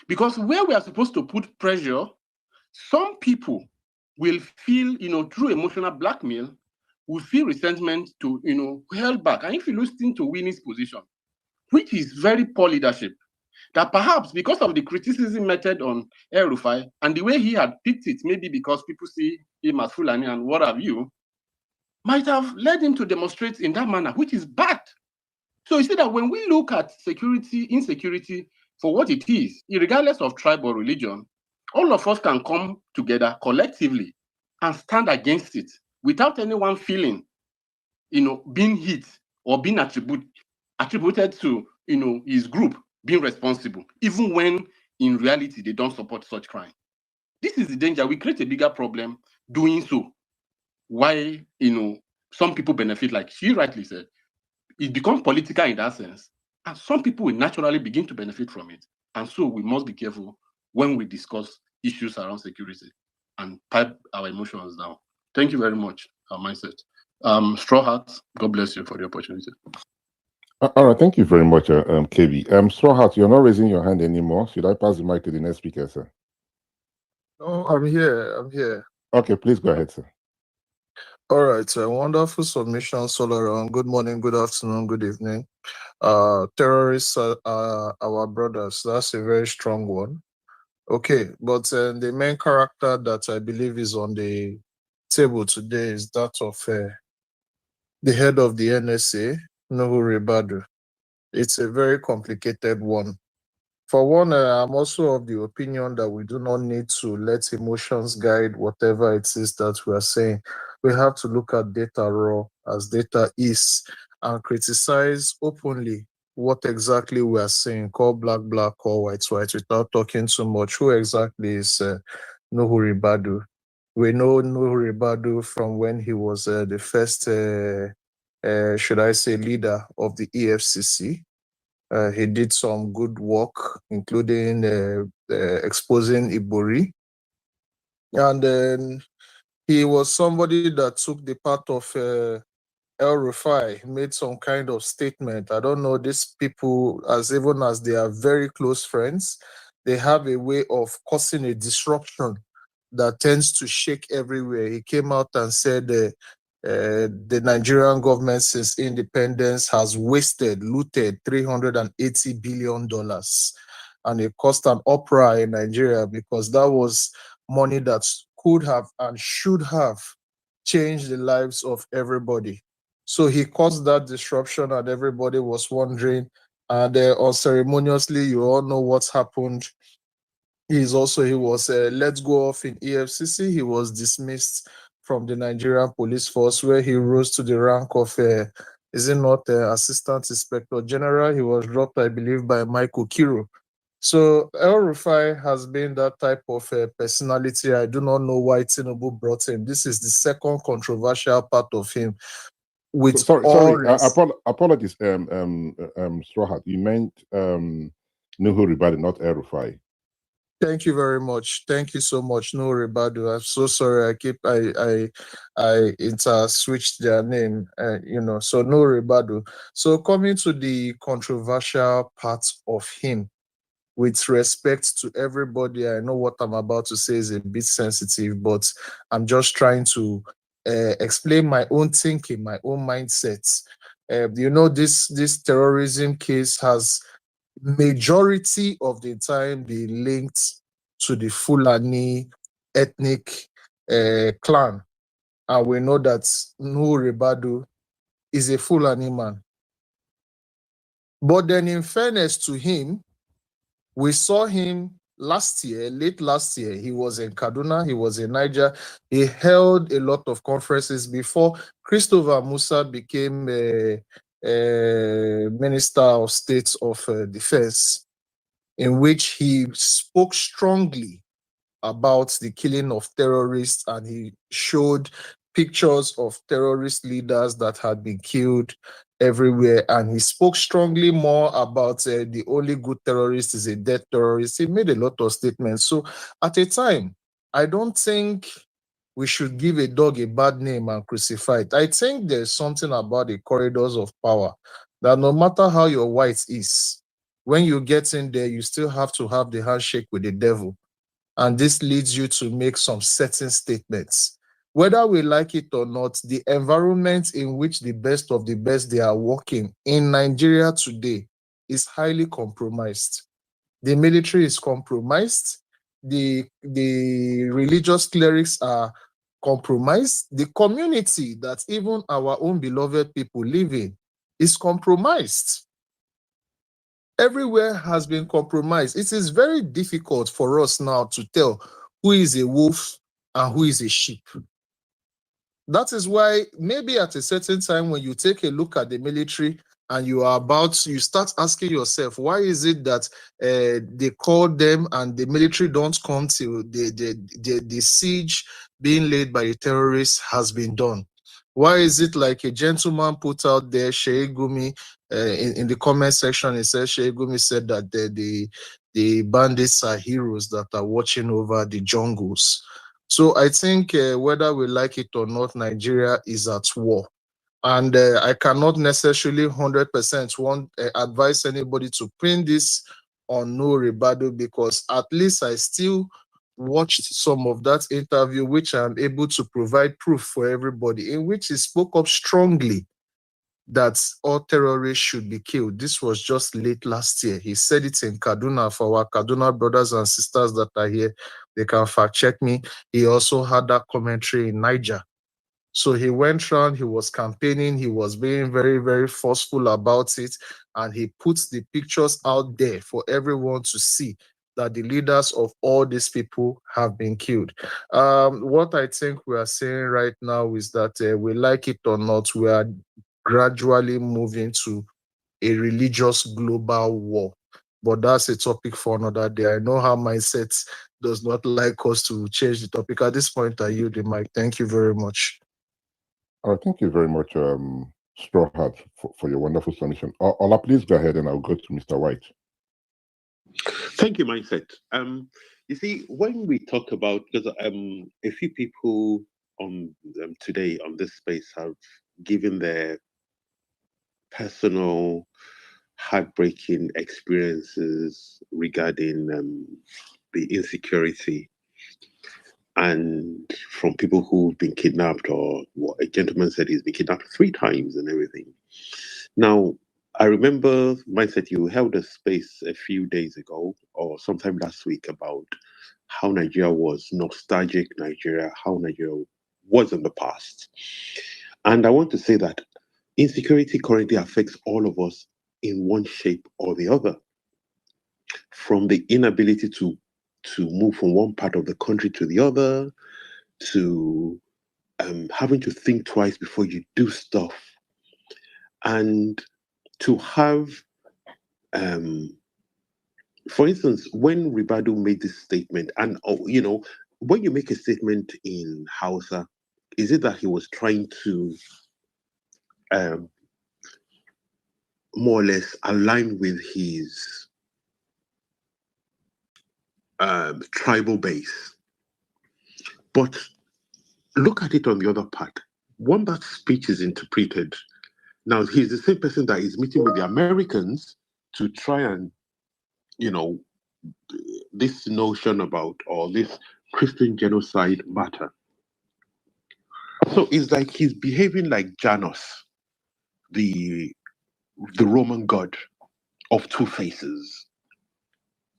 because where we are supposed to put pressure, some people will feel, through emotional blackmail, will feel resentment to, held back. And if you listen to Winnie's position, which is very poor leadership, that perhaps because of the criticism method on El-Rufai and the way he had picked it, maybe because people see him as Fulani and what have you, might have led him to demonstrate in that manner, which is bad. So you see that when we look at insecurity for what it is, regardless of tribe or religion, all of us can come together collectively and stand against it without anyone feeling, being hit or being attributed to, his group being responsible, even when in reality they don't support such crime. This is the danger. We create a bigger problem doing so. Why, some people benefit, like she rightly said, it becomes political in that sense, and some people will naturally begin to benefit from it. And so we must be careful when we discuss issues around security and pipe our emotions down. Thank you very much, Mindset. Straw Hat, God bless you for the opportunity. All right, thank you very much, KB. Straw Hat, you're not raising your hand anymore. Should I pass the mic to the next speaker, sir? No, I'm here. Okay, please go ahead, sir. All right, so wonderful submissions all around. Good morning, good afternoon, good evening. Terrorists are our brothers. That's a very strong one. Okay, but the main character that I believe is on the table today is that of the head of the NSA, Nuhu Ribadu. It's a very complicated one. For one, I'm also of the opinion that we do not need to let emotions guide whatever it is that we are saying. We have to look at data raw as data is and criticize openly what exactly we are saying, call black, black, call white, white, without talking too much. Who exactly is Nuhu Ribadu? We know Nuhu Ribadu from when he was the first, should I say, leader of the EFCC. He did some good work, including exposing Ibori. And then he was somebody that took the part of El-Rufai, made some kind of statement. I don't know, these people, as even as they are very close friends, they have a way of causing a disruption that tends to shake everywhere. He came out and said the Nigerian government since independence has looted $380 billion. And it caused an uproar in Nigeria because that was money that could have and should have changed the lives of everybody. So he caused that disruption and everybody was wondering. And unceremoniously, you all know what's happened. He was let go of in EFCC. He was dismissed from the Nigerian police force, where he rose to the rank of is it not Assistant Inspector General? He was dropped, I believe, by Michael Kiro. So El-Rufai has been that type of personality. I do not know why Tinubu brought him. This is the second controversial part of him. With Sorry. Apologies, Straw Hat. You meant Nuhu Ribadu, not El-Rufai. Thank you very much. Thank you so much, No Ribadu. I'm so sorry. I switched their name. So No Ribadu. So coming to the controversial part of him, with respect to everybody, I know what I'm about to say is a bit sensitive, but I'm just trying to explain my own thinking, my own mindset. This terrorism case has majority of the time be linked to the Fulani ethnic clan. And we know that Nuhu Ribadu is a Fulani man. But then in fairness to him, we saw him late last year. He was in Kaduna, he was in Niger. He held a lot of conferences before Christopher Musa became Minister of State of Defense, in which he spoke strongly about the killing of terrorists, and he showed pictures of terrorist leaders that had been killed everywhere, and he spoke strongly more about the only good terrorist is a dead terrorist. He made a lot of statements. So at a time, I don't think we should give a dog a bad name and crucify it. I think there's something about the corridors of power that no matter how your white is, when you get in there, you still have to have the handshake with the devil. And this leads you to make some certain statements. Whether we like it or not, the environment in which the best of the best they are working in Nigeria today is highly compromised. The military is compromised. The religious clerics are compromised. The community that even our own beloved people live in is compromised. Everywhere has been compromised. It is very difficult for us now to tell who is a wolf and who is a sheep. That is why maybe at a certain time when you take a look at the military and you start asking yourself, why is it that they call them and the military don't come till the siege being laid by the terrorists has been done? Why is it like a gentleman put out there, Sheikh Gumi, in the comment section, it says Sheikh Gumi said that the bandits are heroes that are watching over the jungles. So I think whether we like it or not, Nigeria is at war. And I cannot necessarily 100% advise anybody to print this on No Ribadu, because at least I still watched some of that interview, which I'm able to provide proof for everybody, in which he spoke up strongly that all terrorists should be killed. This was just late last year. He said it in Kaduna. For our Kaduna brothers and sisters that are here, they can fact check me. He also had that commentary in Niger. So he went around, he was campaigning, he was being very, very forceful about it, and he puts the pictures out there for everyone to see that the leaders of all these people have been killed. What I think we are saying right now is that we like it or not, we are gradually moving to a religious global war. But that's a topic for another day. I know how mindset does not like us to change the topic. At this point, I yield the mic. Thank you very much. Thank you very much, Straw Hat, for your wonderful submission. Ola, please go ahead and I'll go to Mr. White. Thank you, Mindset. You see, when we talk about, because a few people on today on this space have given their personal heartbreaking experiences regarding the insecurity, and from people who've been kidnapped, or what a gentleman said he's been kidnapped 3 times and everything. Now, I remember, Mindset, you held a space a few days ago or sometime last week about how Nigeria was nostalgic Nigeria, how Nigeria was in the past. And I want to say that insecurity currently affects all of us in one shape or the other. From the inability to move from one part of the country to the other, to having to think twice before you do stuff, and to have, for instance, when Ribadu made this statement, and when you make a statement in Hausa, is it that he was trying to more or less align with his tribal base? But look at it on the other part. When that speech is interpreted, now he's the same person that is meeting with the Americans to try and, this notion about, or this Christian genocide matter. So it's like he's behaving like Janus, the Roman god of 2 faces.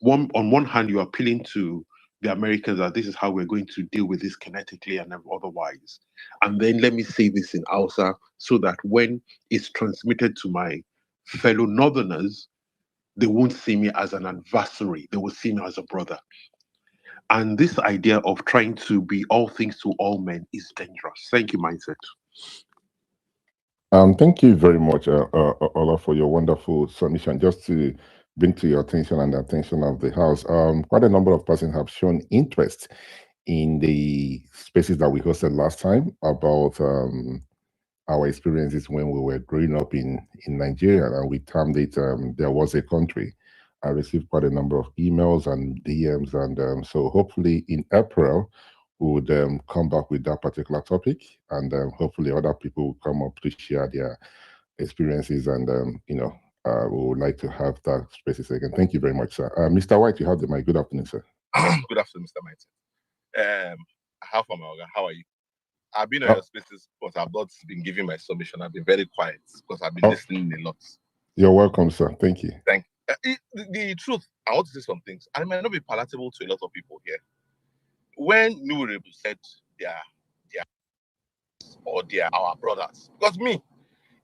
On one hand, you're appealing to the Americans that this is how we're going to deal with this kinetically and otherwise. And then let me say this in Hausa so that when it's transmitted to my fellow Northerners, they won't see me as an adversary. They will see me as a brother. And this idea of trying to be all things to all men is dangerous. Thank you, Mindset. Thank you very much, Ola, for your wonderful submission. Just to bring to your attention and the attention of the House, quite a number of persons have shown interest in the spaces that we hosted last time about our experiences when we were growing up in Nigeria, and we termed it There Was a Country. I received quite a number of emails and DMs, and so hopefully in April, we would come back with that particular topic, and hopefully other people will come up to share their experiences, and we would like to have that spaces again. Thank you very much, sir. Mr. White, you have the mic. Good afternoon, sir. Good afternoon, Mr. Mighty. How are you? I've been on your spaces, but I've not been giving my submission. I've been very quiet because I've been listening a lot. You're welcome, sir. Thank you. Thank you. The truth, I want to say some things, and it might not be palatable to a lot of people here. When Nuru said they are our brothers, because me,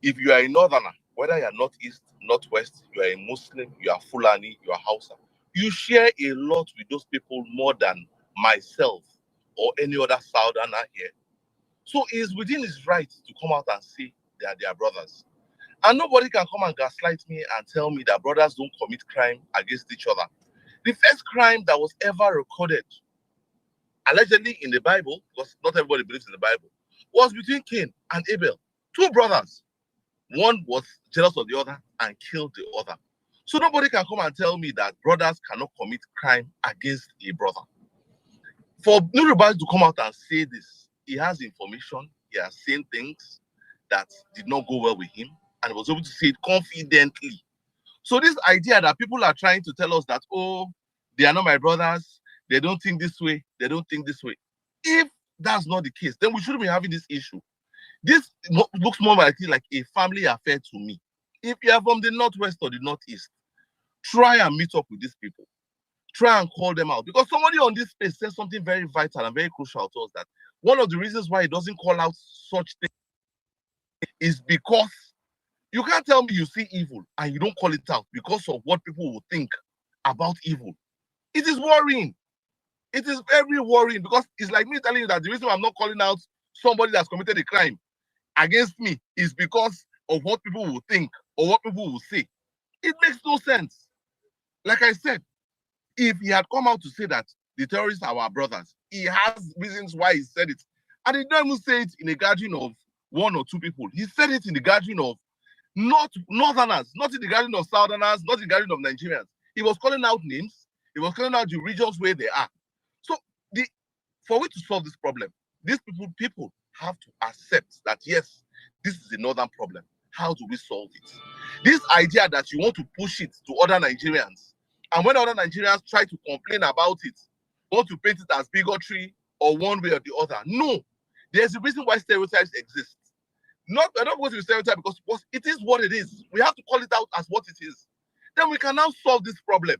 if you are a northerner, whether you are northeast, northwest, you are a Muslim, you are Fulani, you are Hausa, you share a lot with those people more than myself or any other southerner here. So it is within his right to come out and say they are their brothers. And nobody can come and gaslight me and tell me that brothers don't commit crime against each other. The first crime that was ever recorded, allegedly in the Bible, because not everybody believes in the Bible, was between Cain and Abel, 2 brothers. One was jealous of the other and killed the other. So nobody can come and tell me that brothers cannot commit crime against a brother. For Nuribas to come out and say this, he has information, he has seen things that did not go well with him, and was able to say it confidently. So this idea that people are trying to tell us that, oh, they are not my brothers, they don't think this way, they don't think this way. If that's not the case, then we shouldn't be having this issue. This looks more like a family affair to me. If you are from the northwest or the northeast, try and meet up with these people. Try and call them out, because somebody on this space said something very vital and very crucial to us, that one of the reasons why he doesn't call out such things is because you can't tell me you see evil and you don't call it out because of what people will think about evil. It is worrying. It is very worrying, because it's like me telling you that the reason I'm not calling out somebody that's committed a crime against me is because of what people will think or what people will say. It makes no sense. Like I said, if he had come out to say that the terrorists are our brothers, he has reasons why he said it. And he didn't even say it in a gathering of 1 or 2 people. He said it in the gathering of not northerners, not in the gathering of southerners, not in the gathering of Nigerians. He was calling out names. He was calling out the regions where they are. So for we to solve this problem, these people have to accept that, yes, this is a northern problem. How do we solve it? This idea that you want to push it to other Nigerians, and when other Nigerians try to complain about it, want to paint it as bigotry or one way or the other. No, there's a reason why stereotypes exist. I don't go to the stereotype because it is what it is. We have to call it out as what it is. Then we can now solve this problem.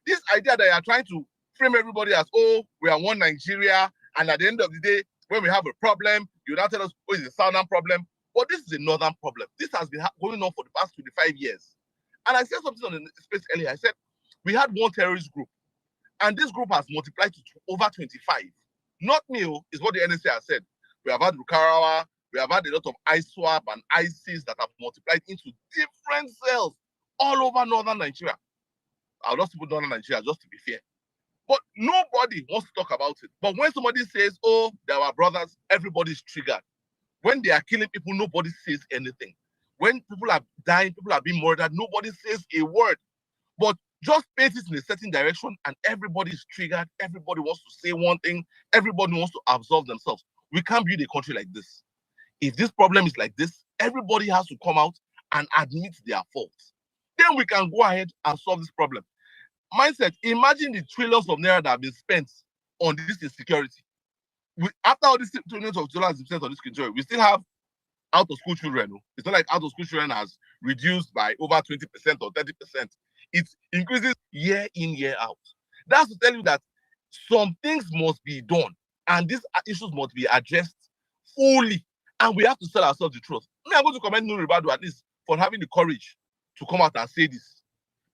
This idea that you are trying to frame everybody as, oh, we are one Nigeria, and at the end of the day, when we have a problem, you now tell us, oh, it's a southern problem. But this is a northern problem. This has been going on for the past 25 years. And I said something on the space earlier. I said, we had one terrorist group, and this group has multiplied to over 25. Not me, is what the NSA has said. We have had Rukarawa, we have had a lot of ISWAP and ISIS that have multiplied into different cells all over northern Nigeria. I'll just put northern Nigeria just to be fair. But nobody wants to talk about it. But when somebody says, oh, they're our brothers, everybody's triggered. When they are killing people, nobody says anything. When people are dying, people are being murdered, nobody says a word. But just paint it in a certain direction and everybody's triggered. Everybody wants to say one thing. Everybody wants to absolve themselves. We can't build a country like this. If this problem is like this, everybody has to come out and admit their faults. Then we can go ahead and solve this problem. Mindset, imagine the trillions of naira that have been spent on this insecurity. After all these trillions of dollars spent on this insecurity, we still have out-of-school children. It's not like out-of-school children has reduced by over 20% or 30%. It increases year in, year out. That's to tell you that some things must be done, and these issues must be addressed fully, and we have to tell ourselves the truth. I'm going to commend Nuri Badu at least for having the courage to come out and say this,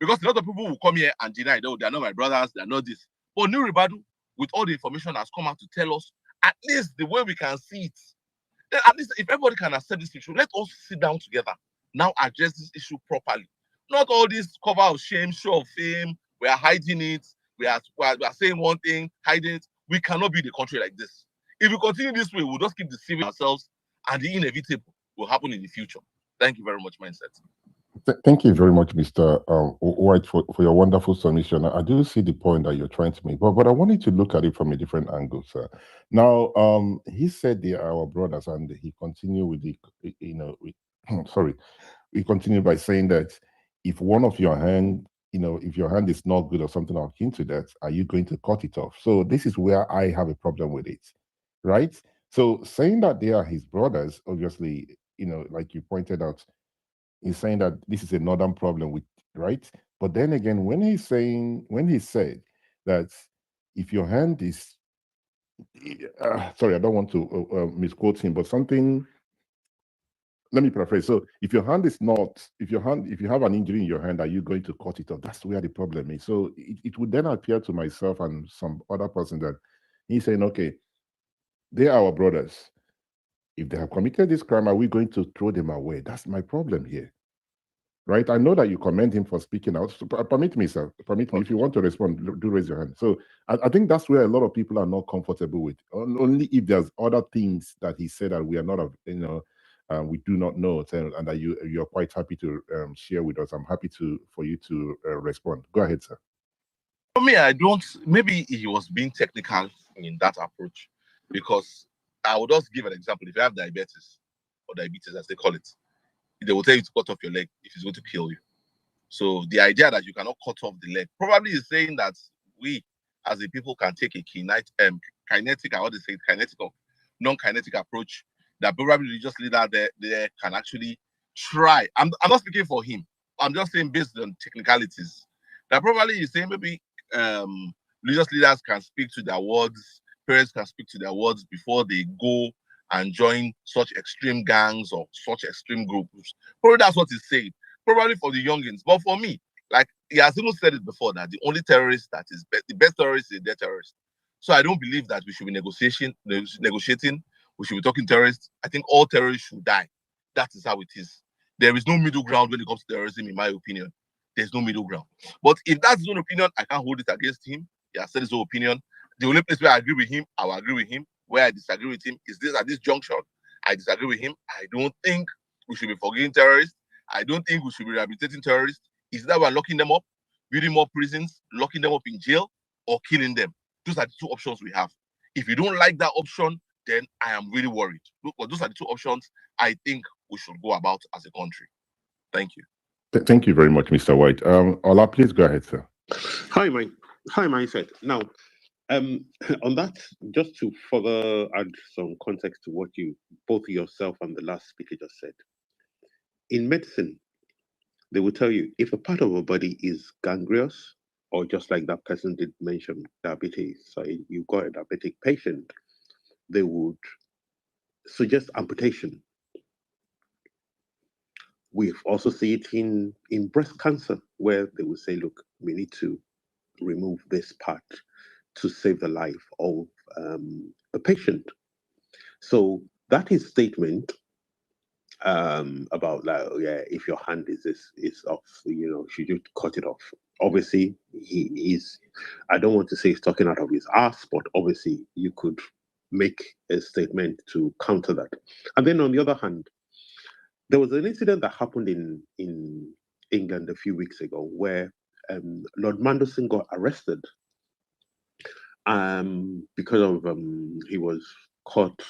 because a lot of people will come here and deny, no, they're not my brothers, they're not this. But Nuri Badu, with all the information, has come out to tell us at least the way we can see it. Then at least if everybody can accept this issue, let us sit down together, now address this issue properly. Not all this cover of shame, show of fame, we are hiding it, we are saying one thing, hiding it. We cannot build a country like this. If we continue this way, we'll just keep deceiving ourselves, and the inevitable will happen in the future. Thank you very much, Mindset. Thank you very much, Mr. White, for your wonderful submission. I do see the point that you're trying to make, but I wanted to look at it from a different angle, sir. Now, he said they are our brothers, and he continued with the, sorry, he continued by saying that if one of your hand, if your hand is not good or something akin to that, are you going to cut it off? So this is where I have a problem with it, right? So saying that they are his brothers, obviously, like you pointed out, he's saying that this is a northern problem, right? But then again, when he said that if your hand is, sorry, I don't want to misquote him, but something. Let me paraphrase. So if your hand is not, if you have an injury in your hand, are you going to cut it off? That's where the problem is. So it would then appear to myself and some other person that he's saying, okay, they are our brothers. If they have committed this crime, are we going to throw them away? That's my problem here. Right? I know that you commend him for speaking out. So permit me, sir. Permit me. If you want to respond, do raise your hand. So I think that's where a lot of people are not comfortable with. Only if there's other things that he said that we are not, we do not know, and that you're quite happy to share with us. I'm happy for you to respond. Go ahead, sir. For me, I don't. Maybe he was being technical in that approach, because I will just give an example. If you have diabetes, as they call it, they will tell you to cut off your leg if it's going to kill you. So the idea that you cannot cut off the leg probably is saying that we as a people can take a kinetic, I would say kinetic or non-kinetic approach, that probably religious leader there can actually try. I'm not speaking for him. I'm just saying based on technicalities. That probably is saying maybe religious leaders can speak to their wards, parents can speak to their wards before they go and join such extreme gangs or such extreme groups. Probably that's what he's saying. Probably for the youngins. But for me, like he has even said it before, that the only terrorist that is the best terrorist is a dead terrorist. So I don't believe that we should be negotiating. We should be talking terrorists. I think all terrorists should die. That is how it is. There is no middle ground when it comes to terrorism, in my opinion. There's no middle ground. But if that's his own opinion, I can't hold it against him. He has said his own opinion. The only place where I agree with him, I will agree with him. Where I disagree with him is this at this junction. I disagree with him. I don't think we should be forgiving terrorists. I don't think we should be rehabilitating terrorists. Is that we're locking them up, building more prisons, locking them up in jail, or killing them? Those are the two options we have. If you don't like that option, then I am really worried. But those are the two options I think we should go about as a country. Thank you. Thank you very much, Mr. White. Ola, please go ahead, sir. Hi, Mindset. Now, on that, just to further add some context to what you, both yourself and the last speaker just said. In medicine, they will tell you if a part of a body is gangrenous, or just like that person did mention, diabetes, so you've got a diabetic patient, they would suggest amputation. We've also seen it in breast cancer, where they will say, look, we need to remove this part to save the life of the patient. So that is statement about like, yeah, if your hand is off, should you cut it off? Obviously, he is, I don't want to say he's talking out of his ass, but obviously you could make a statement to counter that. And then on the other hand, there was an incident that happened in England a few weeks ago where Lord Manderson got arrested because of he was caught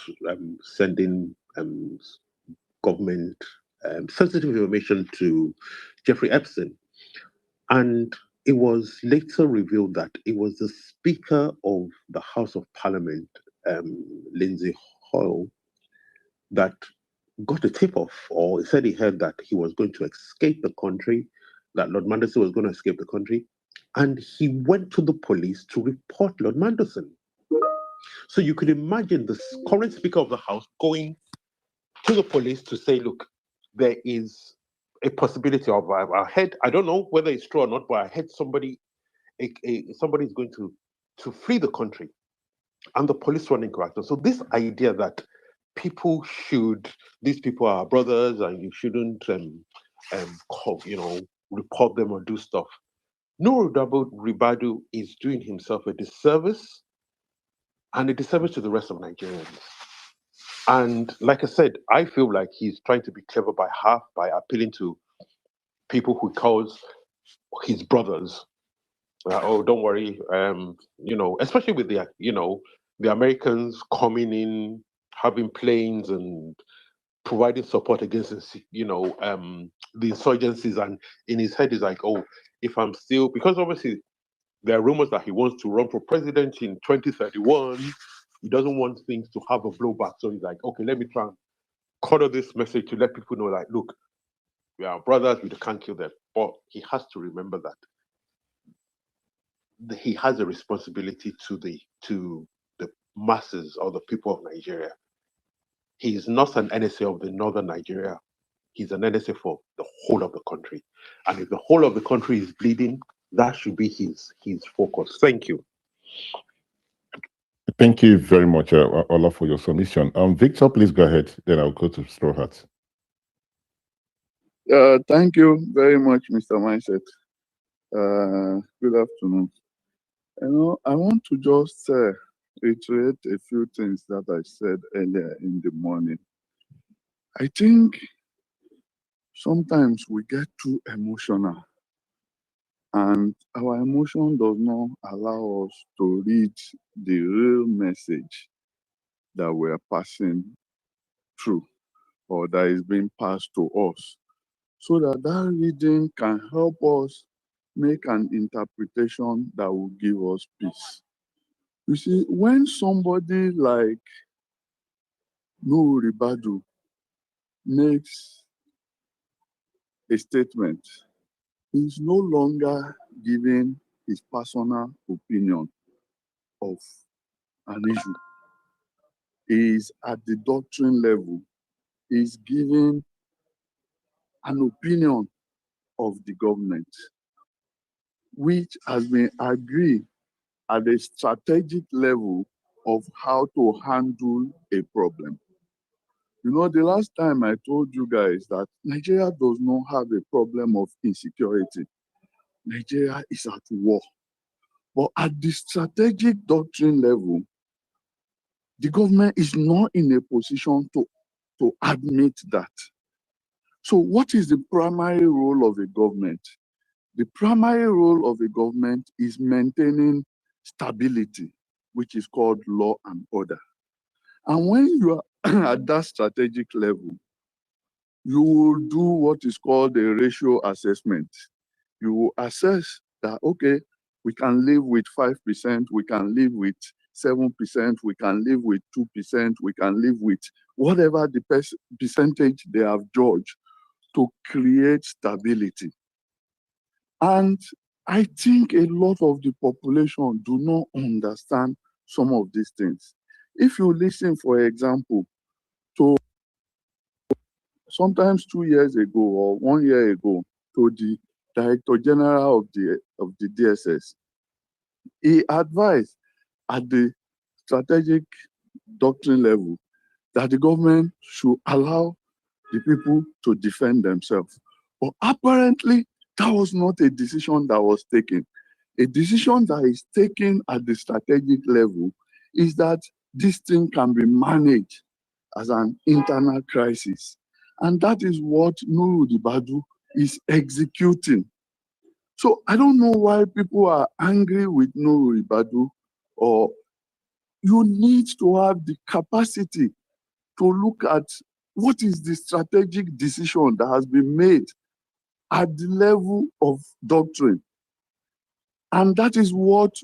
sending government sensitive information to Jeffrey Epstein. And it was later revealed that it was the Speaker of the House of Parliament, Lindsay Hoyle, that got a tip-off, or he said he heard that he was going to escape the country, that Lord Manderson was going to escape the country, and he went to the police to report Lord Manderson. So you could imagine the current Speaker of the House going to the police to say, look, there is a possibility of, I heard, I don't know whether it's true or not, but I heard somebody is going to flee the country, and the police running correct. So this idea that these people are brothers and you shouldn't report them or do stuff. Nuru Ribadu is doing himself a disservice and a disservice to the rest of Nigerians. And like I said, I feel like he's trying to be clever by half by appealing to people who calls his brothers. Oh, don't worry, especially with the Americans coming in, having planes and providing support against the insurgencies, and in his head is like, oh, if I'm still, because obviously there are rumors that he wants to run for president in 2031. He doesn't want things to have a blowback, so he's like, okay, let me try and color this message to let people know, like, look, we are brothers, we can't kill them. But he has to remember that he has a responsibility to the masses or the people of Nigeria. He is not an NSA of the northern Nigeria. He's an NSA for the whole of the country. And if the whole of the country is bleeding, that should be his focus. Thank you. Thank you very much, Ola, for your submission. Victor, please go ahead. Then I'll go to Straw Hat. Thank you very much, Mr. Mindset. Good afternoon. I want to just reiterate a few things that I said earlier in the morning. I think sometimes we get too emotional, and our emotion does not allow us to read the real message that we are passing through or that is being passed to us, so that reading can help us make an interpretation that will give us peace. You see, when somebody like Nuhu Ribadu makes a statement, he's no longer giving his personal opinion of an issue. He is at the doctrine level. He's giving an opinion of the government, which has been agreed at a strategic level of how to handle a problem. You know, the last time I told you guys that Nigeria does not have a problem of insecurity. Nigeria is at war. But at the strategic doctrine level, the government is not in a position to admit that. So what is the primary role of a government? The primary role of a government is maintaining stability, which is called law and order. And when you are at that strategic level, you will do what is called a ratio assessment. You will assess that, okay, we can live with 5%, we can live with 7%, we can live with 2%, we can live with whatever the percentage they have judged to create stability. And I think a lot of the population do not understand some of these things. If you listen, for example, to sometimes 2 years ago or 1 year ago, to the Director General of the DSS, he advised at the strategic doctrine level that the government should allow the people to defend themselves. But apparently, that was not a decision that was taken. A decision that is taken at the strategic level is that this thing can be managed as an internal crisis. And that is what Nuhu Ribadu is executing. So I don't know why people are angry with Nuhu Ribadu, or you need to have the capacity to look at what is the strategic decision that has been made at the level of doctrine. And that is what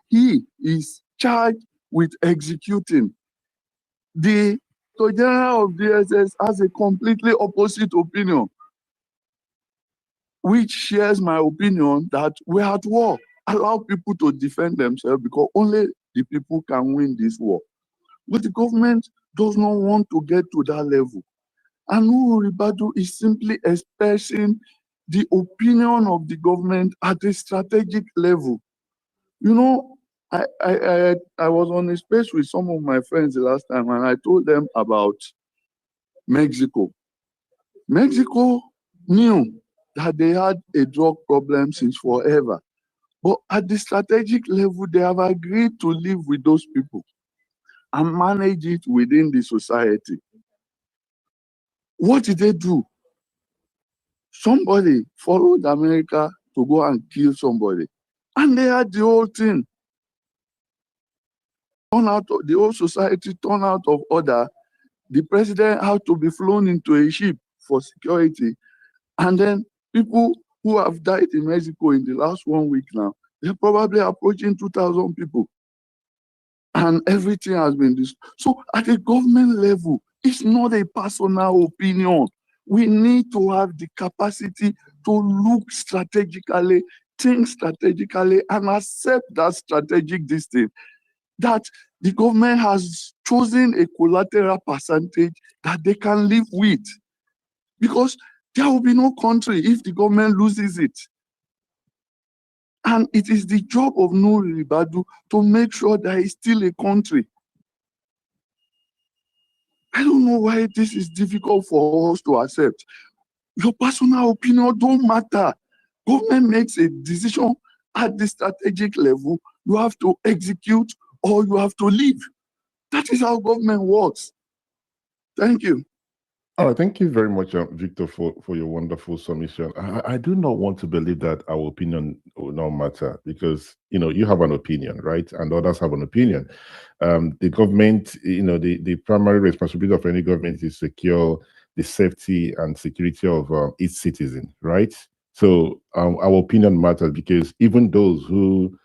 he is charged with executing. The General of DSS has a completely opposite opinion, which shares my opinion that we're at war. Allow people to defend themselves because only the people can win this war. But the government does not want to get to that level. And Nuhu Ribadu is simply expressing the opinion of the government at a strategic level. You know, I was on a space with some of my friends the last time, and I told them about Mexico. Mexico knew that they had a drug problem since forever. But at the strategic level, they have agreed to live with those people and manage it within the society. What did they do? Somebody followed America to go and kill somebody. And they had the whole thing. The whole society turned out of order. The president had to be flown into a ship for security. And then people who have died in Mexico in the last 1 week now, they're probably approaching 2,000 people. And everything has been this. So at the government level, it's not a personal opinion. We need to have the capacity to look strategically, think strategically, and accept that strategic distance. That the government has chosen a collateral percentage that they can live with. Because there will be no country if the government loses it. And it is the job of Nuhu Ribadu to make sure there is still a country. I don't know why this is difficult for us to accept. Your personal opinion don't matter. Government makes a decision at the strategic level. You have to execute or you have to leave. That is how government works. Thank you. All right, thank you very much, Victor, for your wonderful submission. I do not want to believe that our opinion will not matter because, you know, you have an opinion, right? And others have an opinion. The government, you know, the primary responsibility of any government is secure the safety and security of its citizens, right? So our opinion matters, because even those who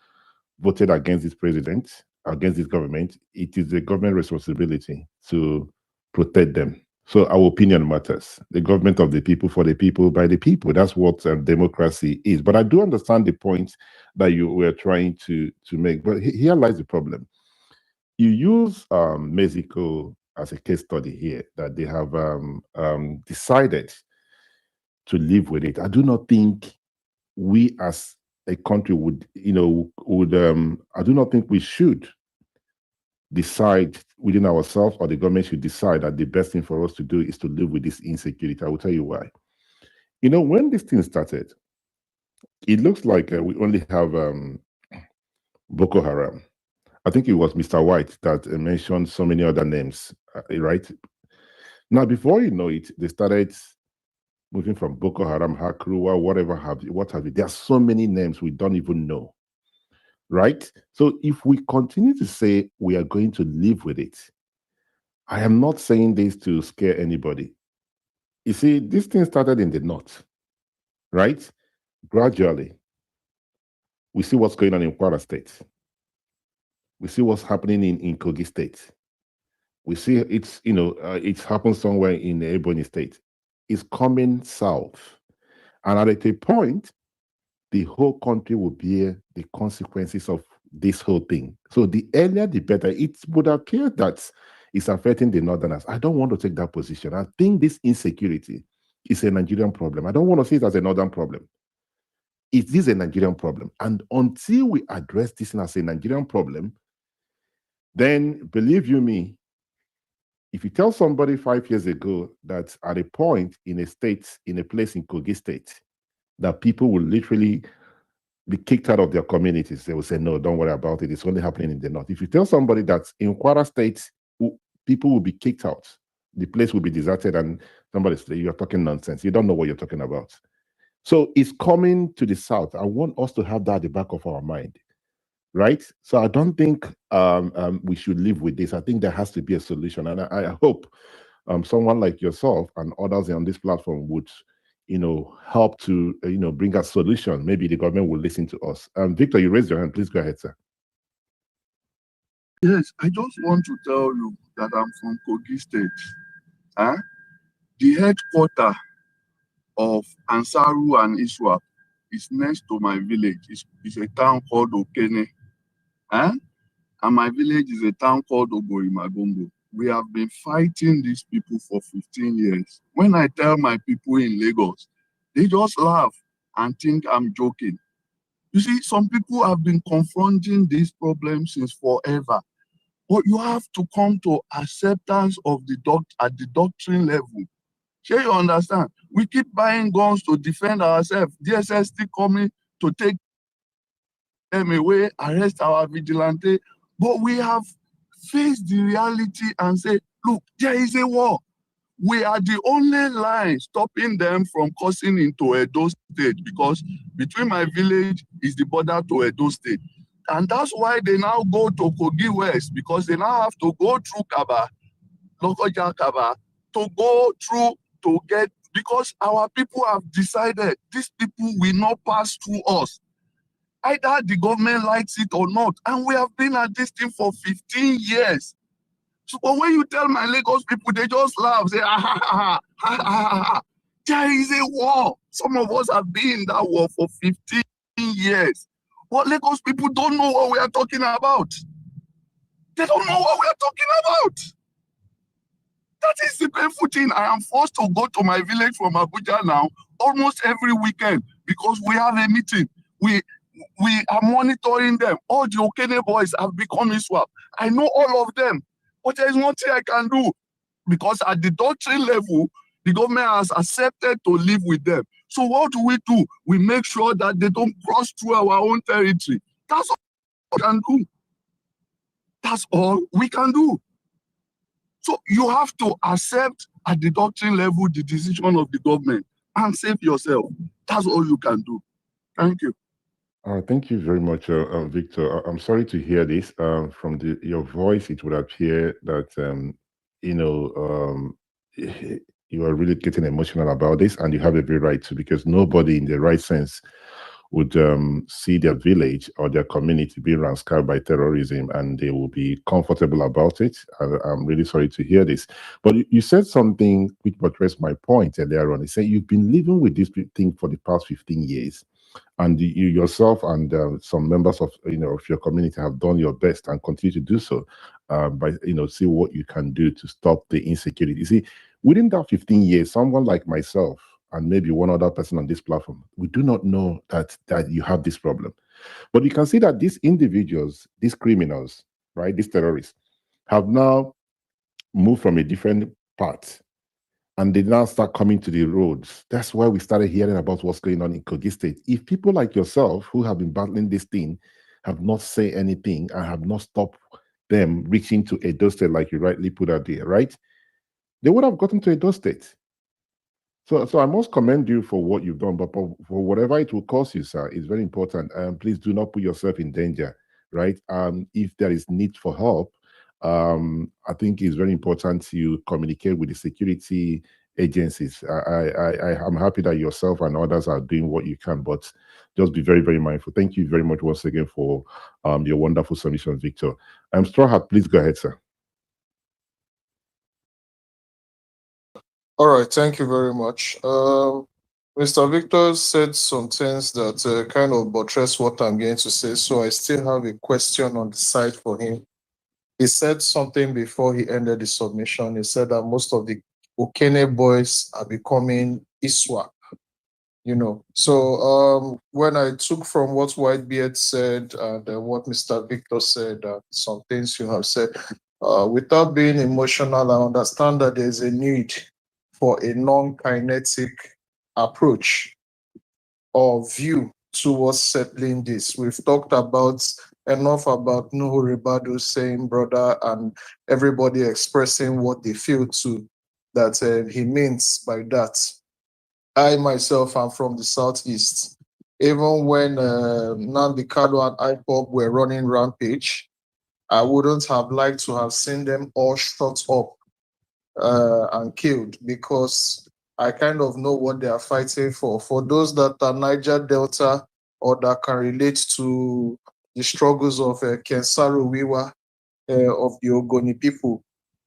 voted against this president, against this government, it is the government responsibility to protect them. So our opinion matters. The government of the people, for the people, by the people. That's what democracy is. But I do understand the point that you were trying to make. But here lies the problem. You use Mexico as a case study here, that they have decided to live with it. I do not think we as a country would, I do not think we should decide within ourselves, or the government should decide that the best thing for us to do is to live with this insecurity. I will tell you why. When this thing started, it looks like we only have Boko Haram. I think it was Mr. White that mentioned so many other names, right? Now, before you know it, they started moving from Boko Haram, Hakrua, what have you. There are so many names we don't even know, right? So if we continue to say we are going to live with it, I am not saying this to scare anybody. You see, this thing started in the north, right? Gradually, we see what's going on in Kwara State. We see what's happening in Kogi State. We see it's happened somewhere in Ebonyi State. It's coming south. And at a point, the whole country will bear the consequences of this whole thing. So the earlier, the better. It would appear that it's affecting the northerners. I don't want to take that position. I think this insecurity is a Nigerian problem. I don't want to see it as a northern problem. It is a Nigerian problem. And until we address this as a Nigerian problem, then believe you me, if you tell somebody 5 years ago that at a point in a state, in a place in Kogi State, that people will literally be kicked out of their communities, they will say, no, don't worry about it. It's only happening in the north. If you tell somebody that in Kwara State, people will be kicked out, the place will be deserted, and somebody say, you're talking nonsense. You don't know what you're talking about. So it's coming to the south. I want us to have that at the back of our mind. Right? So I don't think we should live with this. I think there has to be a solution. And I hope someone like yourself and others on this platform would, help to, bring a solution. Maybe the government will listen to us. Victor, you raised your hand. Please go ahead, sir. Yes, I just want to tell you that I'm from Kogi State. The headquarters of Ansaru and Iswap is next to my village. It's a town called Okene. And my village is a town called Oborimagongo. We have been fighting these people for 15 years. When I tell my people in Lagos, they just laugh and think I'm joking. You see, some people have been confronting these problems since forever. But you have to come to acceptance of at the doctrine level. Sure, you understand? We keep buying guns to defend ourselves. DSS still coming to take them away, arrest our vigilante. But we have faced the reality and say, look, there is a war. We are the only line stopping them from crossing into Edo State, because between my village is the border to Edo State. And that's why they now go to Kogi West, because they now have to go through Kaba, Lokoja Kaba, to go through to get, because our people have decided these people will not pass through us. Either the government likes it or not. And we have been at this thing for 15 years. So but when you tell my Lagos people, they just laugh, say, ha. There is a war. Some of us have been in that war for 15 years. But Lagos people don't know what we are talking about. They don't know what we are talking about. That is the painful thing. I am forced to go to my village from Abuja now almost every weekend because we have a meeting. We are monitoring them. All the Okene boys have become ISWAP. I know all of them, but there is nothing I can do because at the doctrine level, the government has accepted to live with them. So what do? We make sure that they don't cross through our own territory. That's all we can do. That's all we can do. So you have to accept at the doctrine level the decision of the government and save yourself. That's all you can do. Thank you. Thank you very much, Victor. I'm sorry to hear this. From your voice, it would appear that you are really getting emotional about this, and you have every right to, because nobody in the right sense would see their village or their community being ransacked by terrorism, and they will be comfortable about it. I'm really sorry to hear this. But you said something which buttressed my point earlier on. You said you've been living with this thing for the past 15 years. And you yourself and some members of of your community have done your best and continue to do so by see what you can do to stop the insecurity. You see, within that 15 years, someone like myself and maybe one other person on this platform, we do not know that you have this problem. But you can see that these individuals, these criminals, right, these terrorists, have now moved from a different path, and they now start coming to the roads. That's why we started hearing about what's going on in Kogi State. If people like yourself who have been battling this thing have not said anything and have not stopped them reaching to Edo State, like you rightly put out there, right? They would have gotten to Edo State. So I must commend you for what you've done, but for whatever it will cost you, sir, it's very important. Please do not put yourself in danger, right? If there is need for help, I think it's very important to communicate with the security agencies. I'm happy that yourself and others are doing what you can, but just be very, very mindful. Thank you very much once again for your wonderful submission, Victor. Straw Hat, please go ahead, sir. All right, thank you very much. Mr. Victor said some things that kind of buttress what I'm going to say, so I still have a question on the side for him. He said something before he ended the submission. He said that most of the Okene boys are becoming ISWAP, So when I took from what Whitebeard said and what Mr. Victor said, some things you have said, without being emotional, I understand that there's a need for a non-kinetic approach or view towards settling this. We've talked enough about Nuhu Ribadu saying brother and everybody expressing what they feel to that he means by that. I myself am from the Southeast. Even when Nnamdi Kanu and IPOB were running rampage, I wouldn't have liked to have seen them all shot up and killed, because I kind of know what they are fighting for. For those that are Niger Delta or that can relate to the struggles of Kensaru Wiwa of the Ogoni people,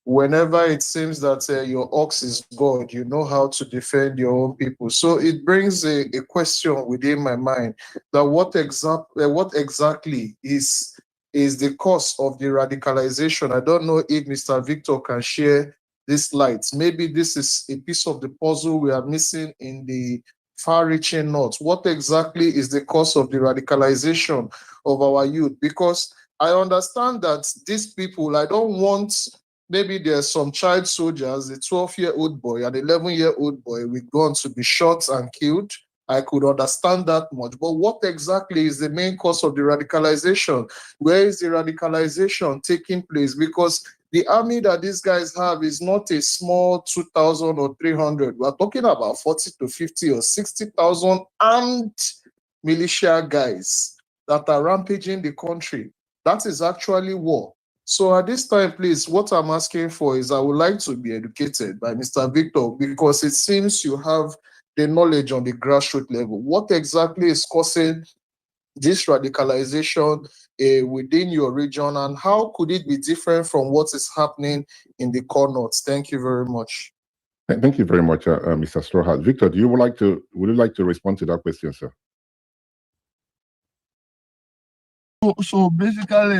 whenever it seems that your ox is God, you know how to defend your own people. So it brings a question within my mind that what exactly is the cause of the radicalization? I don't know if Mr. Victor can share this light. Maybe this is a piece of the puzzle we are missing in the far-reaching north. What exactly is the cause of the radicalization of our youth? Because I understand that these people, I don't want, maybe there's some child soldiers, a 12-year-old boy, an 11-year-old boy with guns to be shot and killed. I could understand that much. But what exactly is the main cause of the radicalization? Where is the radicalization taking place? Because the army that these guys have is not a small 2,000 or 300. We're talking about 40 to 50 or 60,000 armed militia guys that are rampaging the country. That is actually war. So at this time, please, what I'm asking for is I would like to be educated by Mr. Victor, because it seems you have the knowledge on the grassroots level. What exactly is causing this radicalization within your region, and how could it be different from what is happening in the core north? Thank you very much. Thank you very much, Mr. Straw Hat. Victor, would you like to respond to that question, sir? So basically,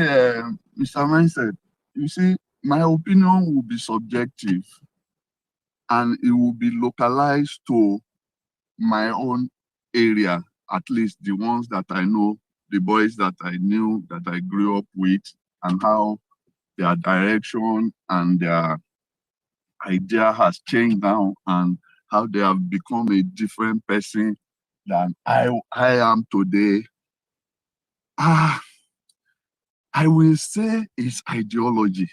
Mr. Mindset, you see, my opinion will be subjective and it will be localized to my own area, at least the ones that I know, the boys that I knew, that I grew up with, and how their direction and their idea has changed now, and how they have become a different person than I am today. I will say it's ideology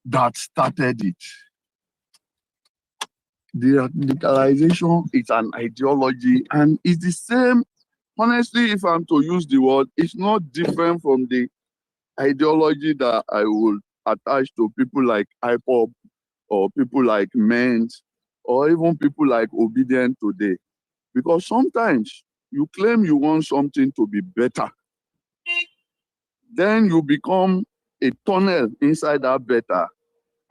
that started it. The radicalization is an ideology, and it's the same. Honestly, if I'm to use the word, it's not different from the ideology that I would attach to people like IPOB or people like Ment, or even people like Obedient today. Because sometimes you claim you want something to be better, then you become a tunnel inside that better,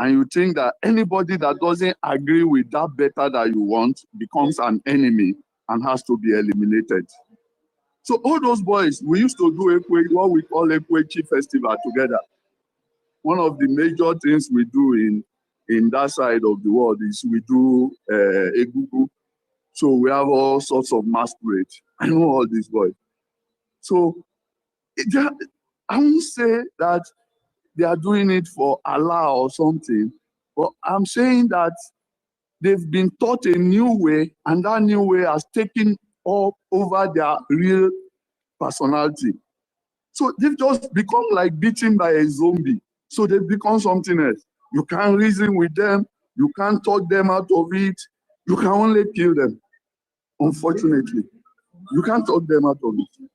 and you think that anybody that doesn't agree with that better that you want becomes an enemy and has to be eliminated. So all those boys, we used to do what we call Ekwechi Festival together. One of the major things we do in that side of the world is we do Egugu. So we have all sorts of masquerades. I know all these boys. So I won't say that they are doing it for Allah or something, but I'm saying that they've been taught a new way, and that new way has taken up over their real personality. So they've just become like beaten by a zombie. So they've become something else. You can't reason with them. You can't talk them out of it. You can only kill them. Unfortunately, you can't talk them out of it.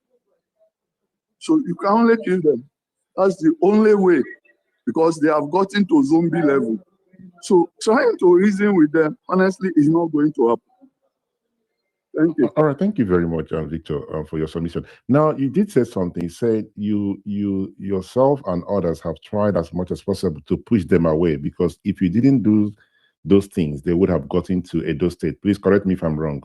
So you can only kill them. That's the only way, because they have gotten to zombie level. So trying to reason with them, honestly, is not going to happen. Thank you. All right, thank you very much, Victor, for your submission. Now, you did say something. You said you yourself and others have tried as much as possible to push them away, because if you didn't do those things, they would have gotten to Edo State. Please correct me if I'm wrong.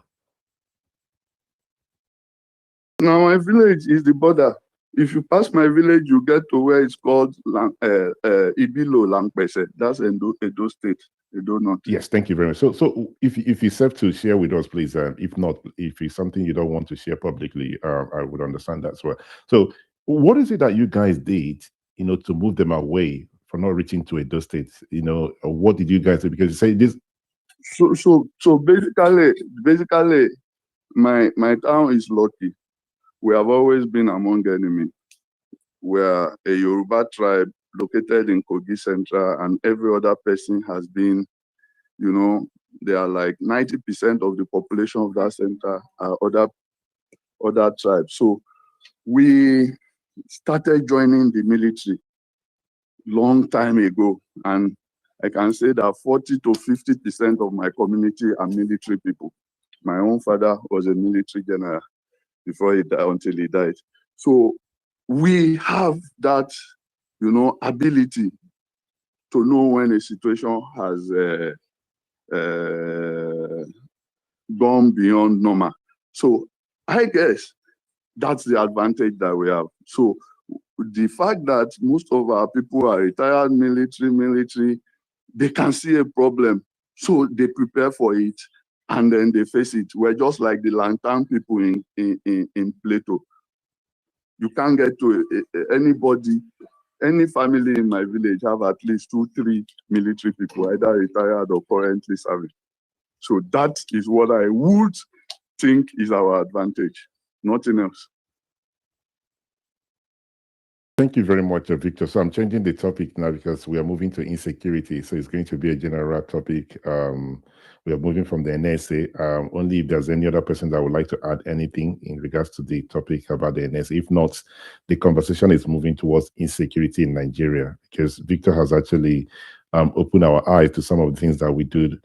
Now, my village is the border. If you pass my village, you get to where it's called Ibilo Langpese. That's Edo State. Edo North. Yes, thank you very much. So if it's safe to share with us, please. If not, if it's something you don't want to share publicly, I would understand that as well. So what is it that you guys did, to move them away from not reaching to Edo State? What did you guys do? Because you say this. So basically, my town is lucky. We have always been among enemies. We are a Yoruba tribe located in Kogi Central, and every other person has been, they are like 90% of the population of that center are other tribes. So we started joining the military long time ago, and I can say that 40 to 50% of my community are military people. My own father was a military general before he died, until he died. So we have that, ability to know when a situation has gone beyond normal. So I guess that's the advantage that we have. So the fact that most of our people are retired military, they can see a problem, so they prepare for it, and then they face it. We're just like the Lantern people in Plato. You can't get to anybody. Any family in my village have at least 2-3 military people, either retired or currently serving. So that is what I would think is our advantage, nothing else. Thank you very much, Victor. So I'm changing the topic now because we are moving to insecurity. So it's going to be a general topic. We are moving from the NSA. Only if there's any other person that would like to add anything in regards to the topic about the NSA. If not, the conversation is moving towards insecurity in Nigeria, because Victor has actually opened our eyes to some of the things that we do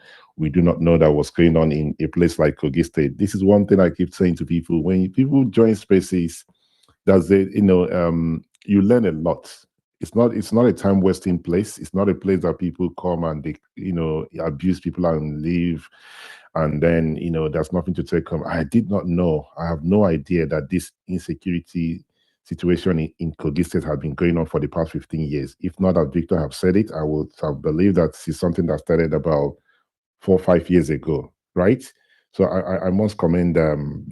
not know that was going on in a place like Kogi State. This is one thing I keep saying to people: when people join spaces, you learn a lot. It's not a time wasting place. It's not a place that people come and they abuse people and leave, and then there's nothing to take home. I did not know. I have no idea that this insecurity situation in Kogi State has been going on for the past 15 years. If not that Victor have said it, I would have believed that this is something that started about 4 or 5 years ago, right? So I must commend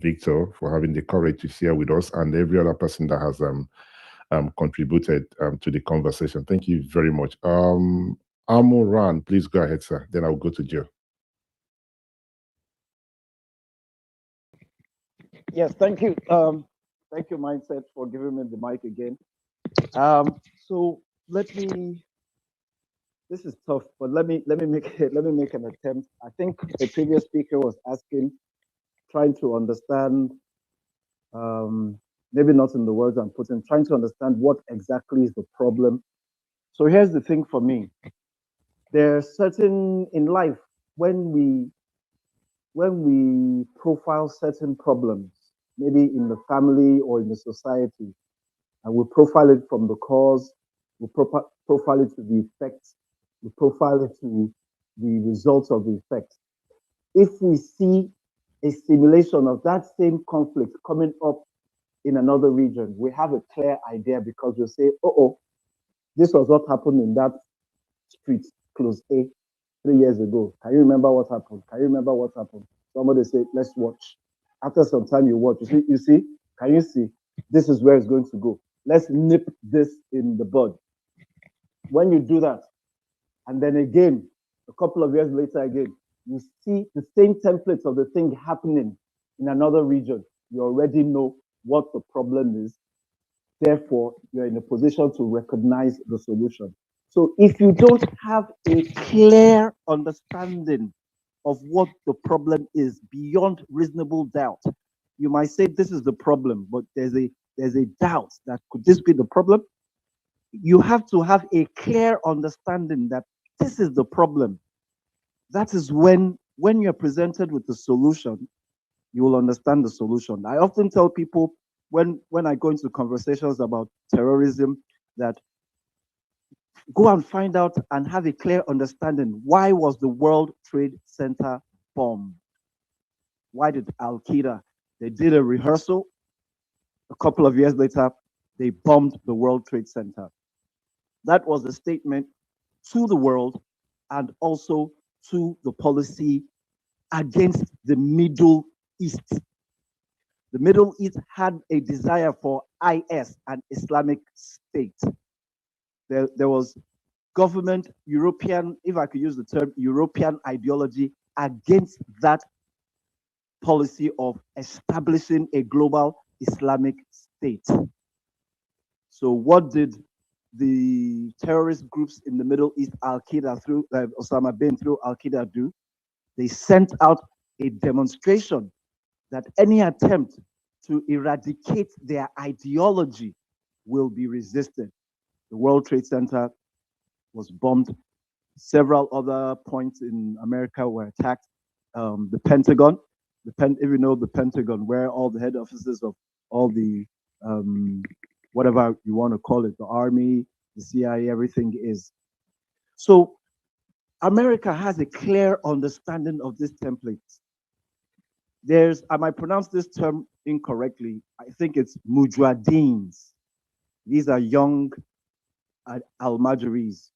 Victor for having the courage to share with us, and every other person that has contributed to the conversation. Thank you very much. Amoran, please go ahead, sir. Then I'll go to Joe. Yes, thank you. Thank you, Mindset, for giving me the mic again. So let me. This is tough, but let me make an attempt. I think the previous speaker was trying to understand. Maybe not in the words I'm putting, trying to understand what exactly is the problem. So here's the thing for me. There are certain in life when we profile certain problems, maybe in the family or in the society, and we profile it from the cause, we profile it to the effects, we profile it to the results of the effect. If we see a simulation of that same conflict coming up in another region, we have a clear idea because we say, oh, this was what happened in that street close A 3 years ago. Can you remember what happened? Can you remember what happened? Somebody say, let's watch. After some time, you watch. You see, can you see? This is where it's going to go. Let's nip this in the bud. When you do that, and then again, a couple of years later again, you see the same templates of the thing happening in another region. You already know what the problem is. Therefore, you're in a position to recognize the solution. So if you don't have a clear understanding of what the problem is beyond reasonable doubt, you might say this is the problem, but there's a doubt that could this be the problem? You have to have a clear understanding that this is the problem. That is when you're presented with the solution, you will understand the solution. I often tell people when I go into conversations about terrorism that go and find out and have a clear understanding. Why was the World Trade Center bombed? Why did Al-Qaeda? They did a rehearsal. A couple of years later, they bombed the World Trade Center. That was a statement to the world and also to the policy against the Middle East. The Middle East had a desire for IS, an Islamic state. There was government, European, if I could use the term, European ideology against that policy of establishing a global Islamic state. So what did the terrorist groups in the Middle East, Al-Qaeda through Osama bin through Al-Qaeda do? They sent out a demonstration that any attempt to eradicate their ideology will be resisted. The World Trade Center was bombed. Several other points in America were attacked. The Pentagon, if you know the Pentagon, where all the head offices of all the whatever you want to call it, the Army, the CIA, everything is. So America has a clear understanding of this template. I might pronounce this term incorrectly. I think it's mujahideen. These are young al-Majiris.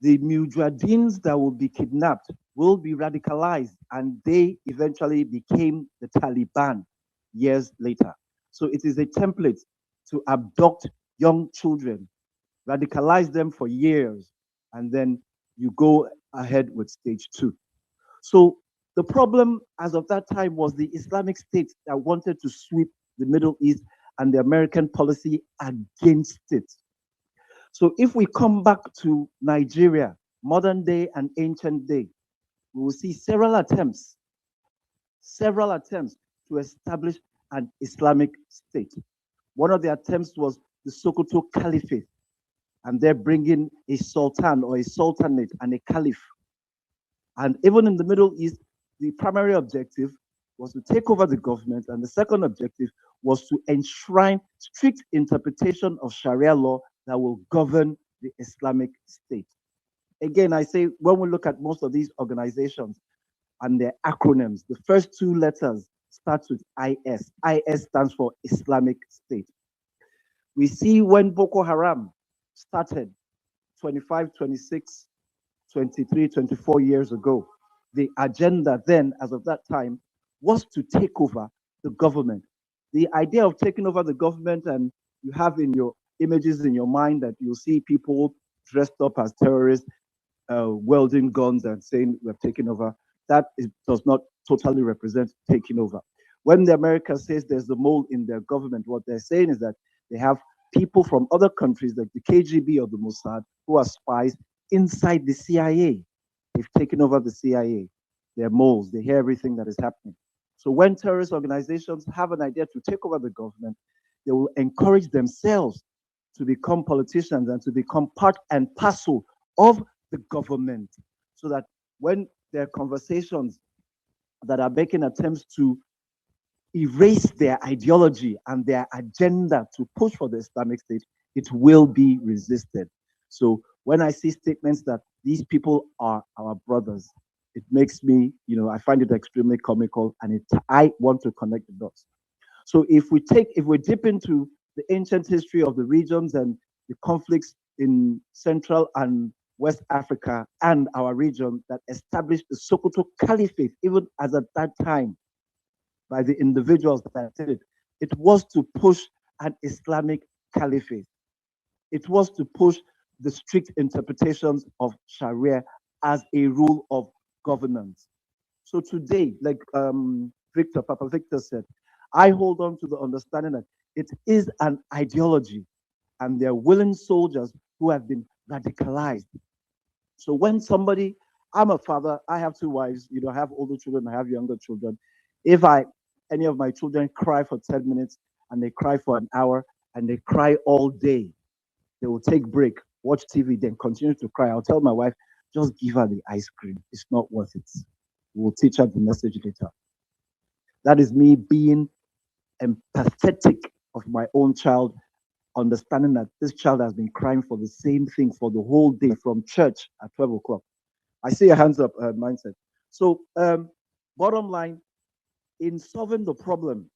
The mujahideen that will be kidnapped will be radicalized, and they eventually became the Taliban years later. So it is a template to abduct young children, radicalize them for years, and then you go ahead with stage 2. So the problem as of that time was the Islamic State that wanted to sweep the Middle East and the American policy against it. So if we come back to Nigeria, modern day and ancient day, we will see several attempts to establish an Islamic state. One of the attempts was the Sokoto Caliphate, and they're bringing a sultan or a sultanate and a caliph. And even in the Middle East, the primary objective was to take over the government, and the second objective was to enshrine strict interpretation of Sharia law that will govern the Islamic State. Again, I say when we look at most of these organizations and their acronyms, the first 2 letters starts with IS. IS stands for Islamic State. We see when Boko Haram started 25, 26, 23, 24 years ago, the agenda then, as of that time, was to take over the government. The idea of taking over the government, and you have in your images in your mind that you'll see people dressed up as terrorists, wielding guns and saying we're taking over, does not totally represent taking over. When the America says there's a mole in their government, what they're saying is that they have people from other countries like the KGB or the Mossad who are spies inside the CIA. They've taken over the CIA. They're moles. They hear everything that is happening. So when terrorist organizations have an idea to take over the government, they will encourage themselves to become politicians and to become part and parcel of the government, so that when there are conversations that are making attempts to erase their ideology and their agenda to push for the Islamic State, it will be resisted. So when I see statements that these people are our brothers, it makes me, I find it extremely comical, and I want to connect the dots. So if we dip into the ancient history of the regions and the conflicts in Central and West Africa and our region that established the Sokoto Caliphate, even as at that time, by the individuals that did it, it was to push an Islamic caliphate. It was to push the strict interpretations of Sharia as a rule of governance. So today, like Papa Victor said, I hold on to the understanding that it is an ideology, and they're willing soldiers who have been radicalized. So when somebody, I'm a father, I have 2 wives, I have older children, I have younger children. If any of my children cry for 10 minutes and they cry for an hour and they cry all day, they will take break, watch TV, then continue to cry. I'll tell my wife, just give her the ice cream. It's not worth it. We'll teach her the message later. That is me being empathetic of my own child, understanding that this child has been crying for the same thing for the whole day from church at 12 o'clock. I see a hands up mindset. So bottom line, in solving the problem,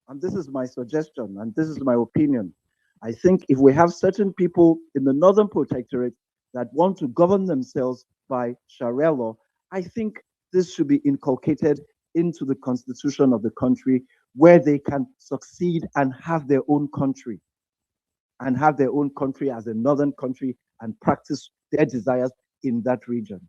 and this is my suggestion, and this is my opinion, I think if we have certain people in the Northern Protectorate that want to govern themselves by Sharia law, I think this should be inculcated into the constitution of the country, where they can succeed and have their own country, as a northern country, and practice their desires in that region.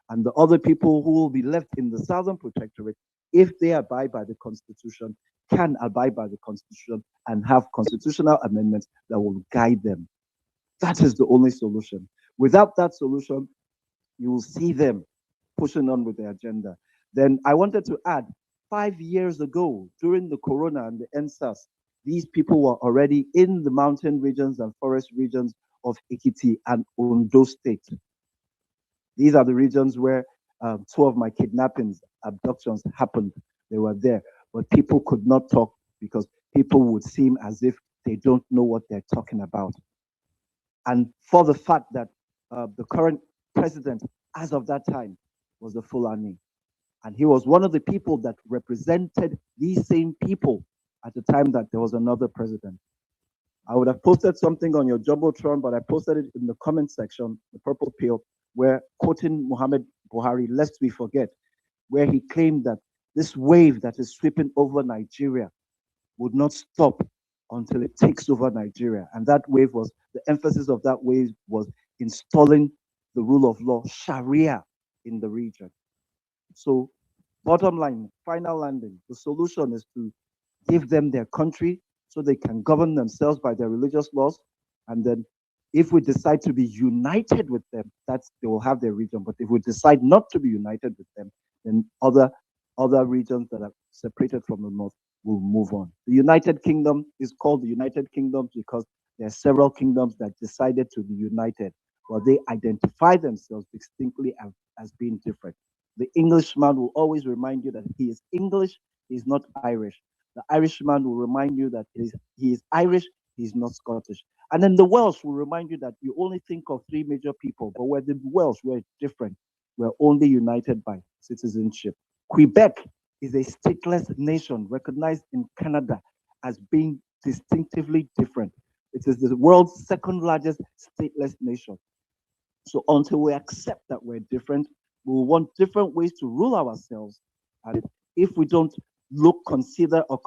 And the other people who will be left in the Southern Protectorate, if they abide by the Constitution, can abide by the Constitution and have constitutional amendments that will guide them. That is the only solution. Without that solution, you will see them pushing on with their agenda. Then I wanted to add, 5 years ago, during the Corona and the NSAS, these people were already in the mountain regions and forest regions of Ekiti and Ondo State. These are the regions where 2 of my kidnappings, abductions happened. They were there, but people could not talk because people would seem as if they don't know what they're talking about. And for the fact that the current president, as of that time, was a Fulani. And he was one of the people that represented these same people at the time that there was another president. I would have posted something on your Jumbotron, but I posted it in the comment section, the purple pill, where quoting Muhammad Buhari, lest we forget, where he claimed that this wave that is sweeping over Nigeria would not stop until it takes over Nigeria. And that wave was, the emphasis of that wave was installing the rule of law, Sharia, in the region. So bottom line, final landing, the solution is to give them their country so they can govern themselves by their religious laws. And then if we decide to be united with them, they will have their region. But if we decide not to be united with them, then other regions that are separated from the north will move on. The United Kingdom is called the United Kingdom because there are several kingdoms that decided to be united, but they identify themselves distinctly as being different. The Englishman will always remind you that he is English, he is not Irish. The Irishman will remind you that he is Irish, he is not Scottish. And then the Welsh will remind you that you only think of 3 major people, but we're the Welsh, we're different. We're only united by citizenship. Quebec is a stateless nation recognized in Canada as being distinctively different. It is the world's 2nd largest stateless nation. So until we accept that we're different, we will want different ways to rule ourselves. And if we don't consider or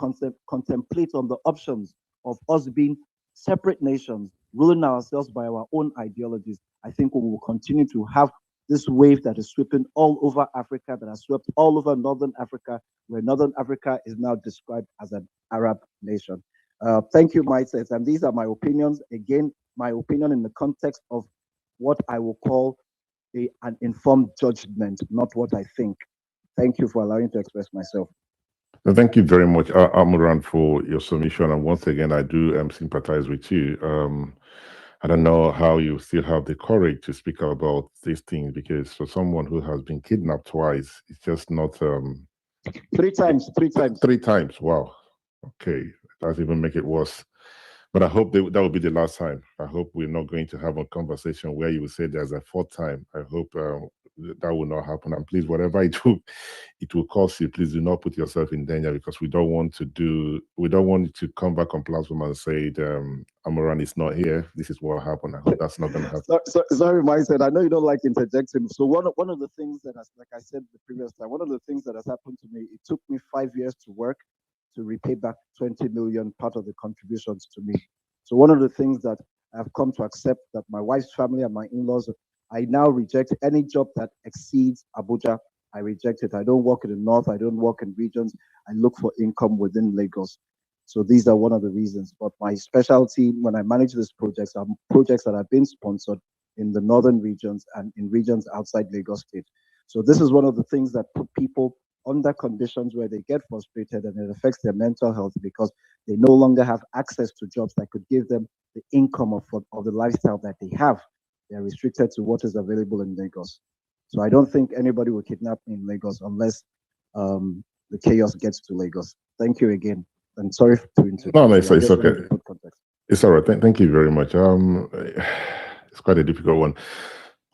contemplate on the options of us being separate nations, ruling ourselves by our own ideologies, I think we will continue to have this wave that is sweeping all over Africa, that has swept all over Northern Africa, where Northern Africa is now described as an Arab nation. Thank you, Mindset. And these are my opinions. Again, my opinion in the context of what I will call an informed judgment, not what I think. Thank you for allowing me to express myself. Thank you very much, Amuran, for your submission. And once again, I do sympathize with you. I don't know how you still have the courage to speak about these things, because for someone who has been kidnapped twice, it's just not. 3 times. 3 times. 3 times. Wow. Okay, that's even make it worse. But I hope that will be the last time. I hope we're not going to have a conversation where you will say there's a 4th time. I hope that will not happen. And please, whatever it will cost you, please do not put yourself in danger, because we don't want to come back on platform and say Amoran is not here. This is what happened. I hope that's not going to happen. Sorry, mindset. I know you don't like interjecting. So one of the things that, like I said the previous time, one of the things that has happened to me, it took me 5 years to work to repay back 20 million, part of the contributions to me. So one of the things that I've come to accept, that my wife's family and my in-laws, I now reject any job that exceeds Abuja. I reject it. I don't work in the north. I don't work in regions. I look for income within Lagos. So these are one of the reasons. But my specialty when I manage these projects are projects that have been sponsored in the northern regions and in regions outside Lagos State. So this is one of the things that put people under conditions where they get frustrated, and it affects their mental health because they no longer have access to jobs that could give them the income of the lifestyle that they have. They're restricted to what is available in Lagos. So I don't think anybody will kidnap me in Lagos unless the chaos gets to Lagos. Thank you again. And sorry to interrupt. No, it's okay. It's all right. Thank you very much. It's quite a difficult one.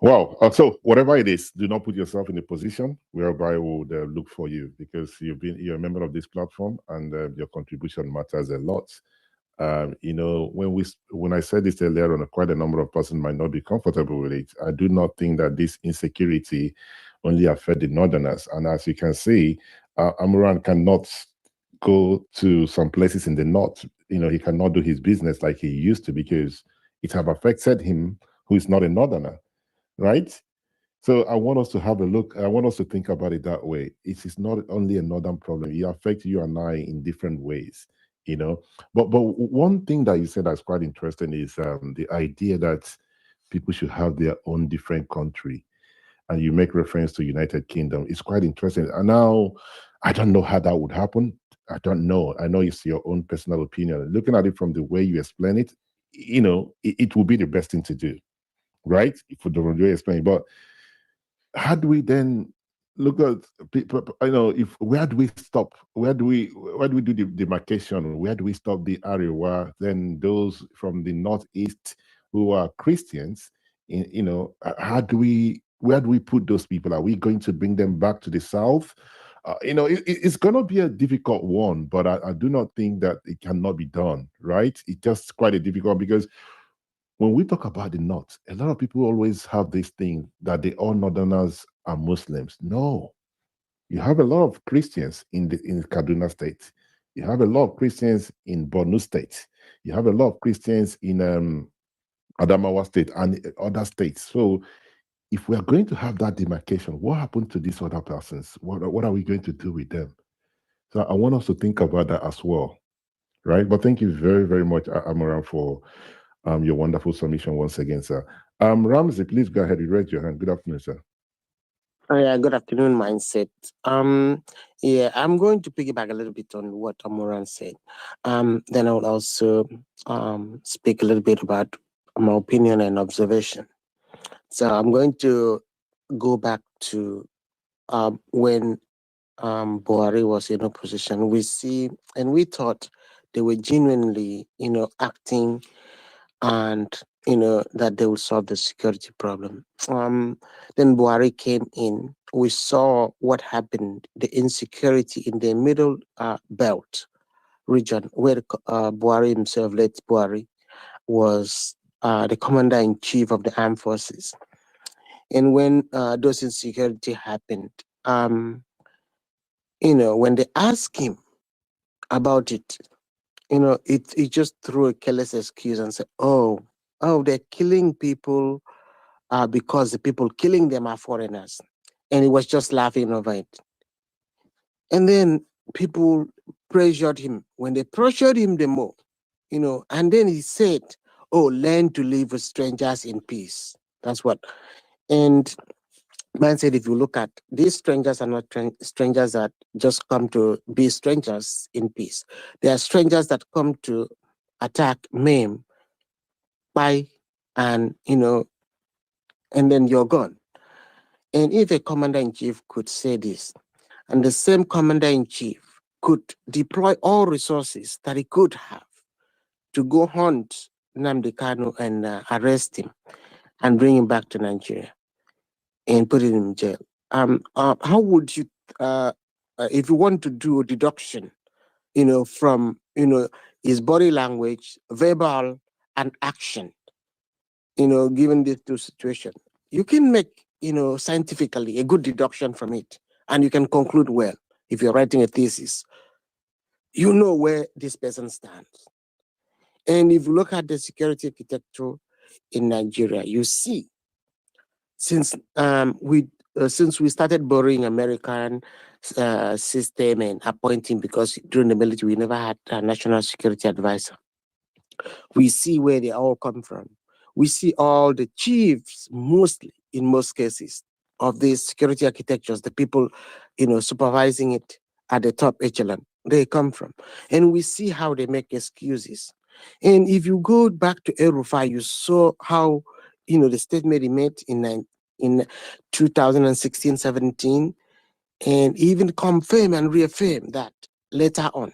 Wow. So whatever it is, do not put yourself in a position whereby we would look for you, because you're a member of this platform, and your contribution matters a lot. When I said this earlier on, quite a number of persons might not be comfortable with it. I do not think that this insecurity only affects the northerners. And as you can see, Amoran cannot go to some places in the north. He cannot do his business like he used to, because it have affected him, who is not a northerner, right? So I want us to have a look. I want us to think about it that way. It is not only a northern problem. It affects you and I in different ways, But one thing that you said that's quite interesting is the idea that people should have their own different country, and you make reference to United Kingdom. It's quite interesting. And now, I don't know how that would happen. I don't know. I know it's your own personal opinion. Looking at it from the way you explain it, it will be the best thing to do, right? For the way you explain it. But how do we then look at people? Where do we stop? Where do we do the demarcation? Where do we stop the area where then those from the northeast who are Christians, where do we put those people? Are we going to bring them back to the south? It's going to be a difficult one, but I do not think that it cannot be done, right? It's just quite a difficult, because when we talk about the north, a lot of people always have this thing that all northerners are Muslims. No, you have a lot of Christians in Kaduna State. You have a lot of Christians in Borno State. You have a lot of Christians in Adamawa State and other states. So if we are going to have that demarcation, what happened to these other persons? What are we going to do with them? So I want us to think about that as well, right? But thank you very, very much, Amoran, for your wonderful submission once again, sir. Ramsey, please go ahead. You raised your hand. Good afternoon, sir. Oh, yeah, good afternoon, Mindset. Yeah, I'm going to piggyback a little bit on what Amoran said. Then I will also speak a little bit about my opinion and observation. So I'm going to go back to when Buhari was in opposition. We see, and we thought they were genuinely, acting, and that they would solve the security problem. Then Buhari came in. We saw what happened, the insecurity in the middle belt region, where Buhari himself, late Buhari, was the commander-in-chief of the armed forces. And when those insecurity happened, when they asked him about it, he just threw a careless excuse and said, oh, they're killing people because the people killing them are foreigners. And he was just laughing over it. And then people pressured him. When they pressured him the more, and then he said, oh, learn to live with strangers in peace. That's what. And man said, if you look at these strangers are not strangers that just come to be strangers in peace. They are strangers that come to attack, maim, buy and and then you're gone. And if a commander-in-chief could say this, and the same commander-in-chief could deploy all resources that he could have to go hunt Nnamdi Kanu and arrest him and bring him back to Nigeria and put him in jail, how would you, if you want to do a deduction, from his body language, verbal, and action, given these two situations, you can make, scientifically a good deduction from it, and you can conclude well. If you're writing a thesis, you know where this person stands. And if you look at the security architecture in Nigeria, you see, since we started borrowing American system and appointing, because during the military we never had a national security advisor, we see where they all come from. We see all the chiefs, mostly, in most cases, of these security architectures, the people, supervising it at the top echelon, they come from. And we see how they make excuses. And if you go back to El-Rufai, you saw how, the statement he made in 2016-17, and even confirm and reaffirm that later on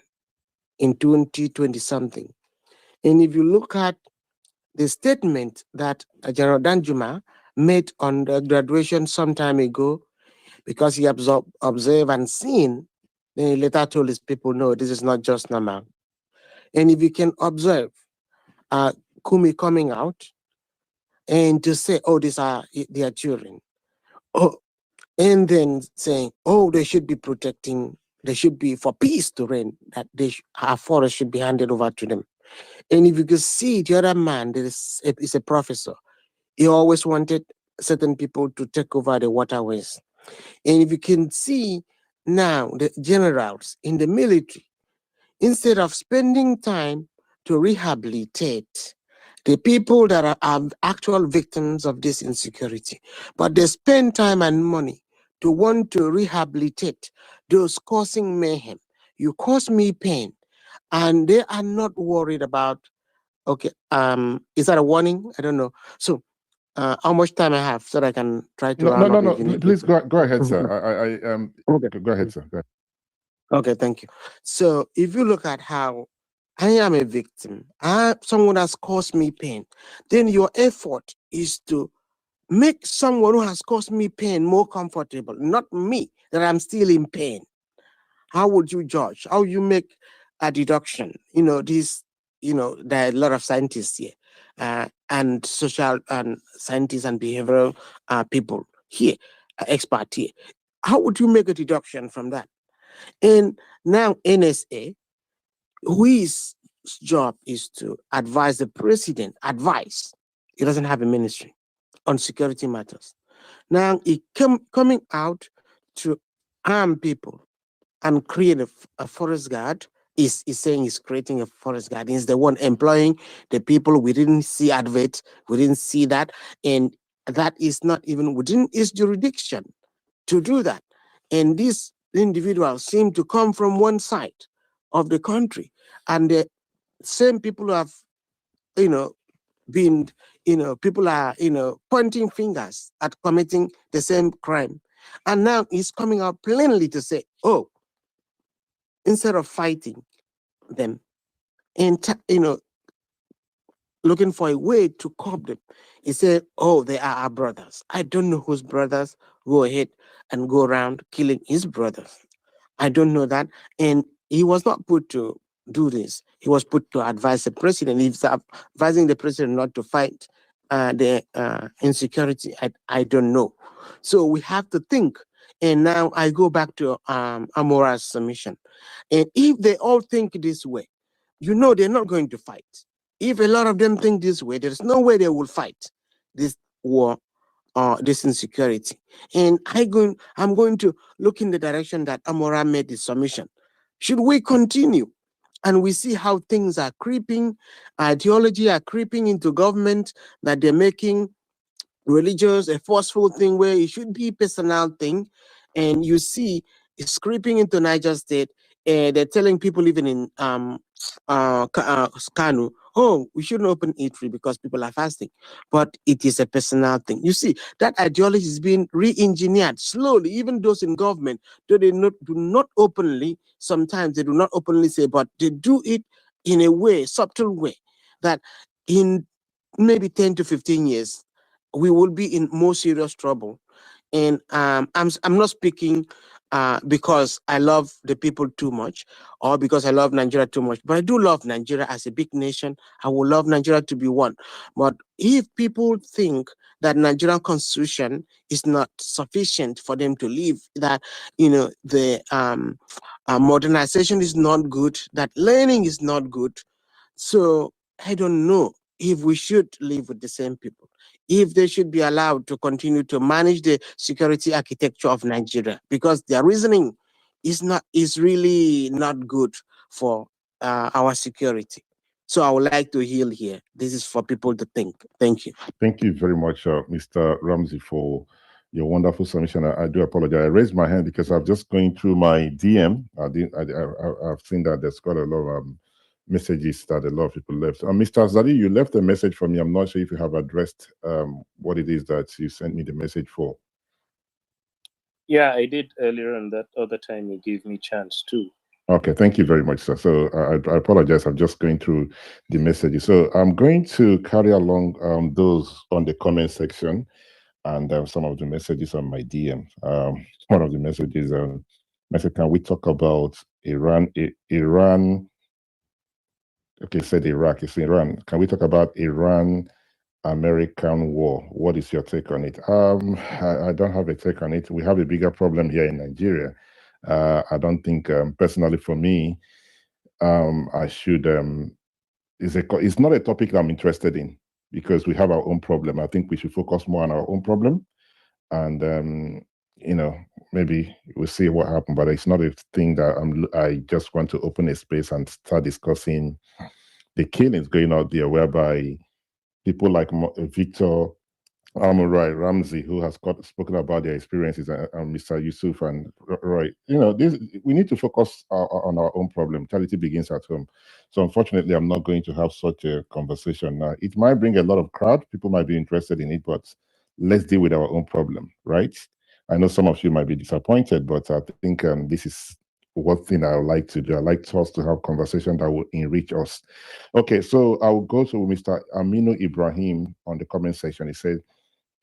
in 2020-something. And if you look at the statement that General Danjuma made on the graduation some time ago, because he observed and seen, then he later told his people, no, this is not just normal. And if you can observe Kumi coming out and to say, oh, these are their children, oh, and then saying, oh, they should be protecting, they should be for peace to reign, that our forest should be handed over to them. And if you can see the other man, is a professor, he always wanted certain people to take over the waterways. And if you can see now the generals in the military, instead of spending time to rehabilitate the people that are actual victims of this insecurity, but they spend time and money to want to rehabilitate those causing mayhem. You cause me pain, and they are not worried about, okay, is that a warning? I don't know. So how much time I have so that I can try to round up? No. Please go ahead, sir. Okay. Go ahead, sir. Go ahead. Okay, thank you. So if you look at how I am a victim, someone has caused me pain, then your effort is to make someone who has caused me pain more comfortable, not me, that I'm still in pain. How would you judge? How you make a deduction? There are a lot of scientists here, and social and scientists and behavioral people here, experts here. How would you make a deduction from that? And now NSA, whose job is to advise the president, he doesn't have a ministry on security matters. Now he coming out to arm people and create a forest guard. Is saying he's creating a forest guard. He's the one employing the people. We didn't see advert. We didn't see that. And that is not even within his jurisdiction to do that. And these individuals seem to come from one side of the country. And the same people who have, been, people are, pointing fingers at committing the same crime. And now he's coming out plainly to say, oh, instead of fighting them and, looking for a way to curb them, he said, oh, they are our brothers. I don't know whose brothers go ahead and go around killing his brothers. I don't know that. And he was not put to do this. He was put to advise the president. He's advising the president not to fight the insecurity. I don't know. So we have to think. And now I go back to Amora's submission. And if they all think this way, they're not going to fight. If a lot of them think this way, there's no way they will fight this war, this insecurity. And I'm going to look in the direction that Amora made the submission. Should we continue? And we see how things are creeping, ideology are creeping into government, that they're making religious a forceful thing where it should be a personal thing. And you see it's creeping into Niger State. they're telling people even in Kanu, oh, we shouldn't open eatery because people are fasting. But it is a personal thing. You see, that ideology is being re-engineered slowly. Even those in government, though they do not openly, sometimes they do not openly say, but they do it in a way, subtle way, that in maybe 10 to 15 years, we will be in more serious trouble. And I'm not speaking because I love the people too much or because I love Nigeria too much, but I do love Nigeria as a big nation. I would love Nigeria to be one. But if people think that Nigerian constitution is not sufficient for them to live, that, you know, the modernization is not good, that learning is not good, so I don't know if we should live with the same people, if they should be allowed to continue to manage the security architecture of Nigeria, because their reasoning is really not good for our security. So I would like to yield here. This is for people to think. Thank you. Thank you very much, Mr. Ramsey, for your wonderful submission. I do apologize. I raised my hand because I'm just going through my DM. I've seen that there's quite a lot of messages that a lot of people left. Mr. Zadi, you left a message for me. I'm not sure if you have addressed what it is that you sent me the message for. Yeah, I did earlier, and that other time you gave me chance too. Okay, thank you very much, sir. So I apologize. I'm just going through the messages. So I'm going to carry along those on the comment section and some of the messages on my DM. One of the messages, can we talk about Iran? Okay, said Iraq, it's Iran. Can we talk about Iran-American war? What is your take on it? I don't have a take on it. We have a bigger problem here in Nigeria. I don't think, personally for me, I should, it's not a topic I'm interested in because we have our own problem. I think we should focus more on our own problem and, you know, maybe we'll see what happens, but it's not a thing that I just want to open a space and start discussing the killings going out there, whereby people like Victor Ramsey, who has spoken about their experiences, and Mr. Yusuf and Roy, you know, we need to focus on our own problem. Charity begins at home. So unfortunately, I'm not going to have such a conversation now. It might bring a lot of crowd. People might be interested in it, but let's deal with our own problem, right? I know some of you might be disappointed, but I think this is one thing I would like to do. I like us to have conversation that will enrich us. Okay, so I'll go to Mr. Aminu Ibrahim on the comment section. He said,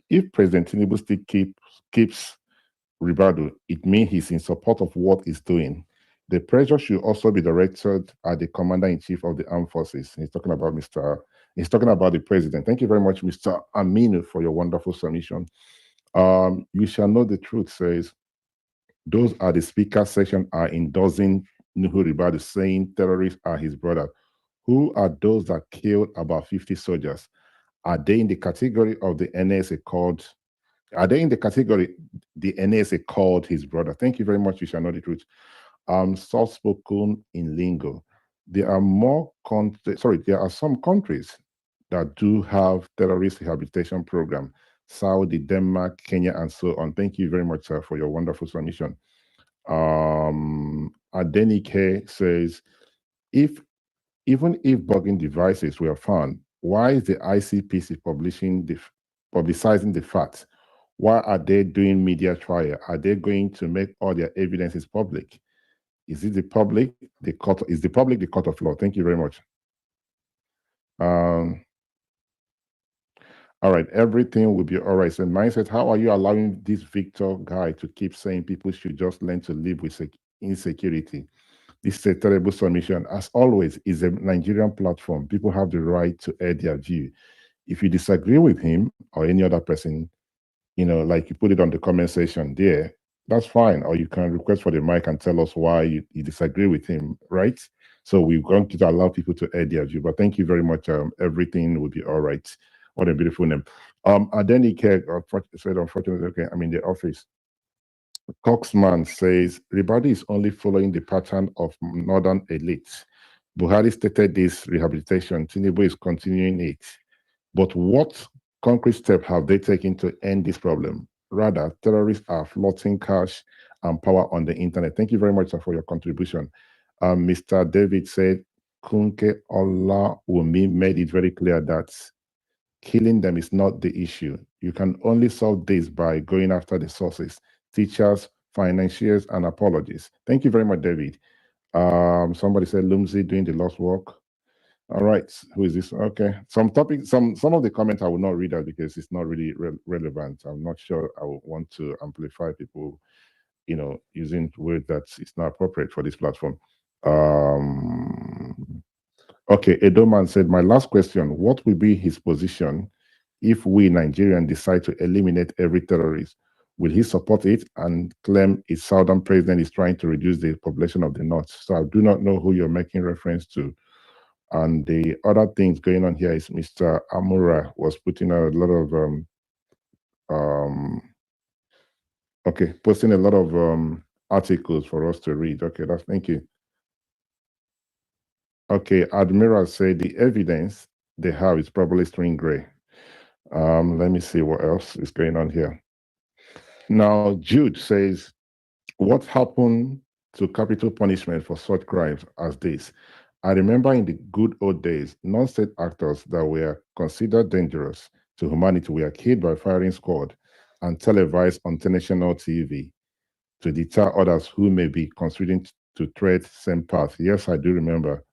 if President Tinubu still keeps Ribadu, it means he's in support of what he's doing. The pressure should also be directed at the Commander-in-Chief of the Armed Forces. He's talking about the President. Thank you very much, Mr. Aminu, for your wonderful submission. You shall know the truth says, those at the speaker section are endorsing Nuhu Ribadu, saying terrorists are his brother. Who are those that killed about 50 soldiers? Are they in the category of the NSA called? Are they in the category the NSA called his brother? Thank you very much. You shall know the truth. Soft spoken in lingo. There are there are some countries that do have terrorist rehabilitation program. Saudi, Denmark, Kenya, and so on. Thank you very much, sir, for your wonderful submission. Adenike says, even if bugging devices were found, why is the ICPC publicizing the facts? Why are they doing media trial? Are they going to make all their evidences public? Is it the public, the court? Is the public the court of law? Thank you very much. All right, everything will be all right. So mindset, how are you allowing this Victor guy to keep saying people should just learn to live with insecurity? This is a terrible submission. As always, it's a Nigerian platform. People have the right to air their view. If you disagree with him or any other person, you know, like you put it on the comment section there, that's fine. Or you can request for the mic and tell us why you disagree with him, right? So we're going to allow people to air their view. But thank you very much. Everything will be all right. What a beautiful name. Adenike said, unfortunately, okay, I'm in the office. Coxman says, Ribadu is only following the pattern of northern elites. Buhari stated this rehabilitation. Tinubu is continuing it. But what concrete steps have they taken to end this problem? Rather, terrorists are floating cash and power on the internet. Thank you very much, sir, for your contribution. Mr. David said, Kunke Allah Wumi made it very clear that killing them is not the issue. You can only solve this by going after the sources, teachers, financiers, and apologies. Thank you very much, David. Somebody said Lumsey doing the lost work. All right, who is this? Okay, some of the comments I will not read out because it's not really relevant. I'm not sure I would want to amplify people, using words that it's not appropriate for this platform. Okay, Edoman said, my last question, what will be his position if we Nigerians decide to eliminate every terrorist? Will he support it and claim his southern president is trying to reduce the population of the north? So I do not know who you're making reference to. And the other things going on here is Mr. Amura was putting a lot of posting a lot of articles for us to read. Okay, thank you. Okay, Admiral said the evidence they have is probably string gray. Let me see what else is going on here. Now, Jude says, what happened to capital punishment for such crimes as this? I remember in the good old days, non-state actors that were considered dangerous to humanity were killed by firing squad and televised on national TV to deter others who may be considering to tread same path. Yes, I do remember.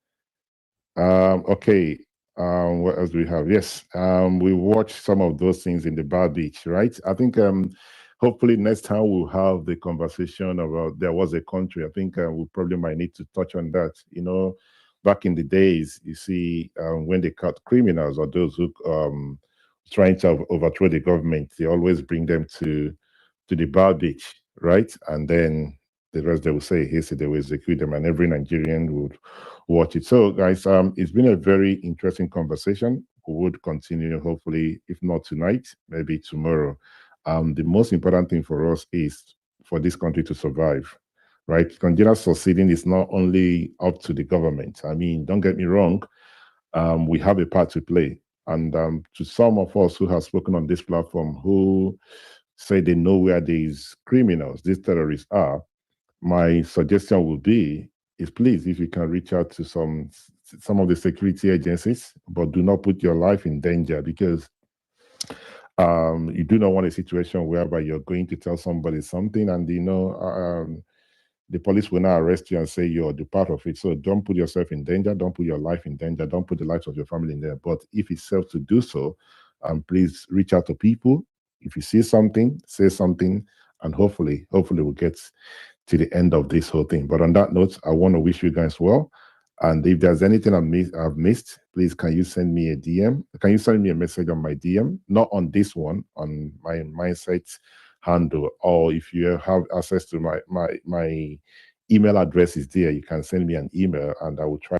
Okay, what else do we have? Yes, we watched some of those things in the Bar Beach, right? I think hopefully next time we'll have the conversation about there was a country. I think we probably might need to touch on that. Back in the days, you see, when they caught criminals or those who trying to overthrow the government, they always bring them to the Bar Beach, right? And then the rest they will say, hey, so they will execute them, and every Nigerian would watch it. So, guys, it's been a very interesting conversation. We would continue, hopefully, if not tonight, maybe tomorrow. The most important thing for us is for this country to survive, right? Nigerians succeeding is not only up to the government. I mean, don't get me wrong, we have a part to play. And to some of us who have spoken on this platform who say they know where these criminals, these terrorists are, my suggestion would be is please, if you can reach out to some of the security agencies, but do not put your life in danger, because you do not want a situation whereby you're going to tell somebody something and the police will now arrest you and say you're the part of it. So don't put yourself in danger, don't put your life in danger, don't put the lives of your family in there. But if it's safe to do so, please reach out to people. If you see something, say something, and hopefully we'll get to the end of this whole thing. But on that note, I want to wish you guys well. And if there's anything I've missed, please can you send me a DM? Can you send me a message on my DM? Not on this one, on my Mindset handle. Or if you have access to my email address is there, you can send me an email and I will try